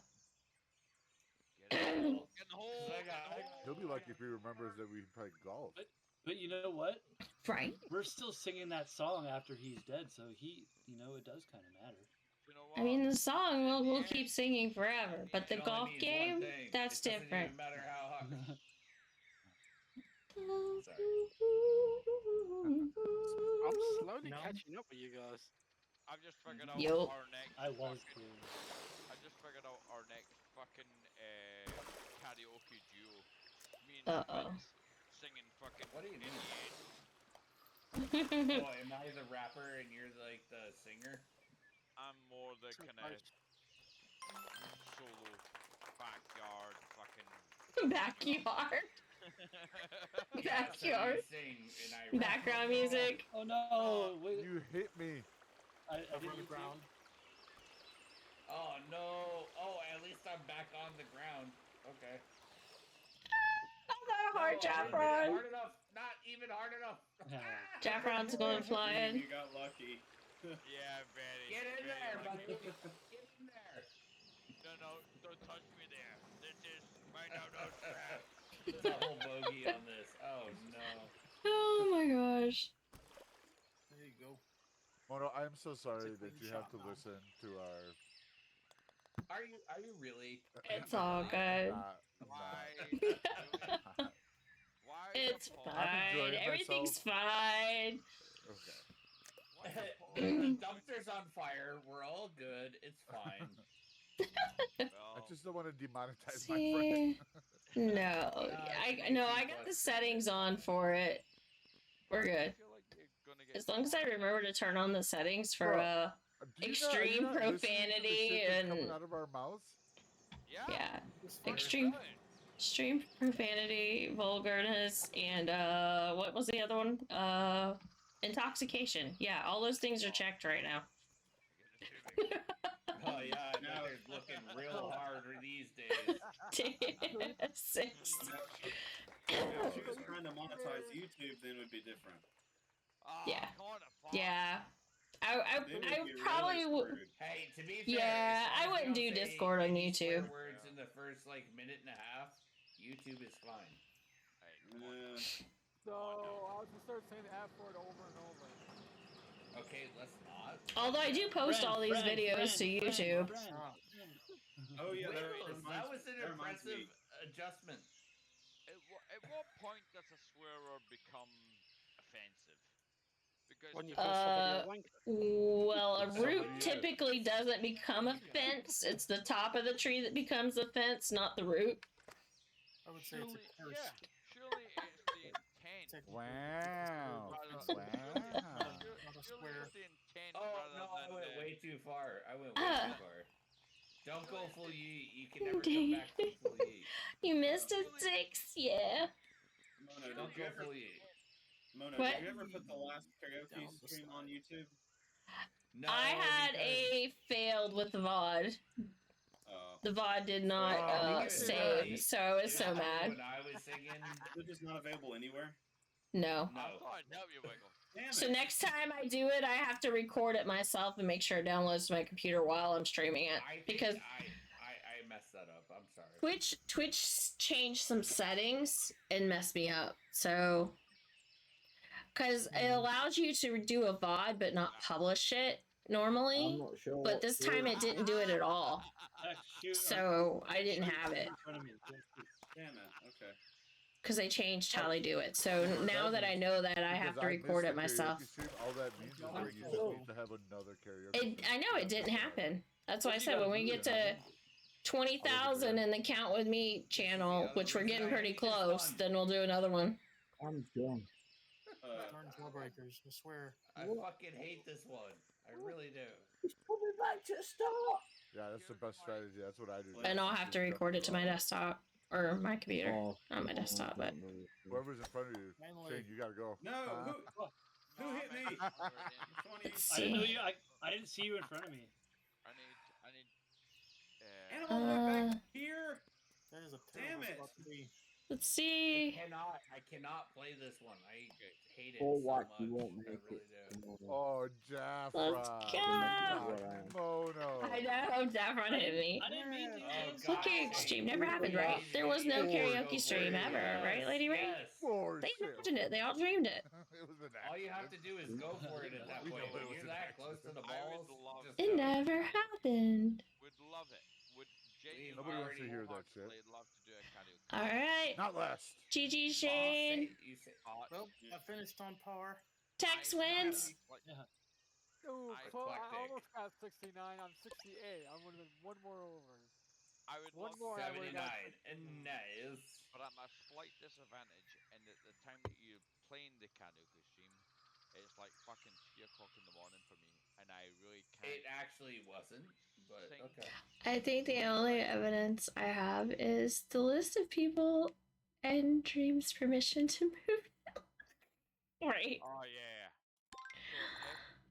He'll be lucky if he remembers that we played golf. But you know what? Right. We're still singing that song after he's dead, so it does kind of matter. I mean, the song we'll keep singing forever, but the golf game, that's different. No matter how hard. I'm slowly catching up with you guys. I've just figured out Yup. our next. I was fucking, I just figured out our next fucking karaoke duo. Me and Vince singing fucking. What do you mean? Oh, am I the rapper and you're like the singer? I'm more the kind of solo backyard fucking. Backyard. Backyard. Sing, Background music. Oh no! Wait. You hit me. I didn't ground. Oh no! Oh, at least I'm back on the ground. Okay. Not that hard, Jaffron. Hard enough. Not even hard enough. Jaffron's going flying. You got lucky. Yeah, very. Get in very there, lucky. buddy. Get in there. No, don't touch me there. This is my no trap. Double bogey on this. Oh no. Oh my gosh. There you go. Mono, I'm so sorry that you have to listen to our. Are you really? It's all good. Why? It's fine. enjoying Everything's myself. fine. Okay. The dumpster's on fire. We're all good. It's fine. I just don't want to demonetize my See, friend. no, I got the settings on for it. We're good. As long as I remember to turn on the settings for Do you not- are you extreme not listening to the profanity shit that's and coming out of our mouths. yeah, extreme profanity, vulgarness, and what was the other one? Intoxication. Yeah, all those things are checked right now. Oh yeah, I know they're looking real hard these days. Six. If she was trying to monetize YouTube, then it would be different. Yeah. Yeah. I probably would. Hey, to be fair, Yeah, as long I as wouldn't you do don't say Discord on any swear YouTube. words in the first like minute and a half, YouTube is fine. So I'll just start saying the F word over and over. Okay, let's not. Although I do post all these videos to YouTube. Oh yeah, That was an impressive adjustment. At what point does a swear word become offensive? Because When you post a video link. Well, a root typically doesn't become a fence. It's the top of the tree that becomes the fence, not the root. I would say it's a curse. Yeah, surely it's the intent. Wow. Not a square. It's the intent Oh rather no, I than went the- way too far. I went way too far. Don't go full yeet. You can never come back from full yeet. You missed a 6, yeah. Mono, Don't did you go ever, full yeet. Mono, What? did you ever put the last karaoke stream on YouTube? No, I had because- a failed with the VOD. the VOD did not save, so I was so mad. When I was singing, Is it just not available anywhere? No. I thought I'd help you, Wiggle. Damn So it. next time I do it, I have to record it myself and make sure it downloads to my computer while I'm streaming it. I think Because I messed that up. I'm sorry. Twitch changed some settings and messed me up. So, because it allows you to do a VOD but not publish it normally. I'm not sure. But this time it didn't do it at all. So I didn't have it. Damn it. Okay. Because they changed how they do it. So now that I know that, I have Because to record missed it the myself. karaoke stream, all that means is that you just need to have another karaoke. I know it didn't happen. That's why I said when we get to 20,000 in the Count With Me channel, which we're getting pretty close, then we'll do another one. I'm done. Darn jawbreakers, I swear. I fucking hate this one. I really do. It's coming back to start. Yeah, that's the best strategy. That's what I do. And I'll have to record it to my desktop or my computer. Not my desktop, but Whoever's in front of you, saying you gotta go. No, who hit me? Let's I didn't know see. you. I didn't see you in front of me. I need. Animal back here. That is a Damn terrible it. spot to be. Let's see. I cannot play this one. I hate it Or so what much. you won't I make really it. do. Oh, Jaffra. Let's go. Kimono. I know, Jaffron hit me. I didn't mean to. Oh, Look, karaoke stream never happened, right? There was no karaoke stream ever, right, Lady Ray? They imagined it. They all dreamed it. It was an All you have to do is go for it at that point. When you're that close to the balls, just It go. never happened. Would love it. Would genuinely Nobody wants to hear that shit. love to do a karaoke. All right. Not last. GG Shane. Well, I finished on par. Tex wins. Yeah. Ooh, I I eclectic. almost got 69. I'm 68. I would have been one more over. I would One love more, I 79. would've got And nice. But at my slight disadvantage, and at the time that you're playing the karaoke stream, it's like fucking 3 o'clock in the morning for me, and I really can't. It actually wasn't, but sing. okay. I think the only evidence I have is the list of people and Dream's permission to move. Right. Oh yeah.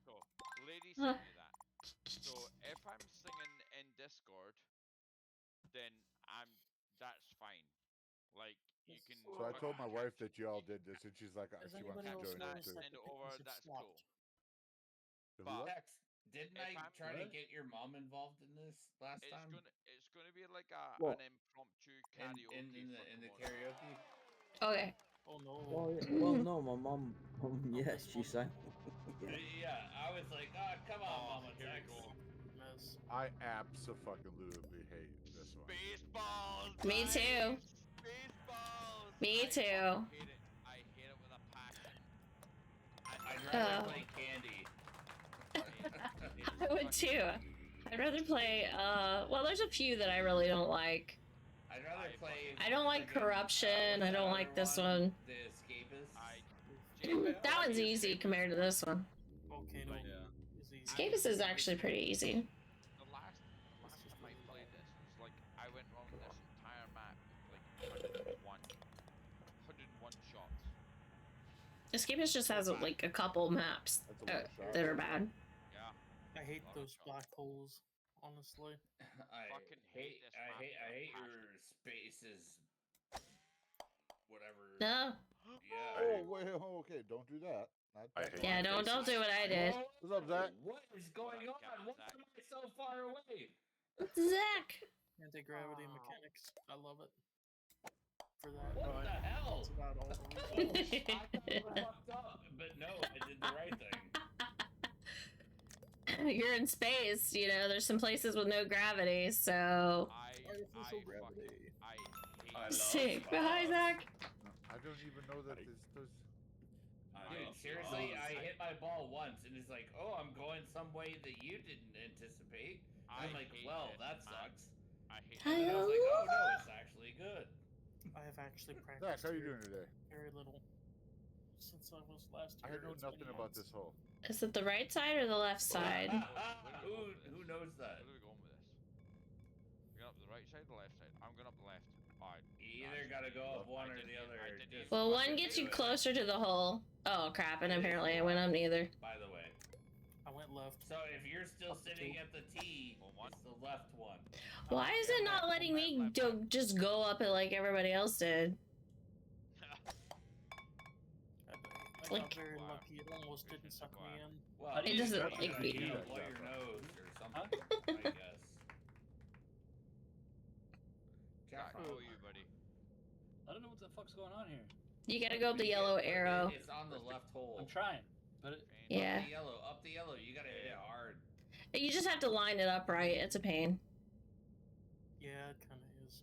So lady sent me that. So if I'm singing in Discord, then that's fine. Like you can. So I told my wife that you all did this, and she's like, Does she wants anybody to else join it notice too. that And the over, pictures have that's swapped? But Dex, didn't if I I'm- try to What? get your mom involved in this last it's time? gonna be like What? an impromptu In, karaoke in the for tomorrow. karaoke? Okay. Oh no. Well, no, my mum. Yes, she sang. Yeah, I was like, oh, come on, Oh, Mama here we Tex. go. Mess. I absolutely hate this one. Spaceballs. Me guys! too. Spaceballs. Me I too. hate it. I hate it with a passion. I'd rather Oh. play Candy. I would too. I'd rather play, well, there's a few that I really don't like. I'd rather play. I don't like fucking, Corruption. what's I that don't other like this one? one. The Escapist. That one's easy compared to this one. Volcano Yeah. is easy. Escapist is actually pretty easy. The last time I played this was like I went around this entire map like 101 shots. Escapist just has like a couple maps That's a lot of shots. that are bad. Yeah. I hate those black holes, honestly. I Fucking hate. hate this I map hate. I with a hate passion. your spaces. Whatever. No. Yeah. Oh wait, oh, okay, don't do that. Not that Yeah, don't do what I did. What's up, Zach? What is going on? Why am I so far away? Zach. Anti-gravity mechanics. I love it. For that. What but the hell? That's about all the reasons. I thought I fucked up, but no, I did the right thing. You're in space, you know, there's some places with no gravity, so. Artificial gravity. I hate Sick. Hi, Zach. I don't even know that this does. Dude, seriously, I hit my ball once, and it's like, oh, I'm going some way that you didn't anticipate. And I'm like, well, that sucks. I hate And I was like, oh no, it's actually good. I have actually Zach, practiced how you here doing today? very little since I was last I here. know It's been nothing about months. this hole. Is it the right side or the left side? Who knows that? Where are we going with this? We going up the right side or the left side? I'm going up the left. Alright. You either gotta go up one or the other. Just Well, one fucking gets do you it. closer to the hole. Oh, crap, and apparently I went up neither. By the way. I went left. left. So if you're still sitting at the T, it's the left one. Why is it not letting me just go up it like everybody else did? I got very lucky. It almost didn't suck me in. Well, It doesn't like me. you gotta blow your nose or something, I guess. Jack, how are you, buddy? I don't know what the fuck's going on here. You gotta go up the yellow arrow. It's on the left hole. I'm trying, but yeah. Up the yellow. You gotta hit it hard. You just have to line it up right. It's a pain. Yeah, it kind of is.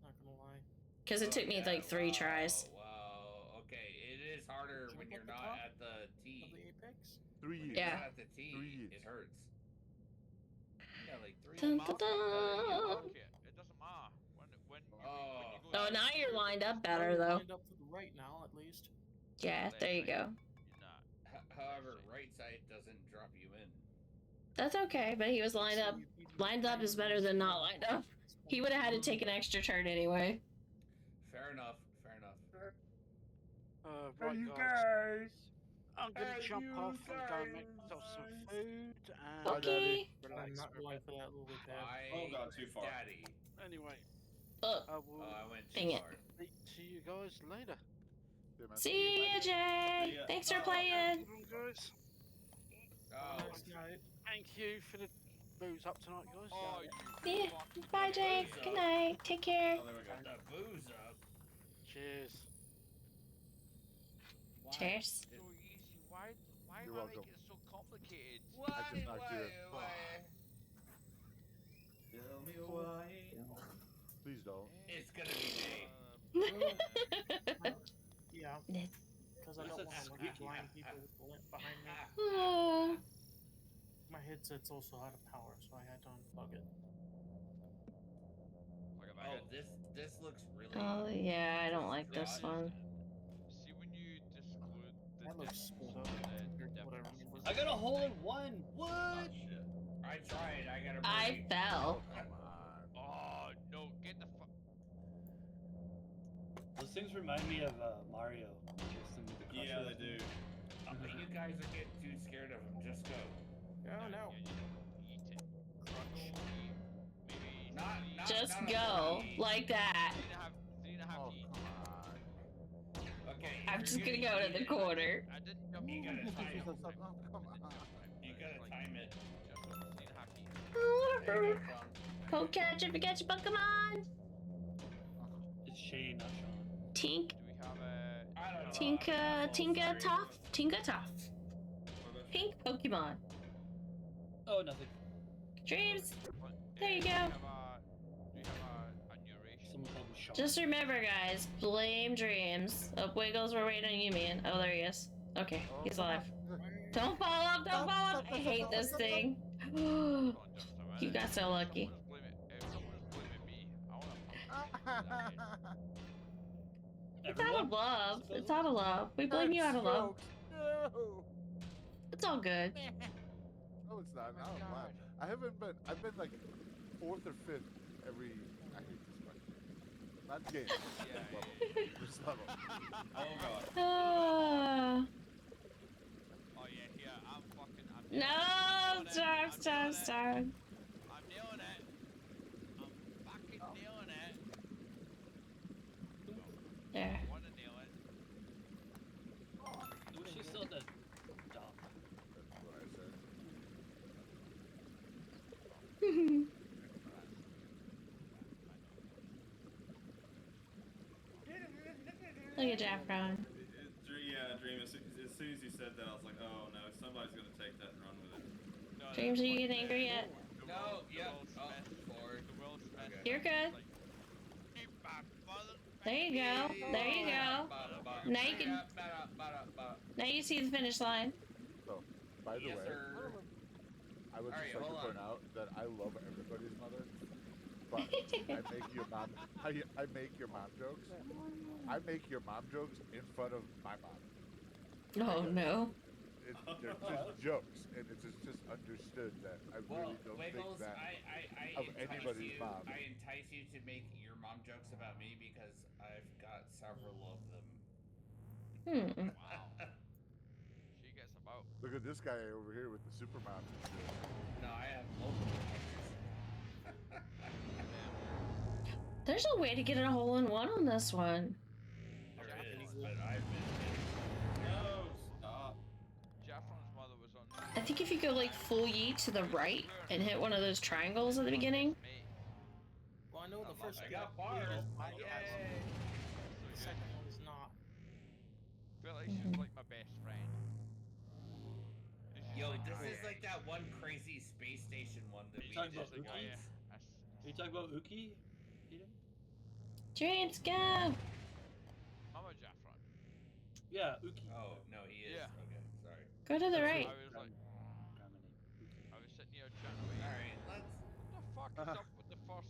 Not gonna lie. Because it took me like 3 tries. Wow. Okay, it is harder when you're not at the T. The apex? 3 years. Yeah. At the T, it hurts. Yeah, like 3 Dun, years. dun, dun. It doesn't matter. When you Oh, now you're lined up better though. Lined up to the right now, at least. Yeah, there you go. However, right side doesn't drop you in. That's okay, but he was lined up. Lined up is better than not lined up. He would have had to take an extra turn anyway. Fair enough. Fair enough. Right, guys. I'm gonna jump off and go make myself some food and Okay. I'm not going for that lily pad. Oh god, too far. Daddy. anyway, Oh, I will I went dang too it. far. speak to you guys later. See ya, Jay. Thanks for playing. Guys. Oh, Thank you for the booze up tonight, guys. Yeah. Bye, Jay. Good night. Take care. Oh, there we go. The booze up. Cheers. Cheers. So easy. Why You're am I welcome. making it so complicated? I just knocked you in. Tell me why. Please don't. It's gonna be me. Yeah. Because I don't want to like blind people with the lamp behind me. My headset's also out of power, so I had to unplug it. Oh, this looks really. Oh yeah, I don't like this one. See when you exclude the That looks screwed up compared to what I remember. I got a hole in one. What? Oh shit. I tried. I got a. I fell. Come on. Oh no! Get the fuck. Those things remind me of Mario. Yeah, they do. But you guys are getting too scared of him. Just go. Oh no. Eat it. Crunch. Maybe. Not Just not go like that. 3.5 eat. Okay. I'm just gonna go to the corner. I didn't jump. You gotta time it. Come on. You gotta time it. Go catch if you catch a Pokemon. It's Shane, not Sean. Tink. Do we have a? I don't know. Tinka Tough. Tinka Tough. Pink Pokemon. Oh, nothing. Dreams. There you go. Do we have a narration? Someone called me Sean. Just remember, guys, blame Dreams. Oh, Wiggles, we're waiting on you, man. Oh, there he is. Okay, he's alive. Don't fall off, don't fall off. I hate this thing. You got so lucky. It's out of love. It's out of love. We blame you out of love. No. It's all good. No, it's not. No, I'm glad. I've been like 4th or 5th every. I hate this question. Not game. This level. Oh god. Ah. Oh yeah, here I'm fucking. No, stop. I'm nailing it. I'm fucking nailing it. There. I wanna nail it. She's still dead. Dumb. That's what I said. Look at Jaffron. Yeah, Dream. As soon as you said that, I was like, oh no, somebody's gonna take that and run with it. No, James, are you getting angry yet? No, yeah. Oh, forward. You're good. There you go. There you go. Now you can. Now you see the finish line. So, by the Yes, way, sir. I would Alright, just like to hold point out that I love everybody's mother, but I make your mom. I make your mom jokes. I make your mom jokes in front of my mom. Oh no. They're just jokes, and it's just understood that I really don't Wiggles, think that I of entice anybody's you. mom. I entice you to make your mom jokes about me because I've got several of them. Wow. She gets about Look at this guy over here with the super mount and shit. No, I have multiple There's a way to get a hole-in-one on this one. There is, but I've been. No, stop. Jaffron's mother was on. I think if you go like full yeet to the right and hit one of those triangles at the beginning. Well, I know the first I one got bars. Yay! the second one is not. I feel like she's like my best friend. Yo, this is like that one crazy space station one that we did once. Are you talking about Uki? Dreams, go! Mama Jaffron. Yeah, Uki. Oh, no, he is. Yeah. Okay, sorry. Go to the right. I was like, I was sitting here chatting away. Alright, let's. What the fuck is up with the first?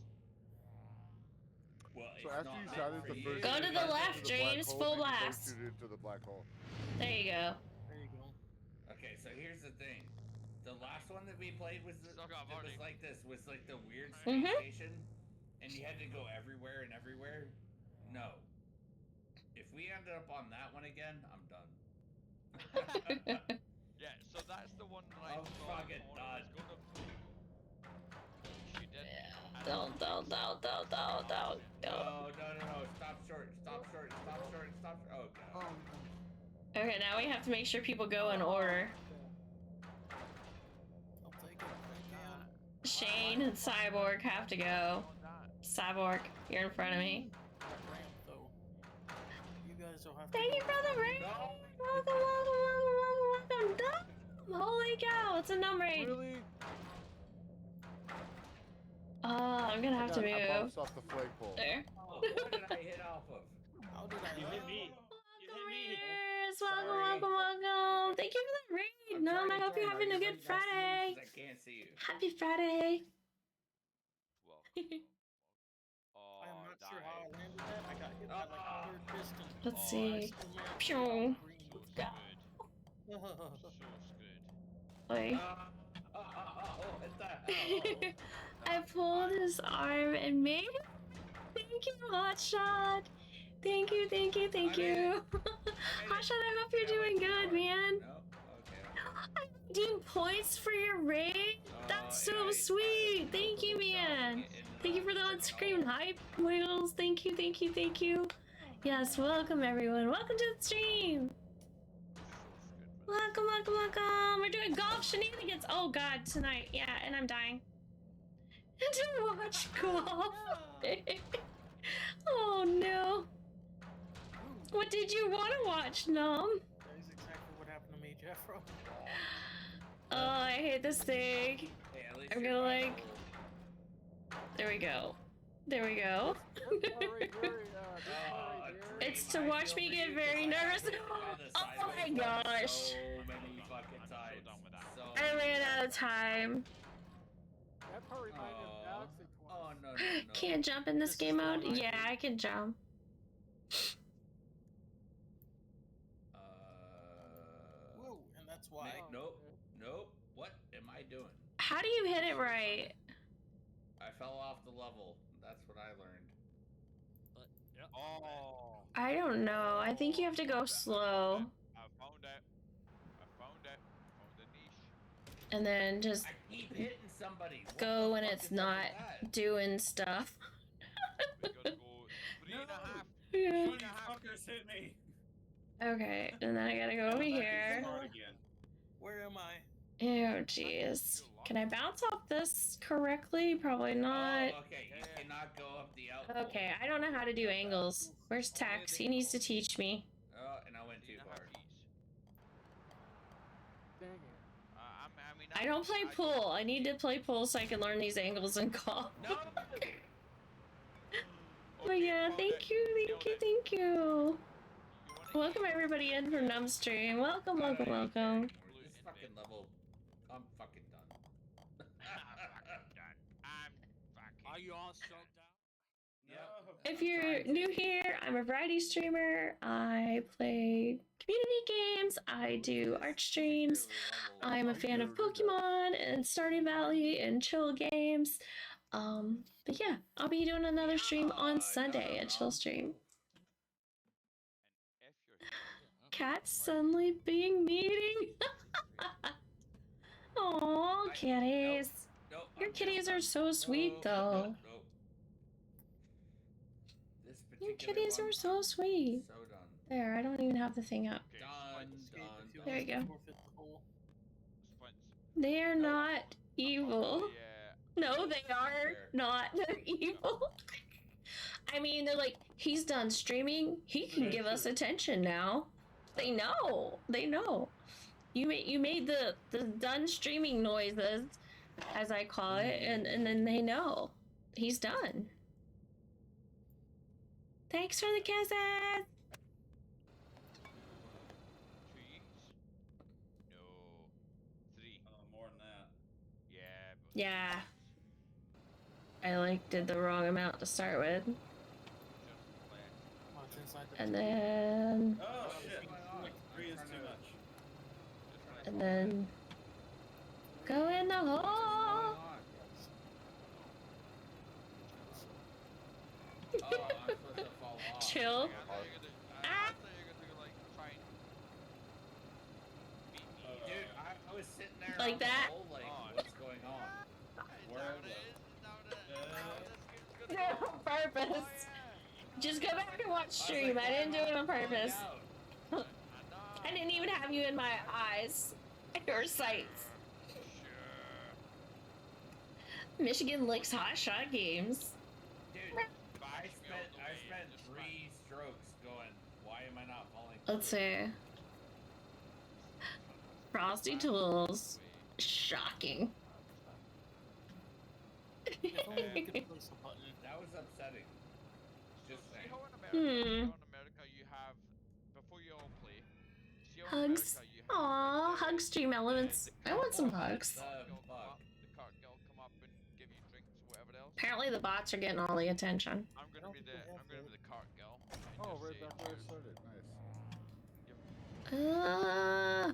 Well, So after you shot it the first Go time, to you the shoot left, the black James, hole, full then you don't blast. shoot it into the black hole. There you go. There you go. Okay, so here's the thing. The last one that we played was it was like this, was like the weird space station, and you had to go everywhere and everywhere. No. If we ended up on that one again, I'm done. Yeah, so that's the one that I I'm saw fucking Connor done. was gonna play. She did. Don't. No, stop short. Oh, God. Okay, now we have to make sure people go in order. I'll take it. Shane and Cyborg have to go. Cyborg, you're in front of me. Ramp, though. You guys will have to. Thank you, brother Ray. Welcome. Holy cow, it's a number 8. Really? I'm gonna have to I move. bounced off the flagpole. There. Oh, what did I hit off of? How did I You hit me. Welcome. Thank you for the raid. Nom, I hope you're having a good Friday. I can't see you. Happy Friday. Oh, I am not sure how I landed that. I got hit by like a third piston. Let's see. Pew. So good. Wait. What the hell? I pulled his arm and made him. Thank you, Hotshot. Thank you. Hotshot, I hope you're doing good, man. No? Okay. I'm doing points for your raid. That's so sweet. Thank you, man. Thank you for the on-screen hype, Wiggles. Thank you. Yes, welcome everyone. Welcome to the stream. Welcome. We're doing golf shenanigans. Oh God, tonight. Yeah, and I'm dying. To watch golf. Oh no. What did you want to watch, Nom? That is exactly what happened to me, Jeffro. Oh, I hate this thing. Hey, at least I'm you're gonna fine. like. There we go. It's to watch me get very nervous. Oh my gosh. So many fucking times. I ran out of time. That part reminded me of Galaxy Twins. Oh, no. Can't jump in this game mode? Yeah, I can jump. Whoa, and that's why. Nope. What am I doing? How do you hit it right? I fell off the level. That's what I learned. Oh. I don't know. I think you have to go slow. I found it. Found the niche. And then just I keep hitting somebody. What go the when fuck it's is not up with that? doing stuff. We gotta go 3.5. Yeah. Fuckers hit me. Okay, and then I gotta go over here. Start again. Where am I? Oh jeez. Can I bounce off this correctly? Probably not. Oh, okay, you cannot go up the outpole. Okay, I don't know how to do angles. Where's Tex? He needs to teach me. Oh, and I went too far. Dang it. I don't play pool. I need to play pool so I can learn these angles and golf. No! But yeah, thank you. Welcome everybody in from Numb Stream. Welcome. This fucking level, I'm fucking done. Are you all stroked out? Yep. If you're new here, I'm a variety streamer. I play community games. I do art streams. I'm a fan of Pokemon and Stardew Valley and chill games. But yeah, I'll be doing another stream on Sunday, a chill stream. Cat suddenly being meeting. Oh, kitties. Nope, Your kitties are so sweet, though. Nope. This Your particular kitties one, are so sweet. so done. There, I don't even have the thing up. Done. There you go. Splints. They're not evil. No, they are Sure. not. They're evil. I mean, they're like, he's done streaming. He can give us attention now. They know. They know. You made the done streaming noises, as I call it, and then they know he's done. Thanks for the kisses. 2 eats? No. 3. More than that. Yeah. But Yeah. I like did the wrong amount to start with. Oh, it's inside the And then Oh shit! 3 is too much. and then go in the hole. Oh, I'm supposed to fall off. Chill. Dude, I was sitting there Like on the that? hole, like, what's going on? Where On purpose. Just go back and watch stream. I didn't do it on purpose. I didn't even have you in my eyes or sights. Michigan likes hot shot games. Dude, I spent 3 strokes going, why am I not falling? Let's see. Frosty Tools. Shocking. If only we could place a button. That was upsetting. Just saying. in America you have, before you all play, see how in Hugs. America you have Aww, hug stream elements. I want some hugs. the cart girl come up and give you drinks or whatever else. Apparently the bots are getting all the attention. I'm gonna be the cart girl. Oh, right back where I started. Nice.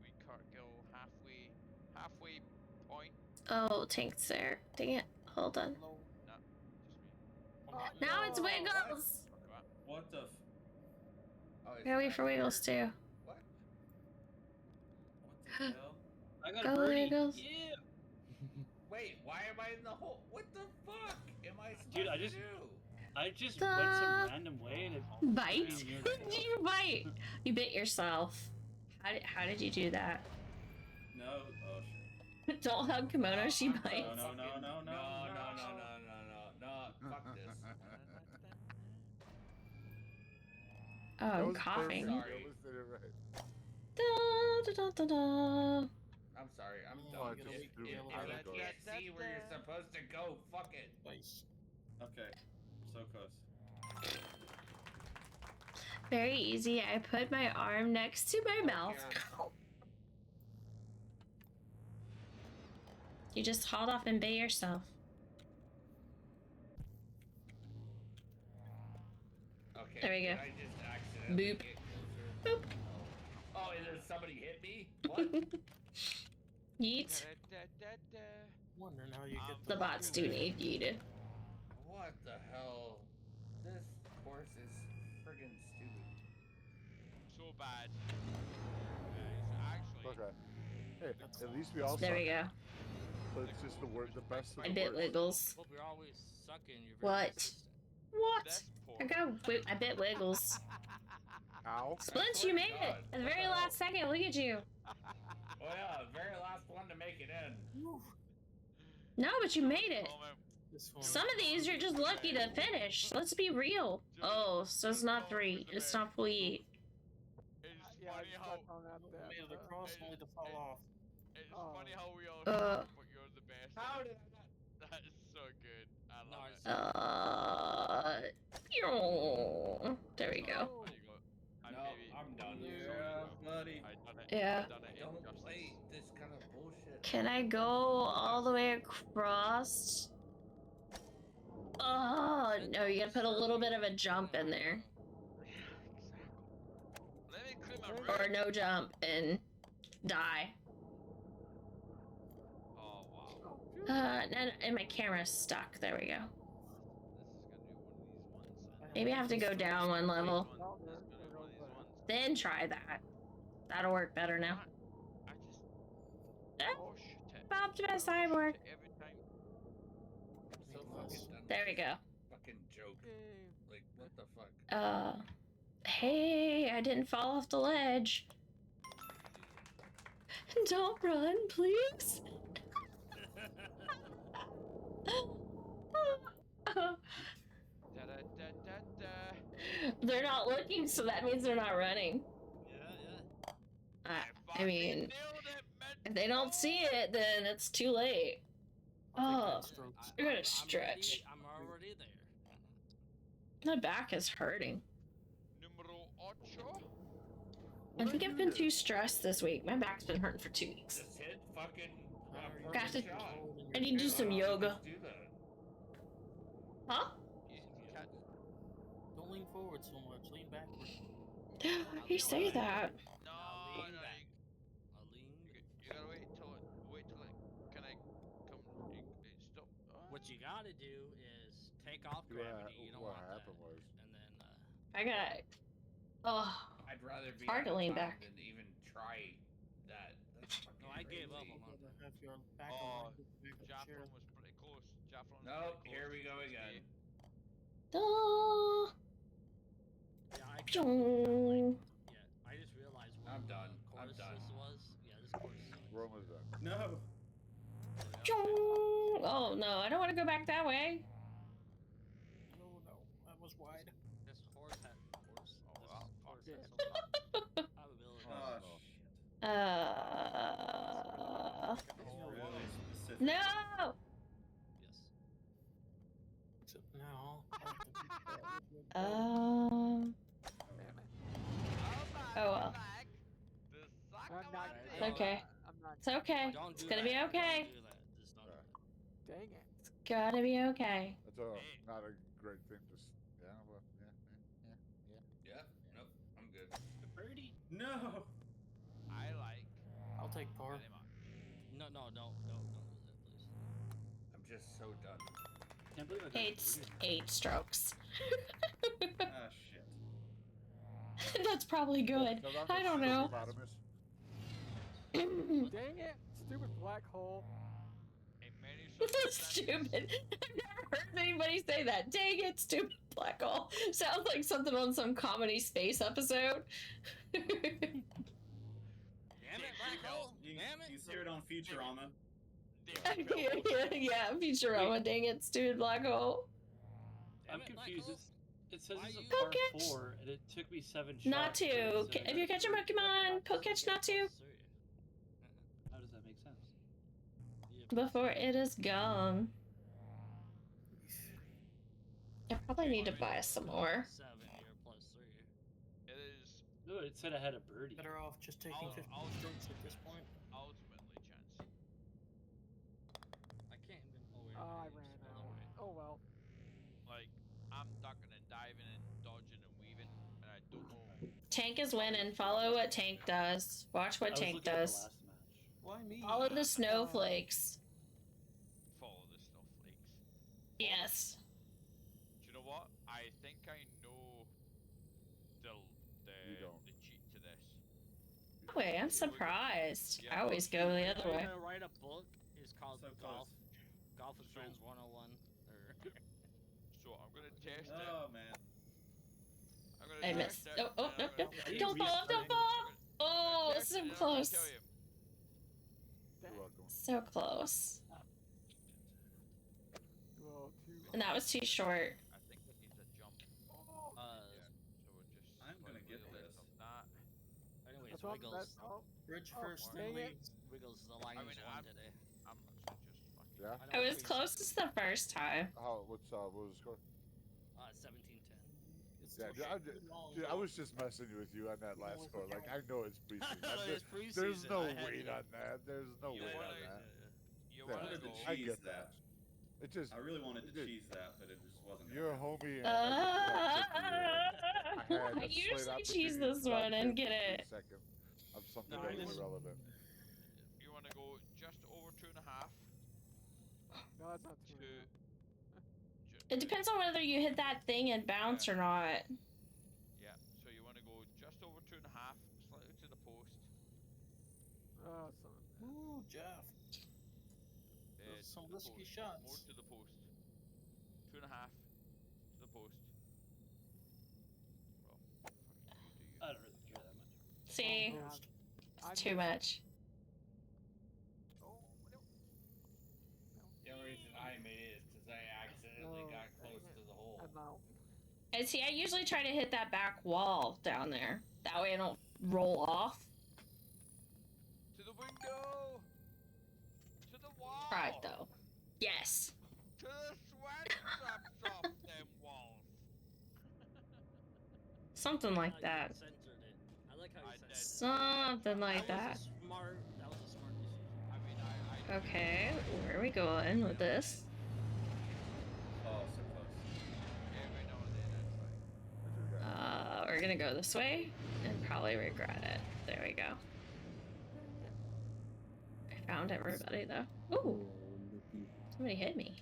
We cart girl halfway point. Oh, Tank's there. Dang it. Hold on. No, just me. Now it's Wiggles. What the? Gotta wait for Wiggles too. What? What the hell? I got Go a birdie. Wiggles. Yeah. Wait, why am I in the hole? What the fuck am I supposed Dude, to do? I just went some random way and it Bite? Did you bite? You bit yourself. How did you do that? No. Oh shit. Don't hug Kimono, she bites. No. Fuck this. Oh, I'm was coughing. perfect. You almost did it right. Da, da, da, da. I'm sorry, I'm Oh, done. just If threw you it out of the can't see where you're supposed to go, fuck it. Okay. So close. Very easy. I put my arm next to my mouth. You just hauled off and bit yourself. Okay. There we go. Did I just accidentally Boop. get closer? Boop. Oh, and then somebody hit me? What? Yeet. Wondering how you get The bots do need yeeted. What the hell? This course is friggin' stupid. So bad. Okay. Hey, at least we all There suck. we go. So it's just the best of I the bit worst. Wiggles. Well, we're always sucking. You're very What? consistent. What? I bit Wiggles. Ow. Splints, you made it! At the very last second, look at you. Oh yeah, very last one to make it in. No, but you made it. Some of these you're just lucky to finish. Let's be real. Oh, so it's not 3. It's not fully 8. Yeah, I just stuck on that. Made it across only to fall off. It's funny how we all Uh. but you're the best. How did I not? That is so good. I love it. There we go. No, I'm done. Yeah, buddy. Yeah. Don't play this kind of bullshit. Can I go all the way across? Oh, no, you gotta put a little bit of a jump in there. Or no jump and die. Oh wow. And my camera's stuck. There we go. Maybe I have to go down one level. Then try that. That'll work better now. Optimus Cyborg. Every time. So fucking done. There we go. Fucking joke. Like, what the fuck? Hey, I didn't fall off the ledge. Don't run, please. They're not looking, so that means they're not running. I mean, if they don't see it, then it's too late. Oh, you're gonna stretch. I'm already there. My back is hurting. Numero ocho. I think I've been too stressed this week. My back's been hurting for 2 weeks. Just hit fucking Got to. shot. I need to do some yoga. Do that. Huh? Don't lean forward so much. Lean backward. You say that. No, you gotta wait till it. Can I come? Stop. What you gotta do is take off gravity. You don't what want happened that. was And then. I got. Oh. I'd rather be hard to lean time back. than even try that. That's fucking No, I gave up crazy. a long time. Have your back Oh, aligned with the back of the chair. Jafflin was pretty close. Jafflin was Nope, pretty close. here we go again. Yeah, I can't figure out, like, yeah, I just realized what I'm done. course I'm done. this was. Yeah, this course sucks. We're almost done. No. Oh no, I don't want to go back that way. No, that was wide. This course had course. Oh, This well, course fuck has it. some probability. Oh, no. really specific. No. Yes. Except now. Oh well. It's okay. It's okay. It's gonna be okay. Dang it. It's gotta be okay. That's not a great thing. Just yeah. Nope, I'm good. The birdie. No. I'll take par. No, don't do that, please. I'm just so done. Can't believe I got Eight strokes. Ah, shit. That's probably good. I don't know. Dang it! Stupid black hole. Stupid. I've never heard anybody say that. Dang it, stupid black hole. Sounds like something on some comedy space episode. Damn it, black hole! Damn it! You see it on Futurama. yeah, Futurama. Dang it, stupid black hole. I'm confused. It says it's a Poke par catch. 4, and it took me 7 shots. Not to. If you're catching Pokemon, poke catch not to. How does that make sense? Before it is gone. I probably need to buy some more. 7, you're +3. It is No, it said I had a birdie. Better off just taking 50 strokes at this point. ultimately chance. I can't even. Oh, I ran out. Oh well. Like, I'm ducking and diving and dodging and weaving, and I don't know. Tank is winning. Follow what Tank does. Watch what Tank does. Why me? Follow the snowflakes. Follow the snowflakes. Yes. Do you know what? I think I know the cheat to this. Wait, I'm surprised. Yeah, I always go the other way. I'm gonna write a book. It's called So Golf. close. Golf with Friends 101. So I'm gonna test it. Oh man. I'm gonna I test missed. it, Oh, and no. I'm gonna- Don't fall off, don't fall off. Oh, Test it, so and I'm gonna close. tell you. So close. Well, And that was too short. I think it needs a jump. Uh, Yeah. So we're just. I'm gonna get slightly less this. of that. anyways, That's all- Wiggles. that's all- Bridge Oh, first, dang then it. leads. Wiggles, the line I is mean, one I'm today. literally just fucking. Yeah. I was closest the first time. What was the score? 17-10. It's Yeah, still dude, too long, I though. was just messing with you on that last score. Like, I know it's preseason. No, I'm it's just- There's preseason. no I had weight to- on that. There's no You weight wanna- on that. You Yeah, I wanna wanted go? to I cheese get that. It just I really wanted to Dude, cheese that, but it just wasn't. you're a homie. And I usually cheese this one and get it. Second of something No, that I was just- irrelevant. You wanna go just over 2.5 No, that's not to. true. It depends on whether you hit that thing and bounce or not. Yeah. So you wanna go just over 2.5, slightly to the post. Oh, son. Ooh, Jeff. some the risky post. shots. More to the post. 2.5 to the post. Well, fucking you do you. I don't really care that much. See, Post. it's too much. Oh, no. The only reason I made it is because I accidentally got close to the hole. I'm out. And see, I usually try to hit that back wall down there. That way I don't roll off. To the window! To the wall! Right, though. Yes. To the sweat drops off them walls! Something like You that. censored it. I like how you censored it. Something like that. That was a smart decision. I mean, I Okay, where are we going with this? Oh, so close. every now and then I try. We're gonna go this way and probably regret it. There we go. I found everybody though. Ooh, somebody hit me.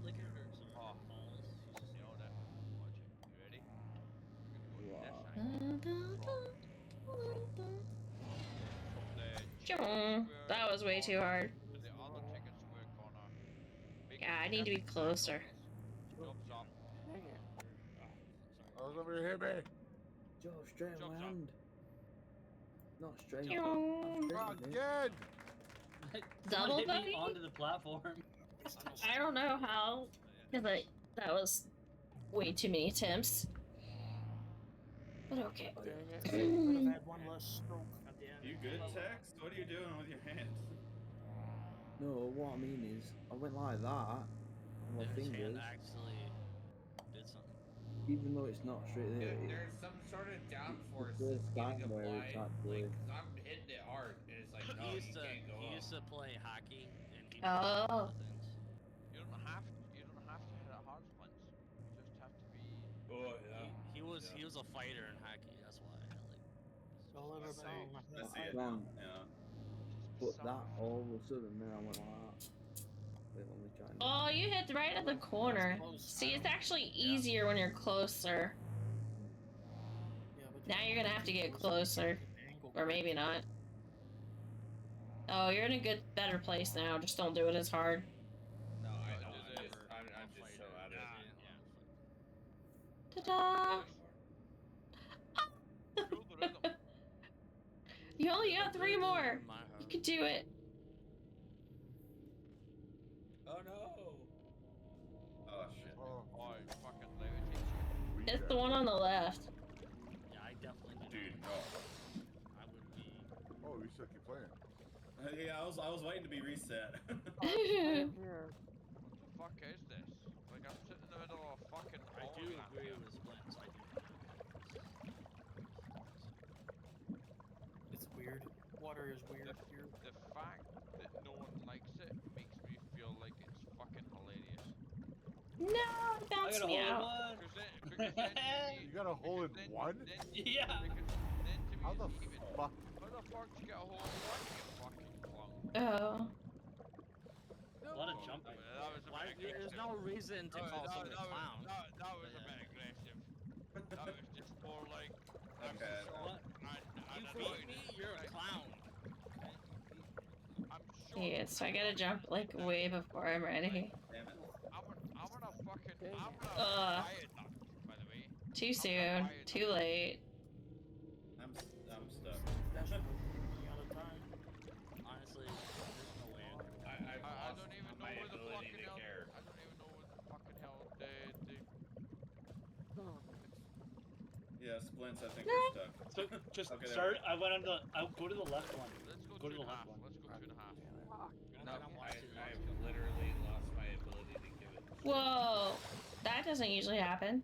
Look at her Oh, balls. She's just nailed it. Watch it. You ready? We're gonna go this side. From the That was way too hard. to the other chicken square corner. Yeah, I need to be closer. Jumps up. Dang it. Oh, somebody hit me. Joe, straight in my hand. Not straight. Again. Double hit me buggy? onto the platform. I don't know how, because that was way too many attempts. But okay. Dang it. Could have had one less stroke at the end. You good, Tex? What are you doing with your hands? No, what I mean is, I went like that. My His fingers, hand actually did something. even though it's not straight there. There's some sort of downforce the that's first getting time where applied. it's actually. Like, 'cause I'm hitting it hard, and it's like, no, you can't go He up. used to play hockey, and he Oh. You don't have to hit it hard, Splints. You just have to be. Oh yeah. He was a fighter in hockey. That's why. So everybody. I see it. Then Yeah. put that all of a sudden, then I went like that. Wait, let me try and. Oh, you hit right at the corner. See, it's actually easier when you're closer. Yeah, but Now you're gonna have to get closer. Or maybe not. Oh, you're in a better place now. Just don't do it as hard. No, I know. I'm just so out of it. Ta-da! You only got 3 more. You could do it. Oh no! Oh shit. Oh, it fucking levitates you. It's the one on the left. Yeah, I definitely did. Dude, no. I would be. Oh, we still keep playing. Yeah, I was waiting to be reset. Here. What the fuck is this? Like, I'm sitting in the middle of a fucking I do agree with Splints. I do. It's weird. Water is weird here. The fact that no one likes it makes me feel like it's fucking hilarious. No, bounce me out. Because then You got a hole in one? Yeah. How the fuck? How the fuck did you get a hole in one, you fucking clown? Oh. A lot of jumping. That was a Why, bit there's aggressive. no reason to call someone a clown. That was a bit aggressive. That was just more like. Okay. What? You beat me, you're a clown. I'm sure. Yeah, so I gotta jump like way before I'm ready. Damn it. I'm gonna fucking. I'm gonna Ugh. buy it, by the way. Too soon. Too late. I'm stuck. That's the out of time. Honestly, there's no way. I don't even know my where the ability fucking to hell. care. I don't even know where the fucking hell the. Yeah, Splints, I think we're stuck. So just Okay, there start. we go. I went on the. I'll go to the left one. Let's go Go to the 2.5. left one. Let's go 2.5. I've literally lost my ability to give it. Whoa. That doesn't usually happen.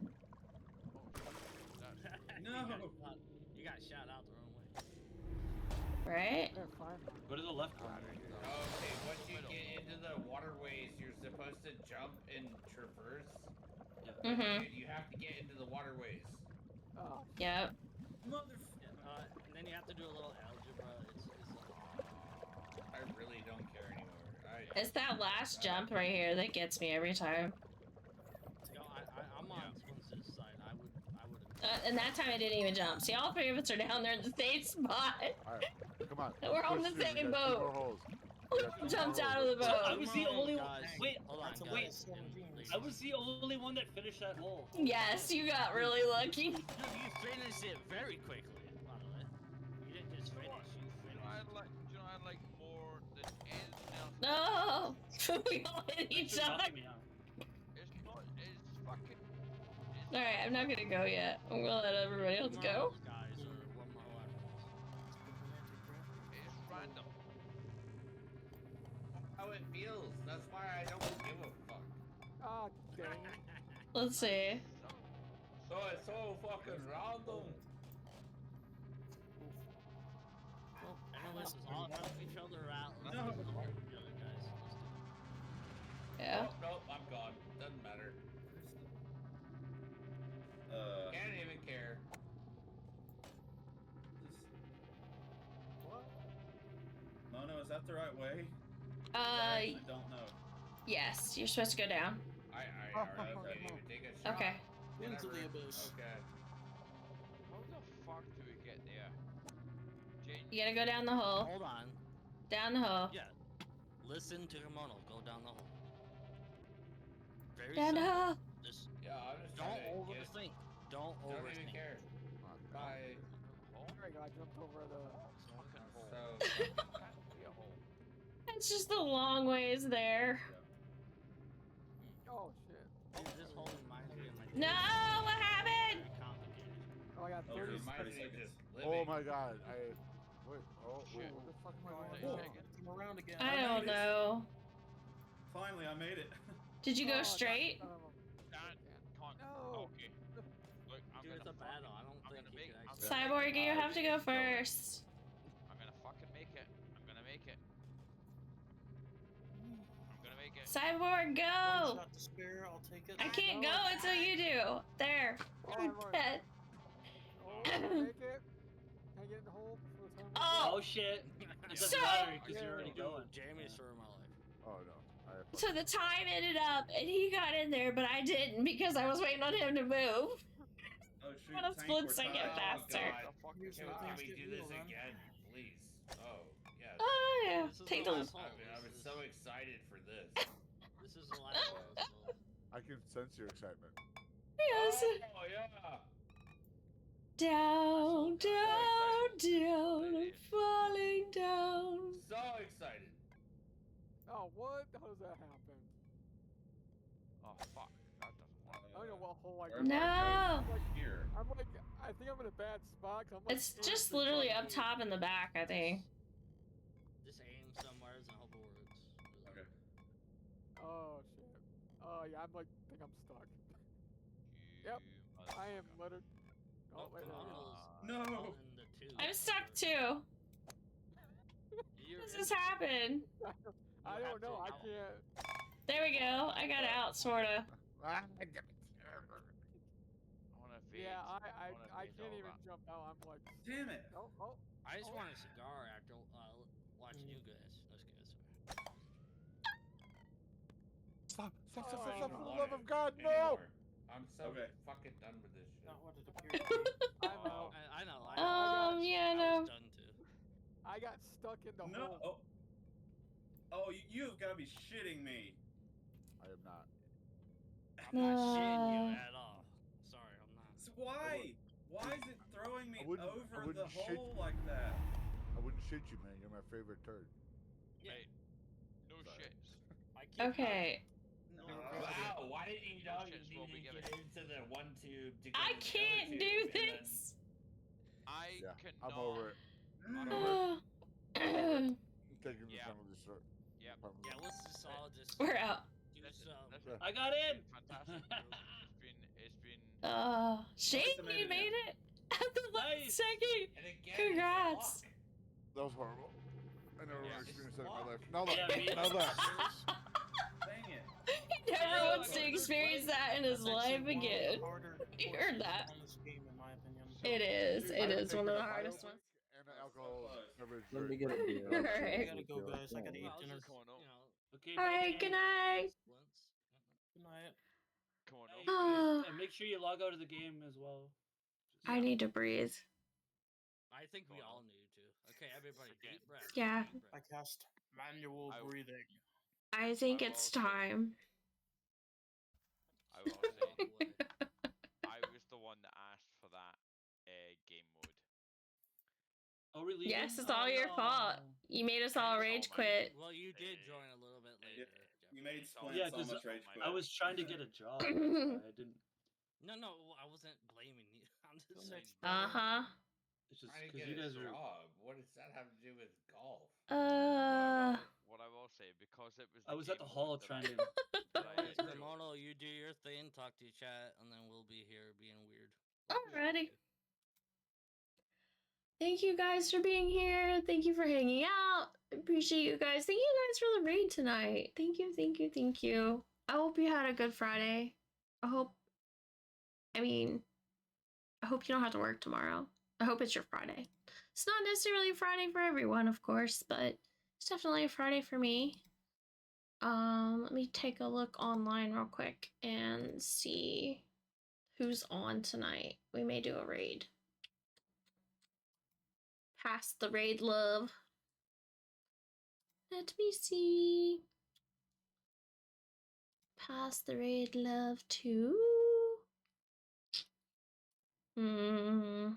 No. You got shot out the wrong way. Right? They're fine. Go to the left one. Okay, once you get into the waterways, you're supposed to jump and traverse. Yeah. Mm-hmm. You have to get into the waterways. Oh. Yep. And then you have to do a little algebra. I really don't care anymore. It's that last jump right here that gets me every time. Yo, I'm on Splints' side. I would. And that time I didn't even jump. See, all 3 of us are down there in the same spot. Alright, come on. We're on push the through, we same got 2 boat. more holes. Jumped out of the boat. So I was the only one. Guys, Wait, hold on, wait. guys. I was the only one that finished that hole. Yes, you got really lucky. Dude, you finished it very quickly, by the way. You didn't just finish, you finished. Do you know I like more than anything else? No, we all hit each other. It's not. It's fucking. All right, I'm not gonna go yet. I'm gonna let everybody else go. Guys are one more left. It's random. How it feels. That's why I don't give a fuck. Ah, dang it. Let's see. So it's so fucking random. Well, anyways, all help each other out. Let's No. get the hole together, guys. Let's do it. Yeah. Nope, I'm gone. Doesn't matter. Can't even care. What? Mono, is that the right way? I don't know. Yes, you're supposed to go down. I can't even take a shot. Okay. Into the Whatever. abyss. Okay. How the fuck do we get there? Jane, You gotta go down the hole. Hold on. Down the hole. Yeah. Listen to Kimono. Go down the hole. Very Down the simple. hole. Just Yeah, I'm just don't trying to overthink. Don't Don't even overthink. care. Bye. There we go, I jumped over the... fucking hole. So, Can't be a hole. It's just the long ways there. Oh, shit. Dude, this hole reminds me of my No, what happened? Very complicated. Oh, I got it 30 reminds me of seconds. just Oh living. my god. Wait, Shit. what the fuck am I Hey, going check it. Come around again. I don't know. Finally, I made it. Did you go Oh, straight? Can't. No. Okay. Look, I'm Dude, it's gonna a battle. I don't I'm think gonna you make- can I'm actually. Cyborg, you have to go first. I'm gonna fucking make it. I'm gonna make it. I'm gonna make it. Cyborg, One go! shot to spare, I'll take it. I can't go until you do. There. Oh, You're I'm already- dead. Oh, make it. Can I get in the hole before the time? Oh! Oh shit! It doesn't So- matter because you're Yeah. already going. Jamie story of my life. Oh no. So the time ended up, and he got in there, but I didn't because I was waiting on him to move. Oh shoot, What a Tank, split we're second tied. faster. God. Here's Can, where can things we get do this real, man. again, please? Oh, yes. Oh yeah, This is take the the. last hole. I was so excited for this. This is the last hole. So. I can sense your excitement. Yes. Oh, yeah. Down, So down, excited. down, I'm falling down. So excited. Oh, what? How does that happen? Oh fuck. That doesn't work. I don't know what hole I Where got. No. I'm like, Here. I think I'm in a bad spot. 'Cause I'm like It's aiming just for literally up Johnny. top in the back, I think. Just aim somewhere and hope it works. Okay. Oh shit. Oh yeah, I'm like, think I'm stuck. Yep. You I am motherfucker. literally. Oh wait, there we go. No. In the two. I'm stuck too. You're This in- has happened. I You don't have know. to I out. can't. There we go. I got out, sorta. I wanna fade. Yeah, wanna I fade can't all even that. jump out. I'm like, Damn it. oh. I just want a cigar after watching you guys. Let's go. Stop! Stop! Stop! Oh, Stop! no. For the love of God, no! Anymore. I'm so Okay. fucking done with this shit. Not what it appeared to be. I'm out. I know. Yeah, I no. was done too. I got stuck in the No. hole. Oh, you have got to be shitting me. I am not. I'm not shitting you Uh. at all. Sorry, I'm not. So why? Why is it throwing me I wouldn't over the shit hole you. like that? I wouldn't shit you, man. You're my favorite turd. Hey, no Sorry. shits. I keep Okay. No. Wow, why didn't you know you Shit's what we needed to give get into the one tube to go I to the can't other do tube, and then- this. I Yeah, cannot. I'm over it. Oh. I'm taking the Yeah. penalty, sir. Yep. Penalty. Yeah, let's just all just We're out. do Listen, some. listen. I got in. Fantastic. It's been. Shane, I made you it made it at the last Nice. second. And again, Congrats. it's luck. That was horrible. I never Yeah. want to experience that in my Fuck. life. Now Yeah, that. me- Now that. Dang it. He never wants to experience that in his That's life actually one of the again. harder You portions heard that. on this game, in my opinion. It is. Dude, It I've is one of taken the a hardest bio ones. break and an alcohol beverage Let me break. get a beer. Alright. I gotta go, guys. I gotta eat Well, dinner. just, Come on, you know, Okay, Alright, bye, good Jane. night. splints. Good night. Come on, Hey, no. and make sure you log out of the game as well. I need to breathe. I think we all need to. Okay, everybody, deep breath. Yeah. Deep breath. I cast Manual breathing. I think it's time. I will say, I was the one that asked for that game mode. Oh, really? Yes, it's all your fault. You made us all rage quit. Well, you did join a little bit later. You made Splint Yeah, so because much rage quit. I was trying to get a job. That's why I didn't. No, I wasn't blaming you. I'm just saying. Uh-huh. It's just Trying to because get you guys a are. job. What does that have to do with golf? What I will say, because it was. I was at the hall trying to. Alright, Kimono, you do your thing, talk to your chat, and then we'll be here being weird. Alrighty. Thank you guys for being here. Thank you for hanging out. Appreciate you guys. Thank you guys for the raid tonight. Thank you, thank you, thank you. I hope you had a good Friday. I hope you don't have to work tomorrow. I hope it's your Friday. It's not necessarily a Friday for everyone, of course, but it's definitely a Friday for me. Let me take a look online real quick and see who's on tonight. We may do a raid. Pass the raid, love. Let me see. Pass the raid, love, too. You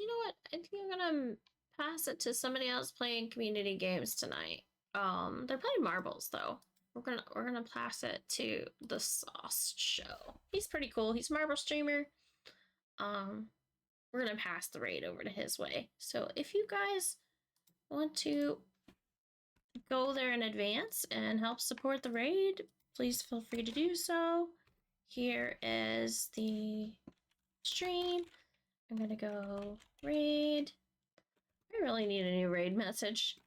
know what? I think I'm gonna pass it to somebody else playing community games tonight. They're playing marbles though. We're gonna pass it to the Sauce Show. He's pretty cool. He's a marble streamer. We're gonna pass the raid over to his way. So if you guys want to go there in advance and help support the raid, please feel free to do so. Here is the stream. I'm gonna go raid. I really need a new raid message.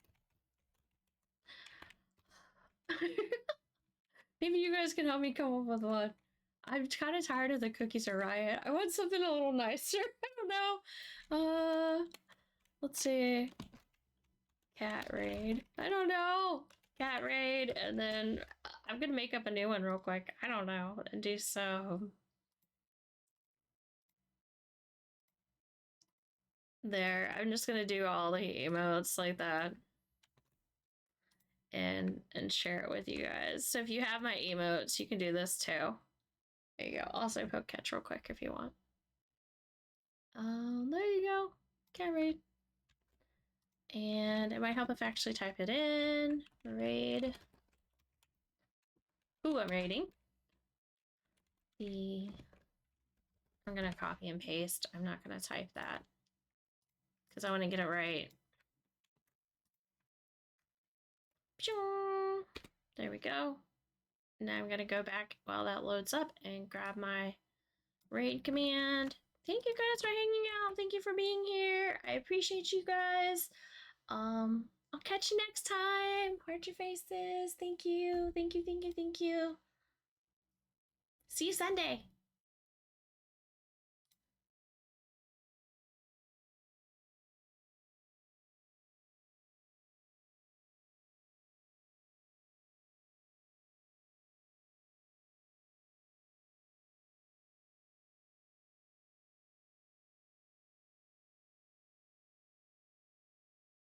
Maybe you guys can help me come up with one. I'm kind of tired of the cookies are riot. I want something a little nicer. I don't know. Let's see. Cat raid. I don't know. Cat raid, and then I'm gonna make up a new one real quick. I don't know. And do so. There. I'm just gonna do all the emotes like that. And share it with you guys. So if you have my emotes, you can do this too. There you go. Also poke catch real quick if you want. There you go. Cat raid. And it might help if I actually type it in. Raid. Who I'm raiding. I'm gonna copy and paste. I'm not gonna type that because I want to get it right. There we go. Now I'm gonna go back while that loads up and grab my raid command. Thank you guys for hanging out. Thank you for being here. I appreciate you guys. I'll catch you next time. Heart your faces. Thank you. Thank you. Thank you. Thank you. See you Sunday.